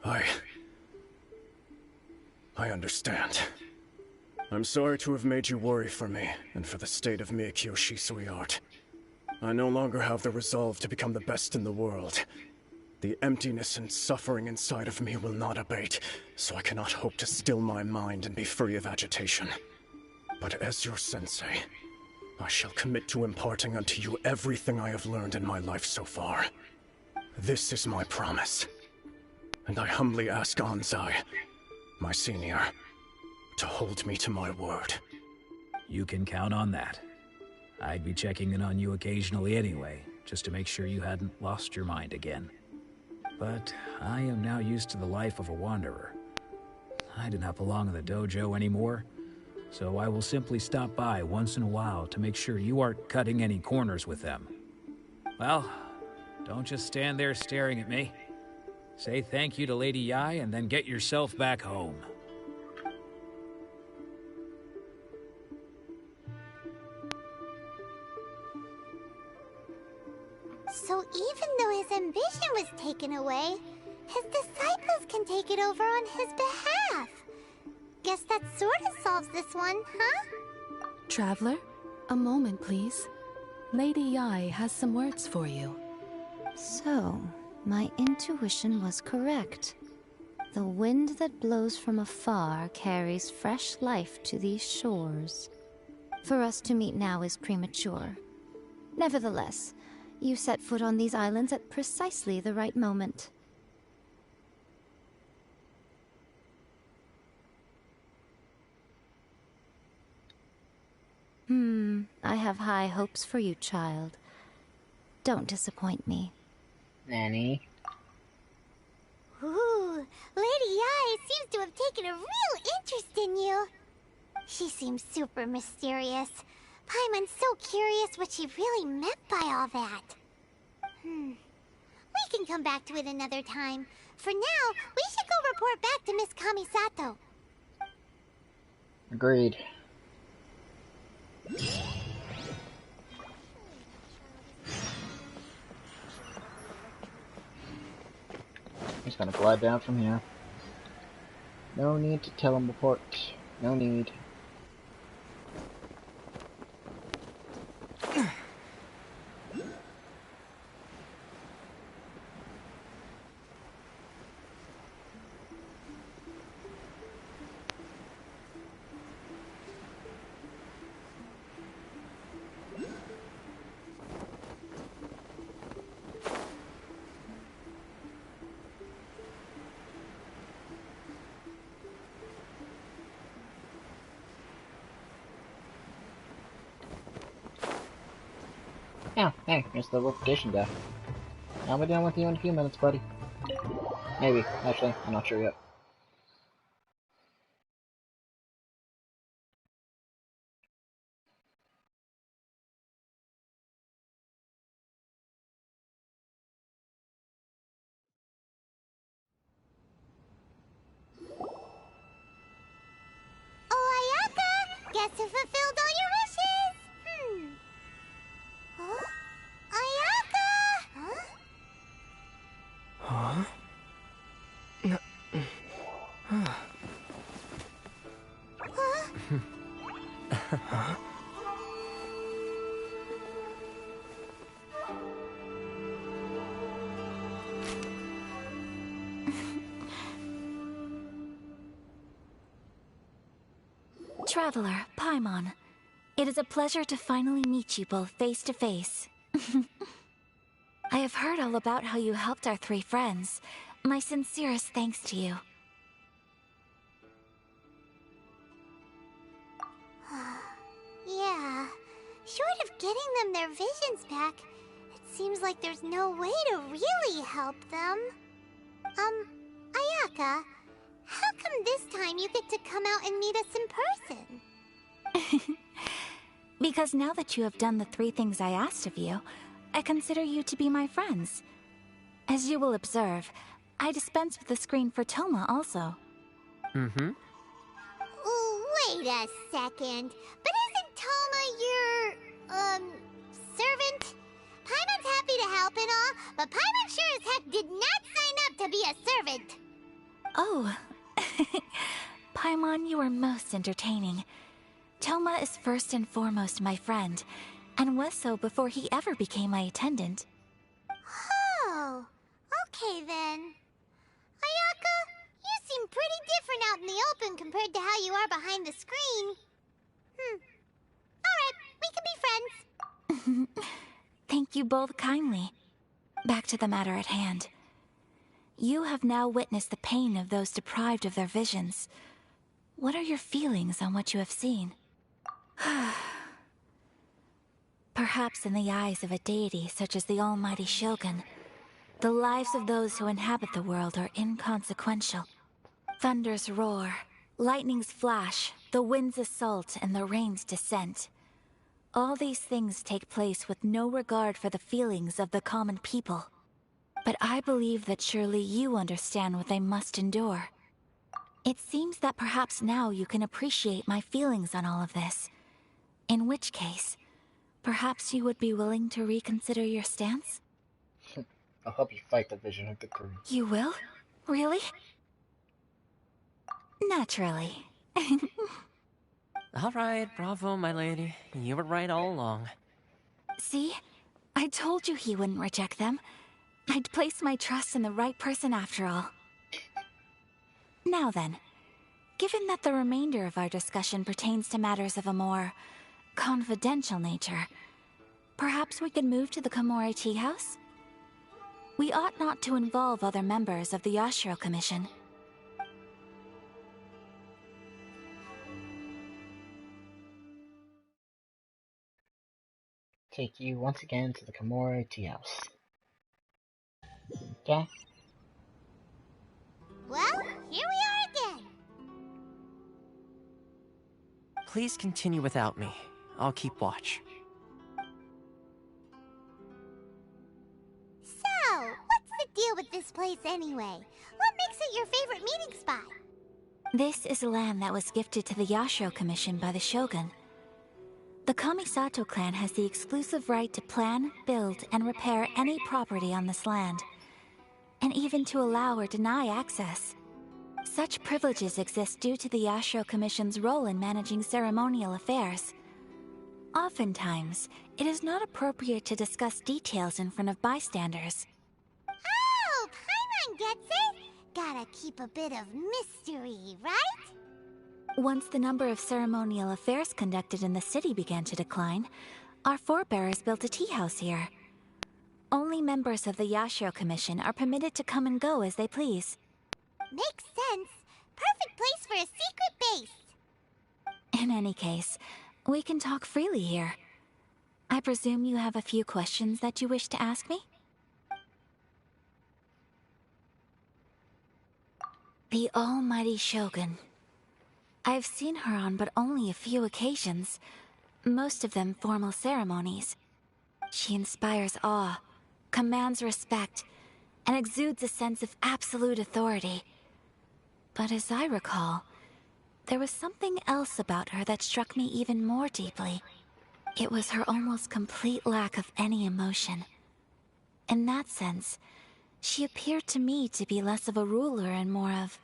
I understand. I'm sorry to have made you worry for me, and for the state of Meikyo Shisui art. I no longer have the resolve to become the best in the world. The emptiness and suffering inside of me will not abate, so I cannot hope to still my mind and be free of agitation. But as your sensei, I shall commit to imparting unto you everything I have learned in my life so far. This is my promise. And I humbly ask Anzai, my senior, to hold me to my word. You can count on that. I'd be checking in on you occasionally anyway, just to make sure you hadn't lost your mind again. But I am now used to the life of a wanderer. I do not belong in the dojo anymore, so I will simply stop by once in a while to make sure you aren't cutting any corners with them. Well, don't just stand there staring at me. Say thank you to Lady Yai and then get yourself back home. So even though his ambition was taken away, his disciples can take it over on his behalf. Guess that sorta solves this one, huh? Traveler, a moment, please. Lady Yai has some words for you. So, my intuition was correct. The wind that blows from afar carries fresh life to these shores. For us to meet now is premature. Nevertheless, You set foot on these islands at precisely the right moment. I have high hopes for you, child. Don't disappoint me. Nanny. Ooh, Lady Ai seems to have taken a real interest in you. She seems super mysterious. Paimon's so curious what she really meant by all that. We can come back to it another time. For now, we should go report back to Miss Kamisato. Agreed. Just gonna glide down from here. No need to teleport. No need. Yeah, hey, here's the replication guy. I'll be done with you in a few minutes, buddy. Maybe, actually, I'm not sure yet. Oh, Ayaka! Guess who fulfilled all your wishes? Huh? Ayaka! Huh? Huh? Traveler, Paimon. It is a pleasure to finally meet you both face to face. I have heard all about how you helped our three friends. My sincerest thanks to you. Yeah. Short of getting them their visions back, it seems like there's no way to really help them. Ayaka, how come this time you get to come out and meet us in person? Because now that you have done the three things I asked of you, I consider you to be my friends. As you will observe, I dispense with the screen for Toma also. Wait a second. But isn't Toma your, servant? Paimon's happy to help and all, but Paimon sure as heck did not sign up to be a servant. Oh. Paimon, you are most entertaining. Toma is first and foremost my friend, and was so before he ever became my attendant. Oh, okay then. Ayaka, you seem pretty different out in the open compared to how you are behind the screen. Alright, we can be friends. Thank you both kindly. Back to the matter at hand. You have now witnessed the pain of those deprived of their visions. What are your feelings on what you have seen? Perhaps in the eyes of a deity such as the almighty Shogun, the lives of those who inhabit the world are inconsequential. Thunders roar, lightnings flash, the winds assault, and the rains descent. All these things take place with no regard for the feelings of the common people. But I believe that surely you understand what they must endure. It seems that perhaps now you can appreciate my feelings on all of this. In which case, perhaps you would be willing to reconsider your stance? I'll help you fight the vision of the crew. You will? Really? Naturally. Alright, bravo, my lady. You were right all along. See? I told you he wouldn't reject them. I'd placed my trust in the right person after all. Now then, given that the remainder of our discussion pertains to matters of a more confidential nature, Perhaps we could move to the Komore Tea House? We ought not to involve other members of the Yashiro Commission. Take you once again to the Komore Tea House. Okay. Well, here we are again. Please continue without me. I'll keep watch. So, what's the deal with this place anyway? What makes it your favorite meeting spot? This is land that was gifted to the Yashiro Commission by the Shogun. The Kamisato clan has the exclusive right to plan, build, and repair any property on this land, and even to allow or deny access. Such privileges exist due to the Yashiro Commission's role in managing ceremonial affairs. Oftentimes, it is not appropriate to discuss details in front of bystanders. Oh, Paimon gets it! Gotta keep a bit of mystery, right? Once the number of ceremonial affairs conducted in the city began to decline, our forebears built a tea house here. Only members of the Yashiro Commission are permitted to come and go as they please. Makes sense. Perfect place for a secret base. In any case, we can talk freely here. I presume you have a few questions that you wish to ask me? The almighty Shogun. I've seen her on but only a few occasions, most of them formal ceremonies. She inspires awe, commands respect, and exudes a sense of absolute authority. But as I recall, there was something else about her that struck me even more deeply. It was her almost complete lack of any emotion. In that sense, she appeared to me to be less of a ruler and more of,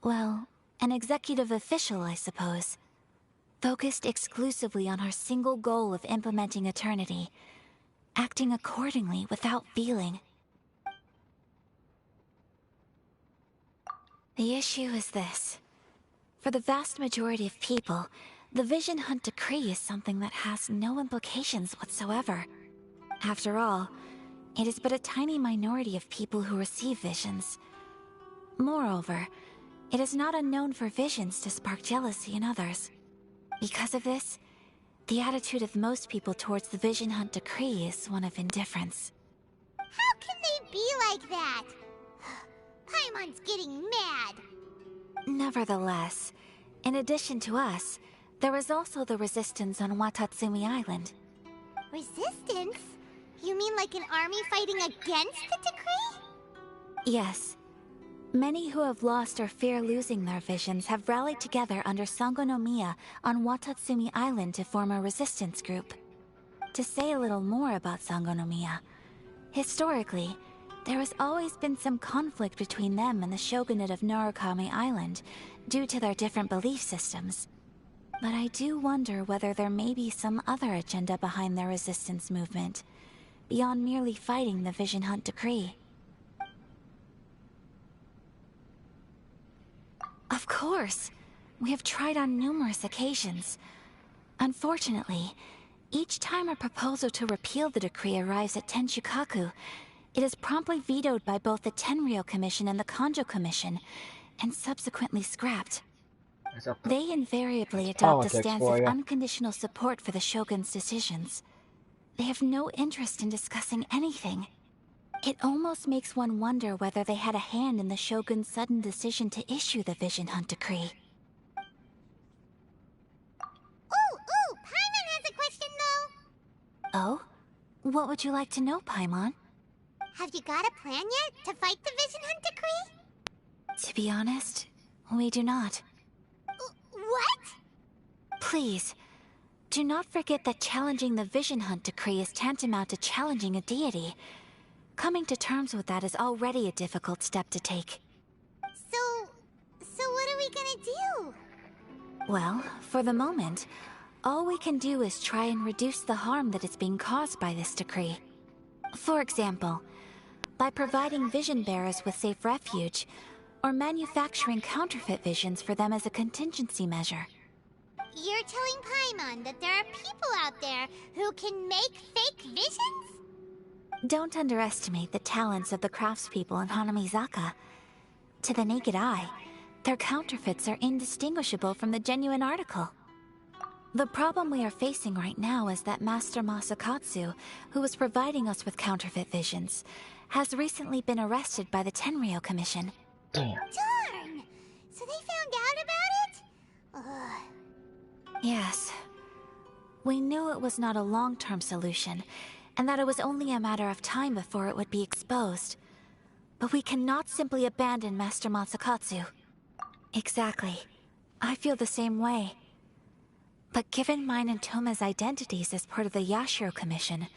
well, an executive official, I suppose. Focused exclusively on her single goal of implementing eternity, acting accordingly without feeling. The issue is this. For the vast majority of people, the Vision Hunt Decree is something that has no implications whatsoever. After all, it is but a tiny minority of people who receive visions. Moreover, it is not unknown for visions to spark jealousy in others. Because of this, the attitude of most people towards the Vision Hunt Decree is one of indifference. How can they be like that? Paimon's getting mad. Nevertheless, in addition to us, there is also the resistance on Watatsumi Island. Resistance? You mean like an army fighting against the decree? Yes. Many who have lost or fear losing their visions have rallied together under Sangonomiya on Watatsumi Island to form a resistance group. To say a little more about Sangonomiya, historically, there has always been some conflict between them and the shogunate of Narukami Island due to their different belief systems. But I do wonder whether there may be some other agenda behind their resistance movement, beyond merely fighting the Vision Hunt Decree. Of course! We have tried on numerous occasions. Unfortunately, each time a proposal to repeal the decree arrives at Tenshukaku, it is promptly vetoed by both the Tenryou Commission and the Kanjo Commission, and subsequently scrapped. They invariably adopt a stance of unconditional support for the Shogun's decisions. They have no interest in discussing anything. It almost makes one wonder whether they had a hand in the Shogun's sudden decision to issue the Vision Hunt Decree. Ooh, Paimon has a question though. Oh? What would you like to know, Paimon? Have you got a plan yet to fight the Vision Hunt Decree? To be honest, we do not. What? Please, do not forget that challenging the Vision Hunt Decree is tantamount to challenging a deity. Coming to terms with that is already a difficult step to take. So what are we gonna do? Well, for the moment, all we can do is try and reduce the harm that is being caused by this decree. For example, by providing vision bearers with safe refuge, or manufacturing counterfeit visions for them as a contingency measure. you're telling Paimon that there are people out there who can make fake visions? Don't underestimate the talents of the craftspeople in Hanamizaka. To the naked eye, their counterfeits are indistinguishable from the genuine article. The problem we are facing right now is that Master Masakatsu, who was providing us with counterfeit visions, has recently been arrested by the Tenryou Commission. Darn! So they found out about it? Ugh. Yes. We knew it was not a long-term solution, and that it was only a matter of time before it would be exposed. But we cannot simply abandon Master Masakatsu. Exactly. I feel the same way. But given mine and Toma's identities as part of the Yashiro Commission,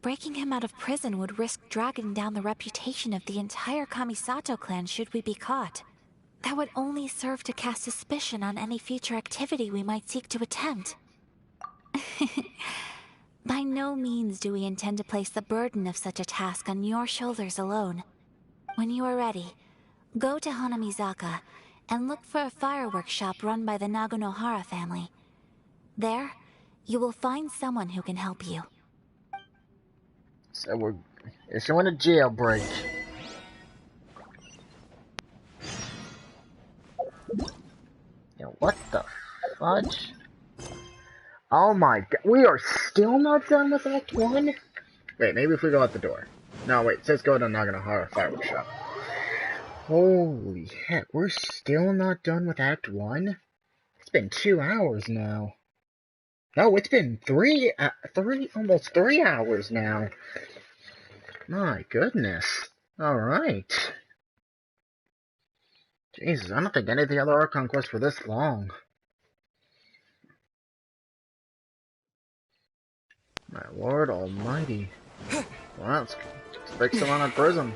breaking him out of prison would risk dragging down the reputation of the entire Kamisato clan should we be caught. That would only serve to cast suspicion on any future activity we might seek to attempt. By no means do we intend to place the burden of such a task on your shoulders alone. When you are ready, go to Hanamizaka and look for a fireworks shop run by the Naganohara family. There, you will find someone who can help you. So we're issuing a jailbreak. Yo, what the fudge? Oh my god, we are still not done with Act 1? Wait, maybe if we go out the door. No, wait, it says go to Naganohara Fireworks Shop. Holy heck, we're still not done with Act 1? It's been 2 hours now. No, it's been almost 3 hours now. My goodness. Alright. Jesus, I don't think any of the other Archon quests were this long. My lord almighty. Well, let's fix someone in prison.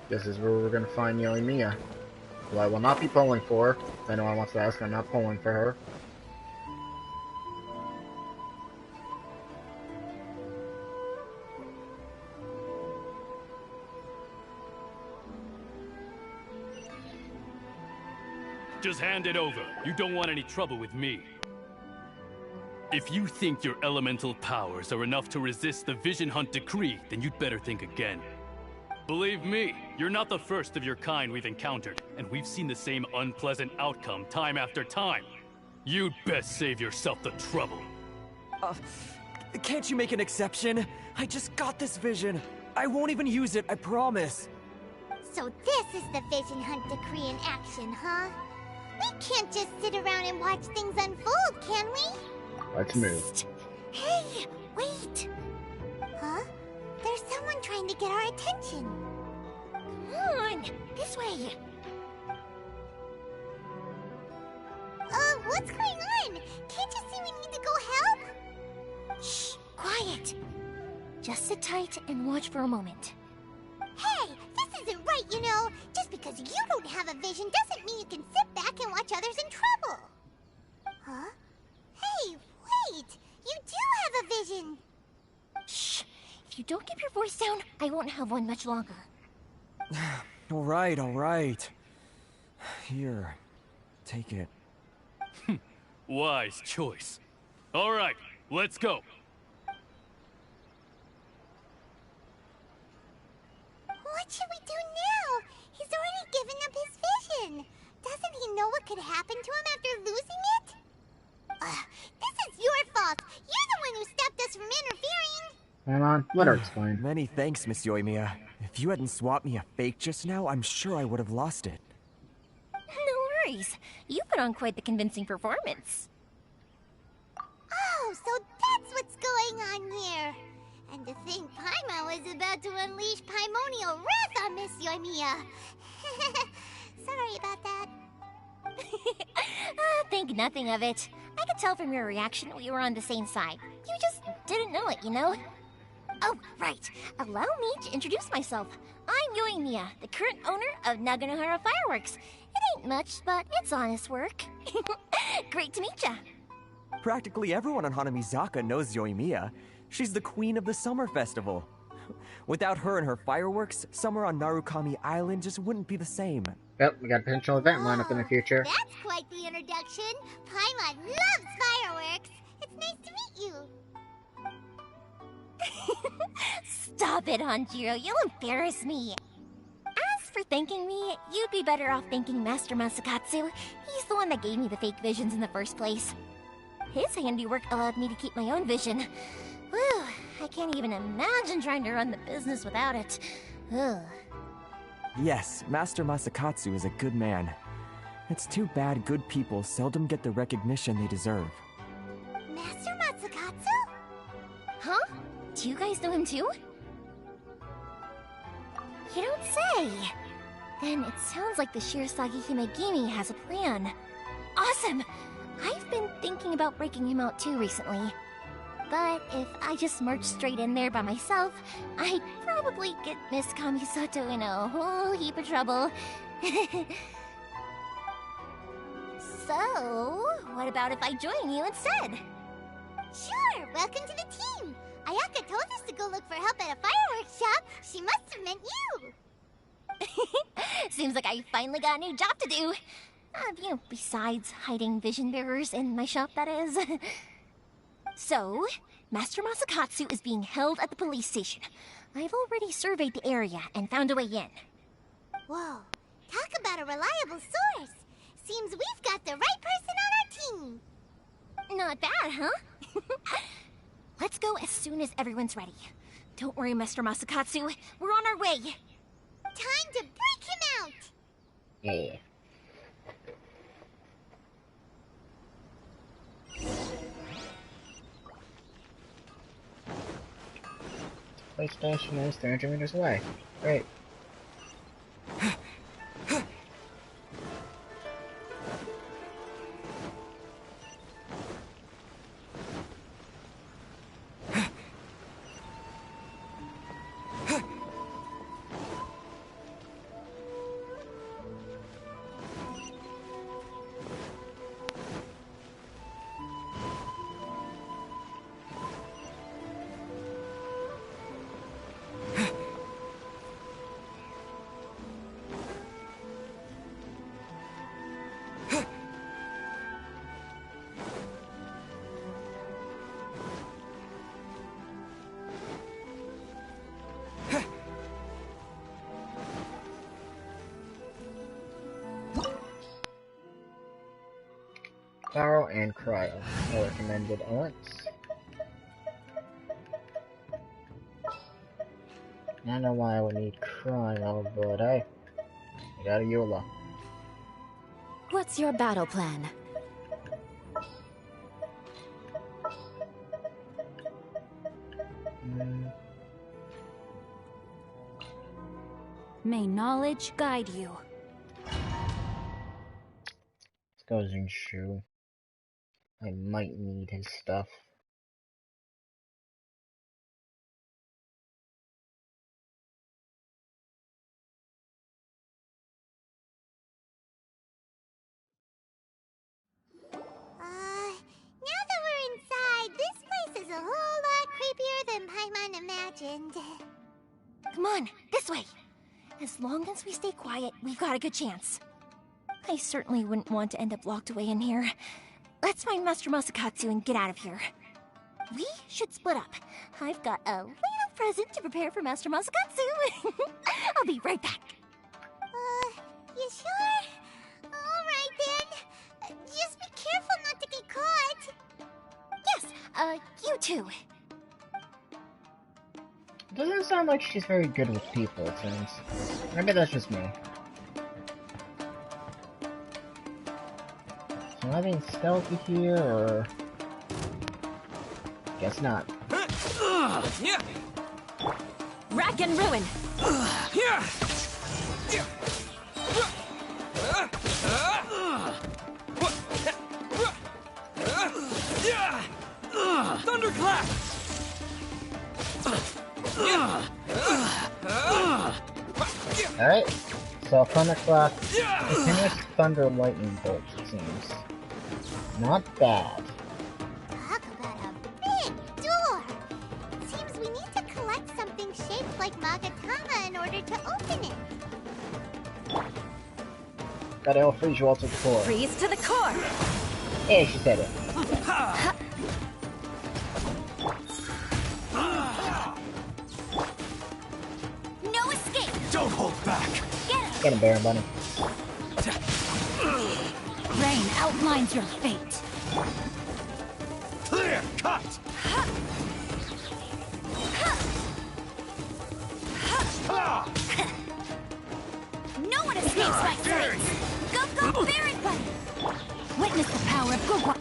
This is where we're gonna find Euthymia, who I will not be polling for. If anyone wants to ask, I'm not polling for her. Just hand it over. You don't want any trouble with me. If you think your elemental powers are enough to resist the Vision Hunt decree, then you'd better think again. Believe me, you're not the first of your kind we've encountered, and we've seen the same unpleasant outcome time after time. You'd best save yourself the trouble. Can't you make an exception? I just got this vision. I won't even use it, I promise. So this is the Vision Hunt decree in action, huh? We can't just sit around and watch things unfold, can we? Let's move. Hey, wait! Huh? There's someone trying to get our attention. Come on, this way. What's going on? Can't you see we need to go help? Shh, quiet. Just sit tight and watch for a moment. Hey, this isn't right, you know. Just because you don't have a vision doesn't mean you can sit back and watch others in trouble. Huh? Hey, wait! You do have a vision! Shh! If you don't keep your voice down, I won't have one much longer. Alright. Here, take it. Wise choice. Alright, let's go. What should we do now? He's already given up his vision. Doesn't he know what could happen to him after losing it? This is your fault. You're the one who stopped us from interfering. Hold on, let her explain. Many thanks, Miss Euthymia. If you hadn't swapped me a fake just now, I'm sure I would have lost it. No worries. You put on quite the convincing performance. Oh, so that's what's going on here. And to think Paimon was about to unleash Paimonial wrath on Miss Euthymia. Sorry about that. Think nothing of it. I could tell from your reaction we were on the same side. You just didn't know it, you know? Oh, right. Allow me to introduce myself. I'm Euthymia, the current owner of Naganohara Fireworks. It ain't much, but it's honest work. Great to meet ya. Practically everyone on Hanamizaka knows Euthymia. She's the queen of the summer festival. Without her and her fireworks, summer on Narukami Island just wouldn't be the same. Yep, we got a potential event lined up in the future. That's quite the introduction. Paimon loves fireworks. It's nice to meet you. Stop it, Hanjiro. You'll embarrass me. As for thanking me, you'd be better off thanking Master Masakatsu. He's the one that gave me the fake visions in the first place. His handiwork allowed me to keep my own vision. Whew, I can't even imagine trying to run the business without it. Ugh. Yes, Master Masakatsu is a good man. It's too bad good people seldom get the recognition they deserve. Master Masakatsu? Huh? Do you guys know him too? You don't say. Then it sounds like the Shirasagi Himegimi has a plan. Awesome! I've been thinking about breaking him out too recently. But if I just marched straight in there by myself, I'd probably get Miss Kamisato in a whole heap of trouble. So, what about if I join you instead? Sure, welcome to the team. Ayaka told us to go look for help at a fireworks shop. She must have meant you. Seems like I finally got a new job to do. Besides hiding vision bearers in my shop, that is. So, Master Masakatsu is being held at the police station. I've already surveyed the area and found a way in. Whoa, talk about a reliable source. Seems we've got the right person on our team. Not bad, huh? Let's go as soon as everyone's ready. Don't worry, Master Masakatsu. We're on our way. Time to break him out! Yeah. Police station is 300 meters away. Great. Cryo and Cryo are recommended elements. I don't know why I would need Cryo, but hey, I got a Eula. What's your battle plan? May knowledge guide you. Let's go Zunshu. I might need his stuff. Now that we're inside, this place is a whole lot creepier than Paimon imagined. Come on, this way. As long as we stay quiet, we've got a good chance. I certainly wouldn't want to end up locked away in here. Let's find Master Masakatsu and get out of here. We should split up. I've got a little present to prepare for Master Masakatsu. I'll be right back. You sure? Alright then. Just be careful not to get caught. Yes, you too. Doesn't sound like she's very good with people, it seems. Maybe that's just me. So am I being stealthy here, or... Guess not. Rack and ruin! Thunderclap! Alright, so Thunderclap, continuous thunder lightning bolts, it seems. Not bad. Talk about a big door. Seems we need to collect something shaped like like Magatama in order to open it. But it'll freeze you all to the core. Freeze to the core! Yeah, she said it. No escape! Don't hold back! Get him, Baron Bunny. Rain outlines your fate. Clear cut! No one escapes my sight! Go, go, Baron Bunny! Witness the power of Gugwa.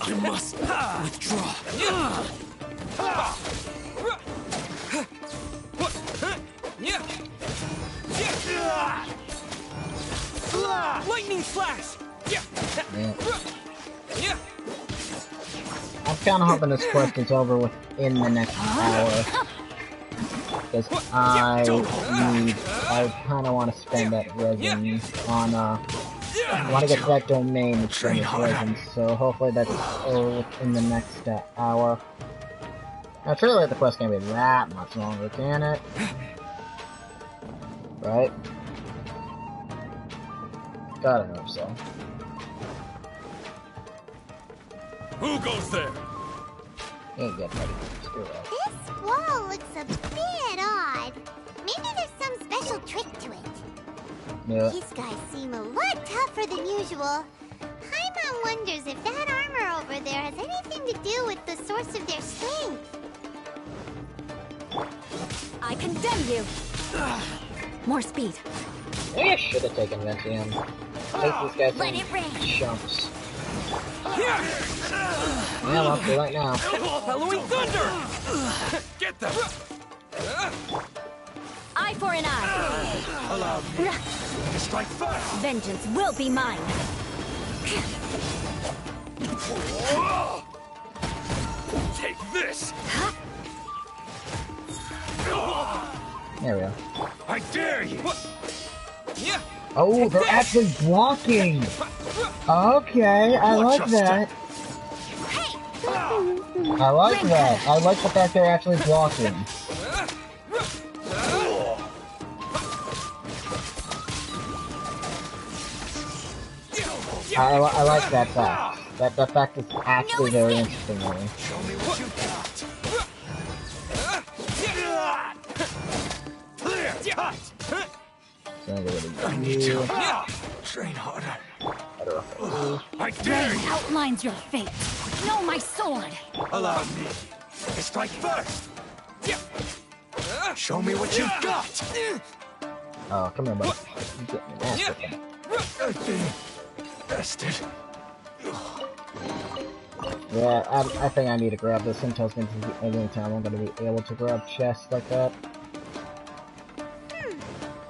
I must withdraw. Lightning flash! I'm kind of hoping this quest is over within the next hour. Because I kind of want to spend that resin on, I want to get that domain and spend this resin, so hopefully that's over within the next hour. Now, surely the quest can't be that much longer, can it? Right? Gotta hope so. Who goes there? Ain't getting ready. Screw that. This wall looks a bit odd. Maybe there's some special trick to it. Yeah. These guys seem a lot tougher than usual. Paimon wonders if that armor over there has anything to do with the source of their strength. I condemn you! More speed. Maybe I should have taken Ventium. Make these guys Let it rain. chumps. Yeah, well, too late now. Halloween thunder! Get them! Eye for an eye. Allow me to strike first! Vengeance will be mine. Take this! There we go. I dare you! Oh, they're actually blocking! Okay, I like that. I like that. I like the fact they're actually blocking. I like that fact. That fact is actually very interesting to me. Show me what you got! Clear cut! I need to train harder. I dare Rain you! outlines your fate. Know my sword. Allow me to strike first! Show me what you got! Oh, come here, buddy. You get me ass whipping. I've been bested. Yeah, I think I need to grab this. Intel's going to be the only time I'm going to be able to grab chests like that.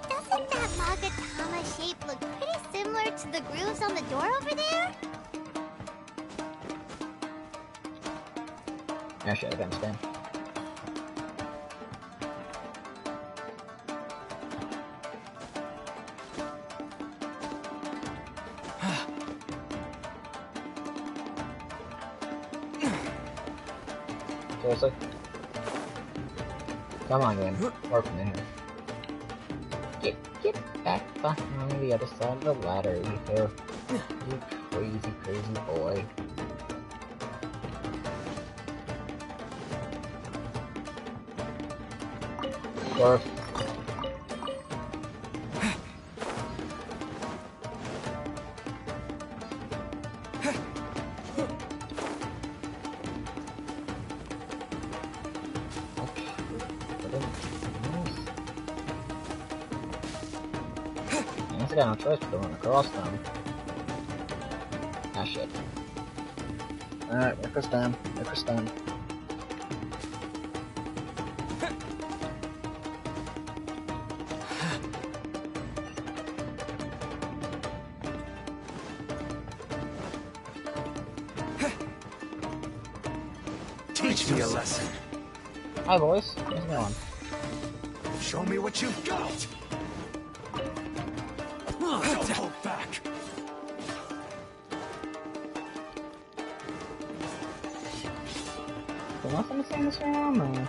Doesn't that Magatama shape look pretty similar to the grooves on the door over there? Actually, I can understand. Seriously? Come on, game. Work from in here. Get back behind the other side of the ladder, Ether. You crazy, crazy boy. Work. I got no choice but going across them. Ah, shit. Alright, work us down. Work us down. Teach me a lesson. Hi, boys. How's it going? Show me what you've got. Don't hold back. Anything else I'm missing this room?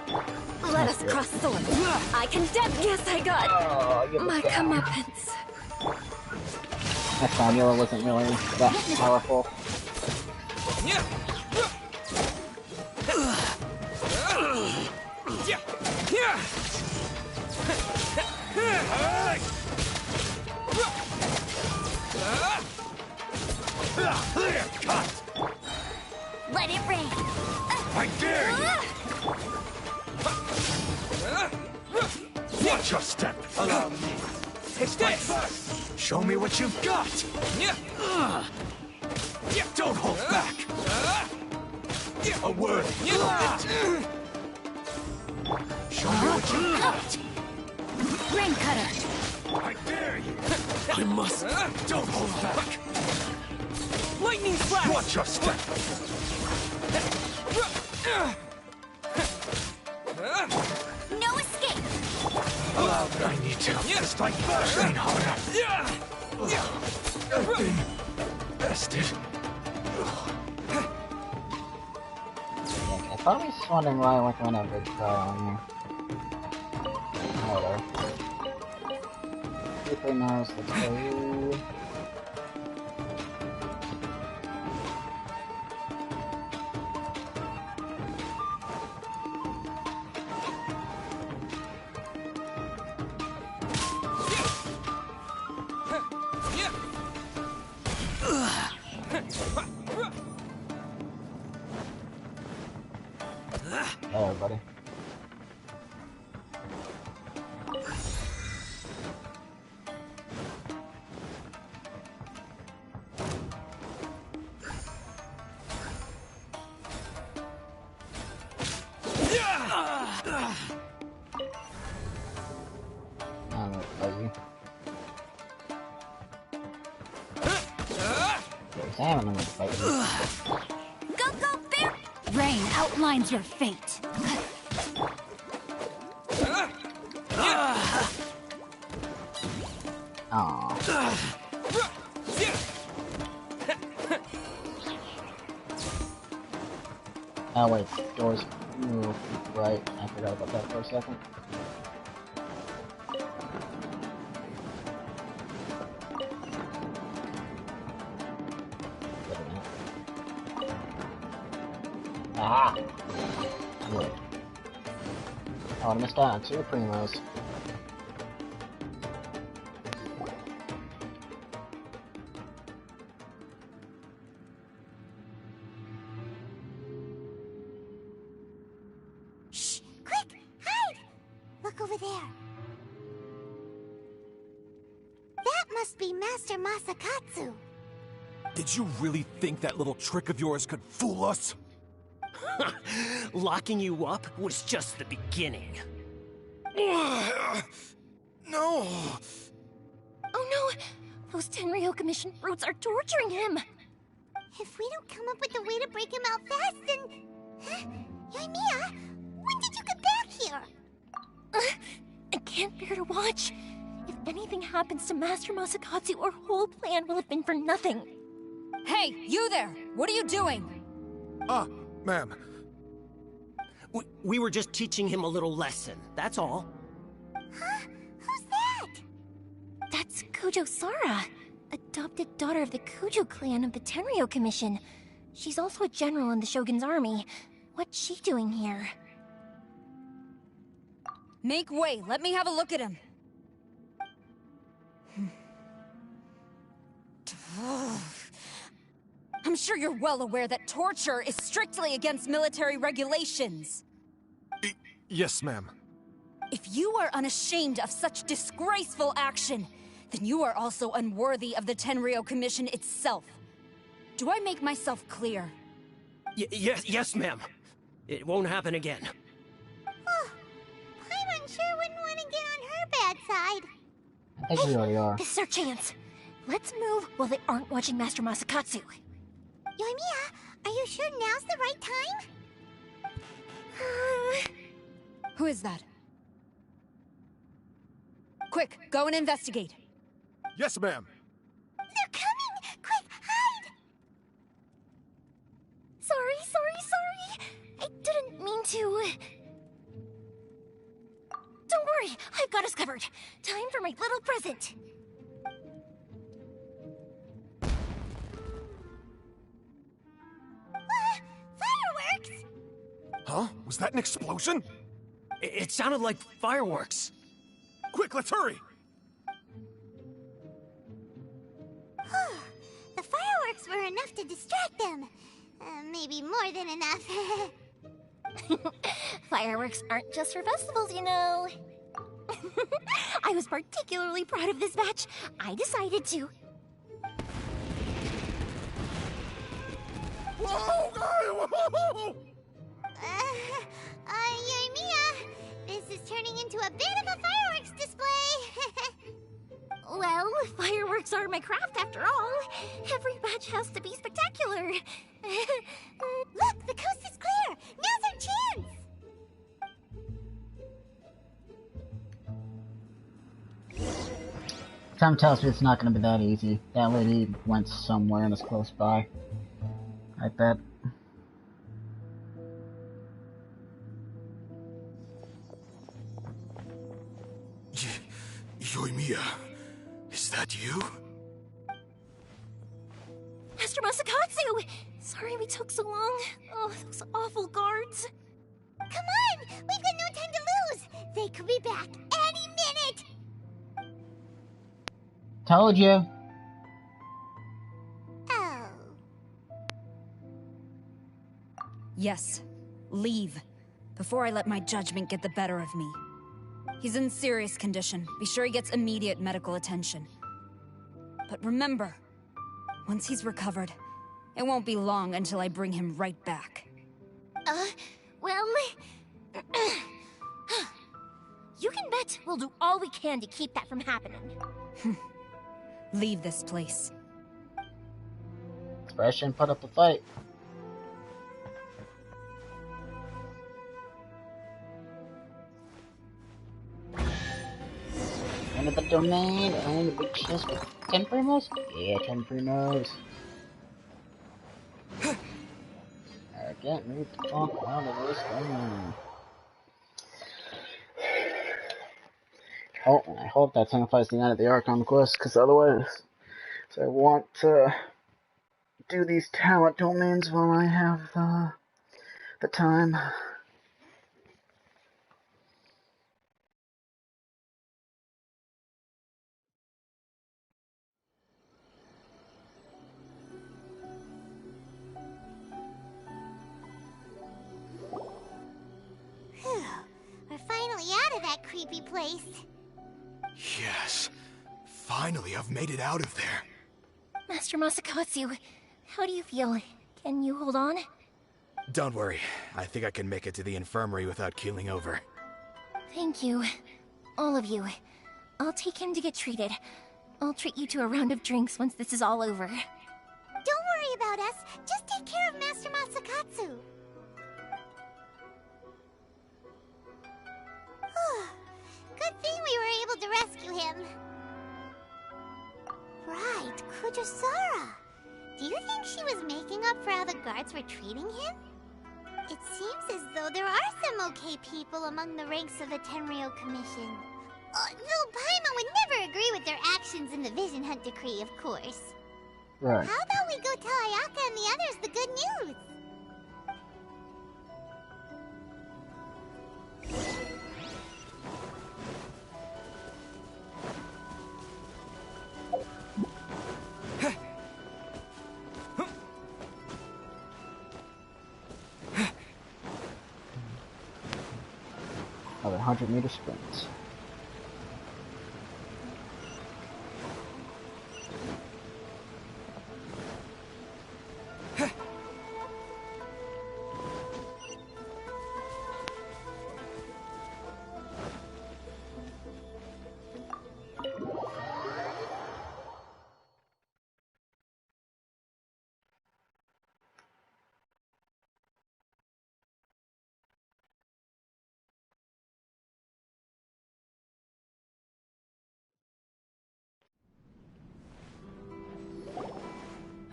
Let us cross swords. I can guess I got my comeuppance. That formula wasn't really that powerful. Let it rain. I dare you! Watch your step! Allow me. Take this! Show me what you've got! Don't hold back! A word! Show me what you've got! Rain cutter. I dare you! I must! Don't hold back! Lightning slash! Watch your step! No escape. Allow me. I need to. Just like train harder. I've been bested. I'm probably just wondering why I went over the Whatever. Super Nose, let's go. There, buddy. Go, bear! Rain outlines your fate. Oh wait, doors move right. I forgot about that for a second. Ah! Good. Oh, I missed out on 2 primos. Shh! Quick! Hide! Look over there. That must be Master Masakatsu. Did you really think that little trick of yours could fool us? Locking you up was just the beginning. No! Oh no! Those Tenryo Commission brutes are torturing him! If we don't come up with a way to break him out fast, then... Huh? Euthymia, when did you get back here? I can't bear to watch. If anything happens to Master Masakatsu, our whole plan will have been for nothing. Hey, you there! What are you doing? Ma'am. We were just teaching him a little lesson, that's all. Huh? Who's that? That's Kujo Sara, adopted daughter of the Kujo clan of the Tenryo Commission. She's also a general in the Shogun's army. What's she doing here? Make way, let me have a look at him. I'm sure you're well aware that torture is strictly against military regulations. Yes, ma'am. If you are unashamed of such disgraceful action, then you are also unworthy of the Tenryo Commission itself. Do I make myself clear? Yes, ma'am. It won't happen again. Oh, Paimon sure wouldn't want to get on her bad side. I think we already are. This is our chance. Let's move while they aren't watching Master Masakatsu. Euthymia, are you sure now's the right time? Who is that? Quick, go and investigate. Yes, ma'am. They're coming! Quick, hide! Sorry. I didn't mean to... Don't worry, I've got us covered. Time for my little present. Fireworks? Huh? Was that an explosion? It sounded like fireworks. Quick, let's hurry! The fireworks were enough to distract them. Maybe more than enough. Fireworks aren't just for festivals, you know. I was particularly proud of this batch. I decided to. Whoa! Whoa! Euthymia, this is turning into a bit of a fireworks display. Well, fireworks are my craft after all. Every batch has to be spectacular. Look, the coast is clear. Now's our chance. Something tells me it's not going to be that easy. That lady went somewhere and is close by. I bet. Euthymia, is that you? Master Masakatsu! Sorry we took so long. Oh, those awful guards. Come on! We've got no time to lose! They could be back any minute! Told you. Oh. Yes. Leave. Before I let my judgment get the better of me. He's in serious condition. Be sure he gets immediate medical attention. But remember, once he's recovered, it won't be long until I bring him right back. Well... You can bet we'll do all we can to keep that from happening. Leave this place. Expression, put up a fight. End of the domain, and the big chest with 10 primos? Yeah, 10 primos. I can't move the fuck out of this thing. Oh, I hope that signifies the end of the Archon quest, because otherwise, I want to do these talent domains while I have the time. Phew. We're finally out of that creepy place. Yes. Finally, I've made it out of there. Master Masakatsu, how do you feel? Can you hold on? Don't worry. I think I can make it to the infirmary without keeling over. Thank you. All of you. I'll take him to get treated. I'll treat you to a round of drinks once this is all over. Don't worry about us. Just take care of Master Masakatsu. Good thing we were able to rescue him. Right, Kujosara. Do you think she was making up for how the guards were treating him? It seems as though there are some okay people among the ranks of the Tenryou Commission. Though Paimon would never agree with their actions in the Vision Hunt Decree, of course. Right. How about we go tell Ayaka and the others the good news? Another 100-meter sprints.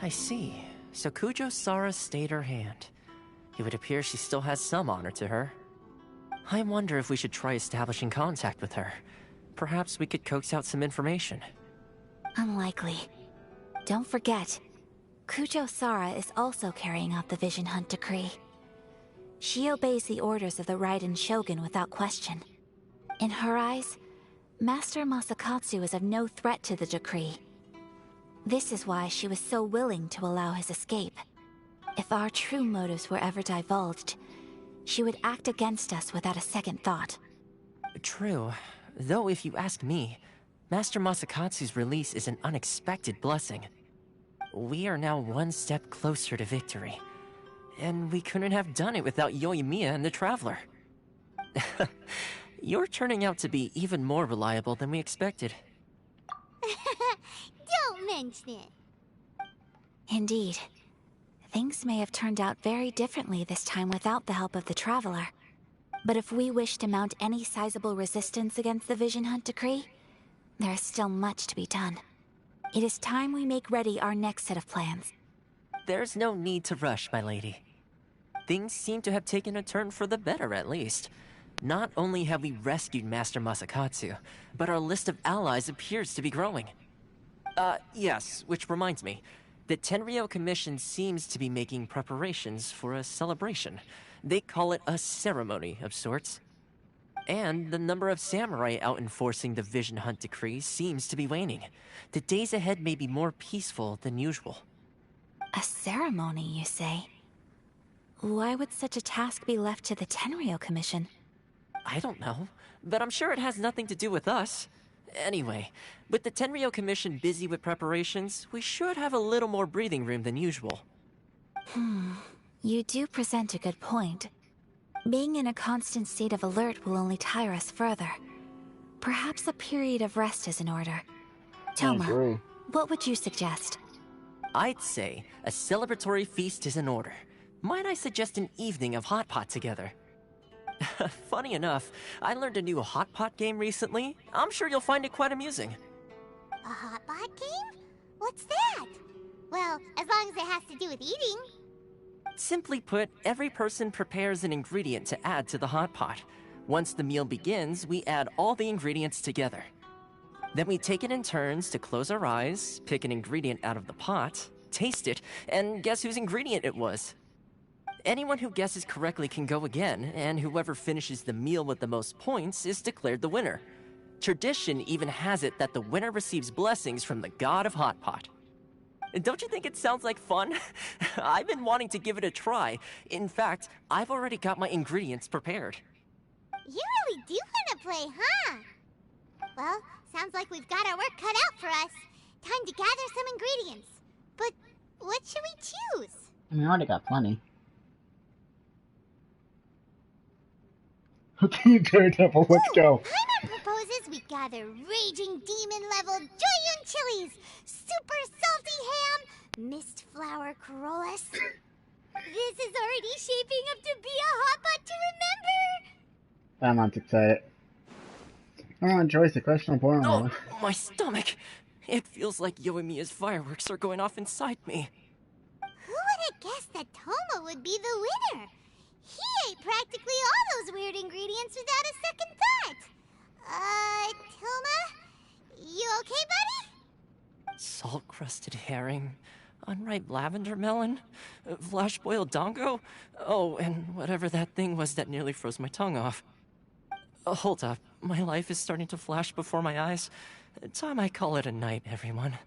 I see. So Kujosara stayed her hand. it would appear she still has some honor to her. I wonder if we should try establishing contact with her. Perhaps we could coax out some information. Unlikely. Don't forget, Kujo Sara is also carrying out the Vision Hunt decree. She obeys the orders of the Raiden Shogun without question. In her eyes, Master Masakatsu is of no threat to the decree. This is why she was so willing to allow his escape. If our true motives were ever divulged, she would act against us without a second thought. True. Though if you ask me, Master Masakatsu's release is an unexpected blessing. We are now one step closer to victory. And we couldn't have done it without Euthymia and the Traveler. You're turning out to be even more reliable than we expected. Don't mention it. Indeed. Things may have turned out very differently this time without the help of the Traveler. But if we wish to mount any sizable resistance against the Vision Hunt decree, there is still much to be done. It is time we make ready our next set of plans. There's no need to rush, my lady. Things seem to have taken a turn for the better, at least. Not only have we rescued Master Masakatsu, but our list of allies appears to be growing. Yes, which reminds me. The Tenryou Commission seems to be making preparations for a celebration. They call it a ceremony of sorts. And the number of samurai out enforcing the Vision Hunt decree seems to be waning. The days ahead may be more peaceful than usual. A ceremony, you say? Why would such a task be left to the Tenryou Commission? I don't know, but I'm sure it has nothing to do with us. Anyway, with the Tenryou Commission busy with preparations, we should have a little more breathing room than usual. You do present a good point. Being in a constant state of alert will only tire us further. Perhaps a period of rest is in order. Toma, what would you suggest? I'd say a celebratory feast is in order. Might I suggest an evening of hot pot together? Funny enough, I learned a new hot pot game recently. I'm sure you'll find it quite amusing. A hot pot game? What's that? Well, as long as it has to do with eating. Simply put, every person prepares an ingredient to add to the hot pot. Once the meal begins, we add all the ingredients together. Then we take it in turns to close our eyes, pick an ingredient out of the pot, taste it, and guess whose ingredient it was. Anyone who guesses correctly can go again, and whoever finishes the meal with the most points is declared the winner. Tradition even has it that the winner receives blessings from the god of hot pot. Don't you think it sounds like fun? I've been wanting to give it a try. In fact, I've already got my ingredients prepared. You really do want to play, huh? Well, sounds like we've got our work cut out for us. Time to gather some ingredients. But what should we choose? I already got plenty. Okay, Daredevil, let's go. Paimon proposes we gather raging demon-level Joyun chilies, super salty ham, mist flower corollas. This is already shaping up to be a hot pot to remember. I'm not excited. Oh, enjoys the question of boring. Oh, my stomach! It feels like Yoimiya's fireworks are going off inside me. Who would have guessed that Toma would be the winner? He ate practically all those weird ingredients without a second thought. Toma? You okay, buddy? Salt-crusted herring, unripe lavender melon, flash-boiled dango, oh, and whatever that thing was that nearly froze my tongue off. Hold up, my life is starting to flash before my eyes. Time I call it a night, everyone.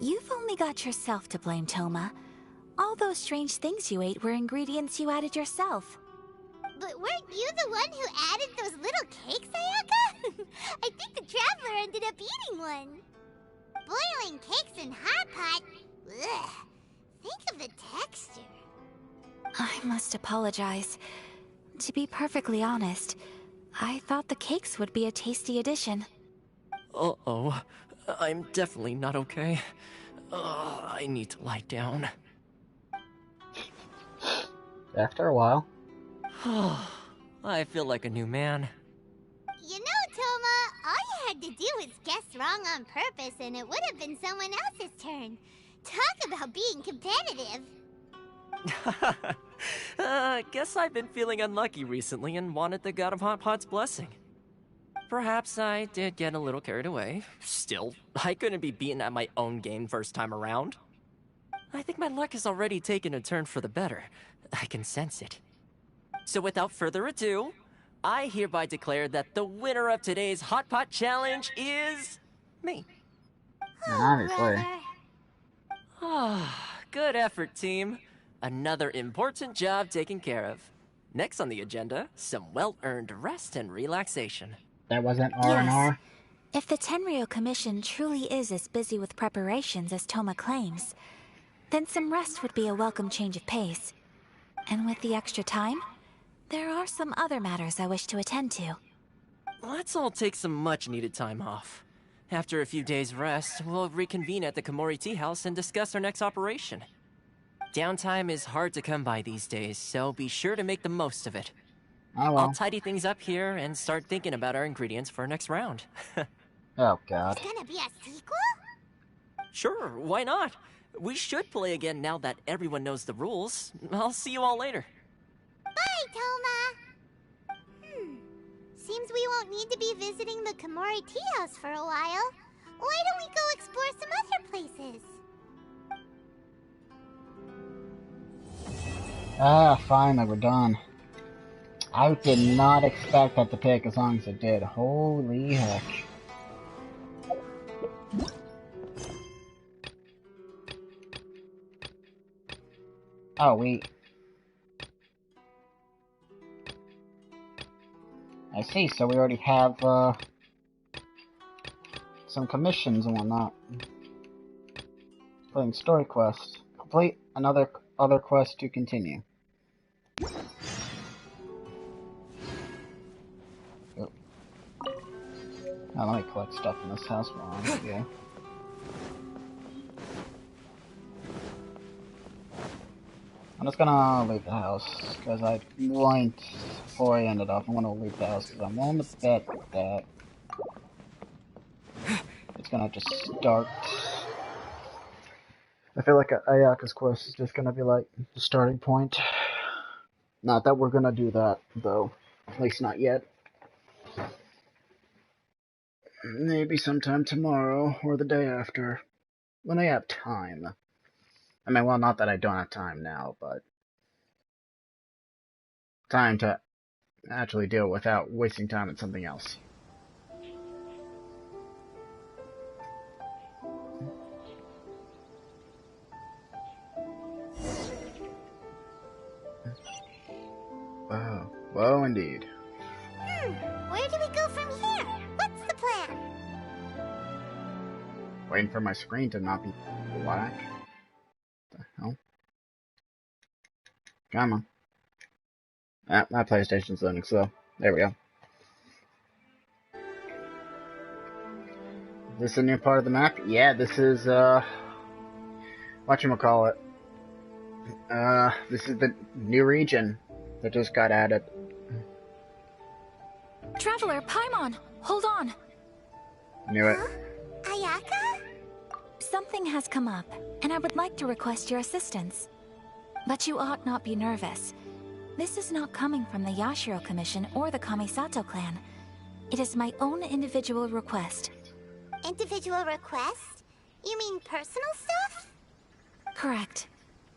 You've only got yourself to blame, Toma. All those strange things you ate were ingredients you added yourself. But weren't you the one who added those little cakes, Ayaka? I think the Traveler ended up eating one. Boiling cakes in hot pot? Ugh. Think of the texture. I must apologize. To be perfectly honest, I thought the cakes would be a tasty addition. Uh-oh. I'm definitely not okay. I need to lie down. After a while. I feel like a new man. You know, Toma, all you had to do was guess wrong on purpose and it would have been someone else's turn. Talk about being competitive. Guess I've been feeling unlucky recently and wanted the God of Hot Pot's blessing. Perhaps I did get a little carried away. Still, I couldn't be beaten at my own game first time around. I think my luck has already taken a turn for the better. I can sense it. So without further ado, I hereby declare that the winner of today's Hot Pot Challenge is... me. Obviously. Ah, good effort, team. Another important job taken care of. Next on the agenda, some well-earned rest and relaxation. That wasn't R&R? If the Tenryou Commission truly is as busy with preparations as Toma claims, then some rest would be a welcome change of pace. And with the extra time, there are some other matters I wish to attend to. Let's all take some much-needed time off. After a few days' rest, we'll reconvene at the Komori Tea House and discuss our next operation. Downtime is hard to come by these days, so be sure to make the most of it. Oh, well. I'll tidy things up here and start thinking about our ingredients for our next round. Oh, God. It's gonna be a sequel? Sure, why not? We should play again now that everyone knows the rules. I'll see you all later. Bye, Toma! Seems we won't need to be visiting the Komori Tea House for a while. Why don't we go explore some other places? Ah, finally, we're done. I did not expect that to take as long as it did. Holy heck. Oh, I see, so we already have, some commissions and whatnot. Playing story quest. Complete another other quest to continue. Oh. Now let me collect stuff in this house while I'm here. I'm just gonna leave the house, because I blinked before I ended up. I'm gonna leave the house, because I'm willing to bet that it's gonna just start. I feel like Ayaka's quest is just gonna be like the starting point. Not that we're gonna do that, though. At least not yet. Maybe sometime tomorrow, or the day after. When I have time. I mean, well, not that I don't have time now, but time to actually do it without wasting time on something else. Wow. Well, indeed. Where do we go from here? What's the plan? Waiting for my screen to not be black. What the hell? Come on. Ah, my PlayStation's loading, so there we go. Is this a new part of the map? Yeah, this is, whatchamacallit. This is the new region that just got added. Traveler, Paimon, hold on. Knew it. Ayaka? Something has come up, and I would like to request your assistance. But you ought not be nervous. This is not coming from the Yashiro Commission or the Kamisato clan. It is my own individual request. Individual request? You mean personal stuff? Correct.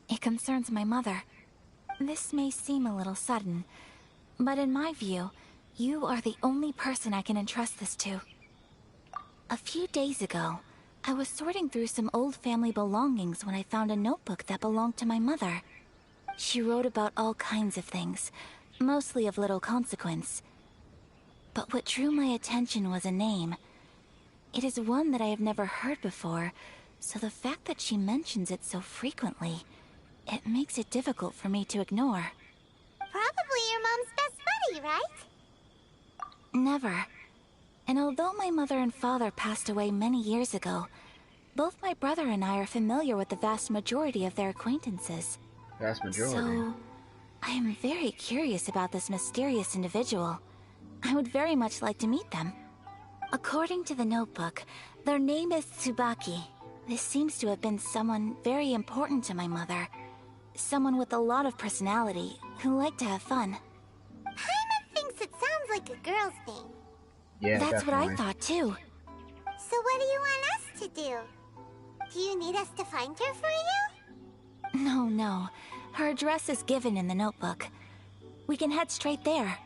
It concerns my mother. This may seem a little sudden, but in my view, you are the only person I can entrust this to. A few days ago, I was sorting through some old family belongings when I found a notebook that belonged to my mother. She wrote about all kinds of things, mostly of little consequence. But what drew my attention was a name. It is one that I have never heard before, so the fact that she mentions it so frequently, it makes it difficult for me to ignore. Probably your mom's best buddy, right? Never. And although my mother and father passed away many years ago, both my brother and I are familiar with the vast majority of their acquaintances. Vast majority? So, I am very curious about this mysterious individual. I would very much like to meet them. According to the notebook, their name is Tsubaki. This seems to have been someone very important to my mother. Someone with a lot of personality, who liked to have fun. Paimon thinks it sounds like a girl's thing. Yeah, That's definitely. what I thought too. So what do you want us to do? Do you need us to find her for you? No. Her address is given in the notebook. We can head straight there.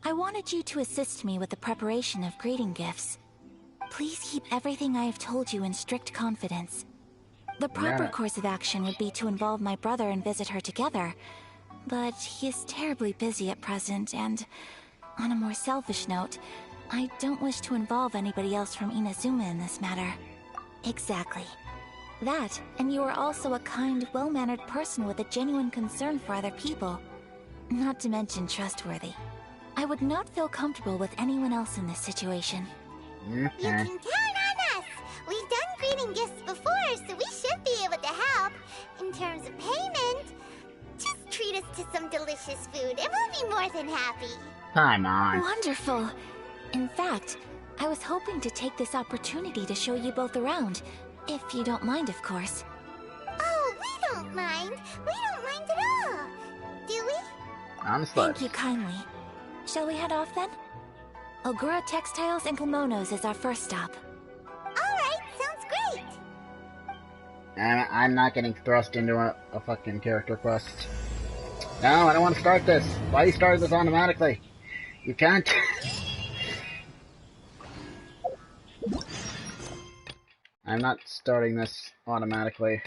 I wanted you to assist me with the preparation of greeting gifts. Please keep everything I have told you in strict confidence. The proper course of action would be to involve my brother and visit her together, but he is terribly busy at present, and on a more selfish note, I don't wish to involve anybody else from Inazuma in this matter. Exactly. That, and you are also a kind, well-mannered person with a genuine concern for other people. Not to mention trustworthy. I would not feel comfortable with anyone else in this situation. You can count on us! We've done greeting gifts before, so we should be able to help. In terms of payment, just treat us to some delicious food and we'll be more than happy. Paimon. Wonderful. In fact, I was hoping to take this opportunity to show you both around. If you don't mind, of course. Oh, we don't mind. We don't mind at all. Do we? Honestly. Thank you kindly. Shall we head off then? Ogura Textiles and Kimonos is our first stop. Alright, sounds great. And I'm not getting thrust into a fucking character quest. No, I don't want to start this. Why are you starting this automatically? You can't. I'm not starting this automatically.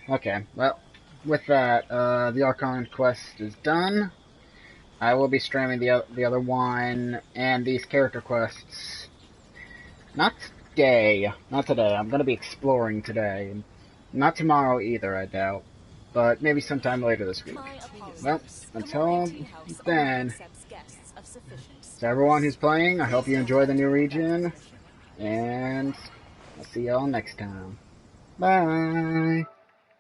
Okay, well, with that, the Archon quest is done. I will be streaming the other one and these character quests. Not today. Not today. I'm gonna be exploring today. Not tomorrow either, I doubt. But maybe sometime later this week. Well, until then, to everyone who's playing, I hope you enjoy the new region. And I'll see y'all next time. Bye!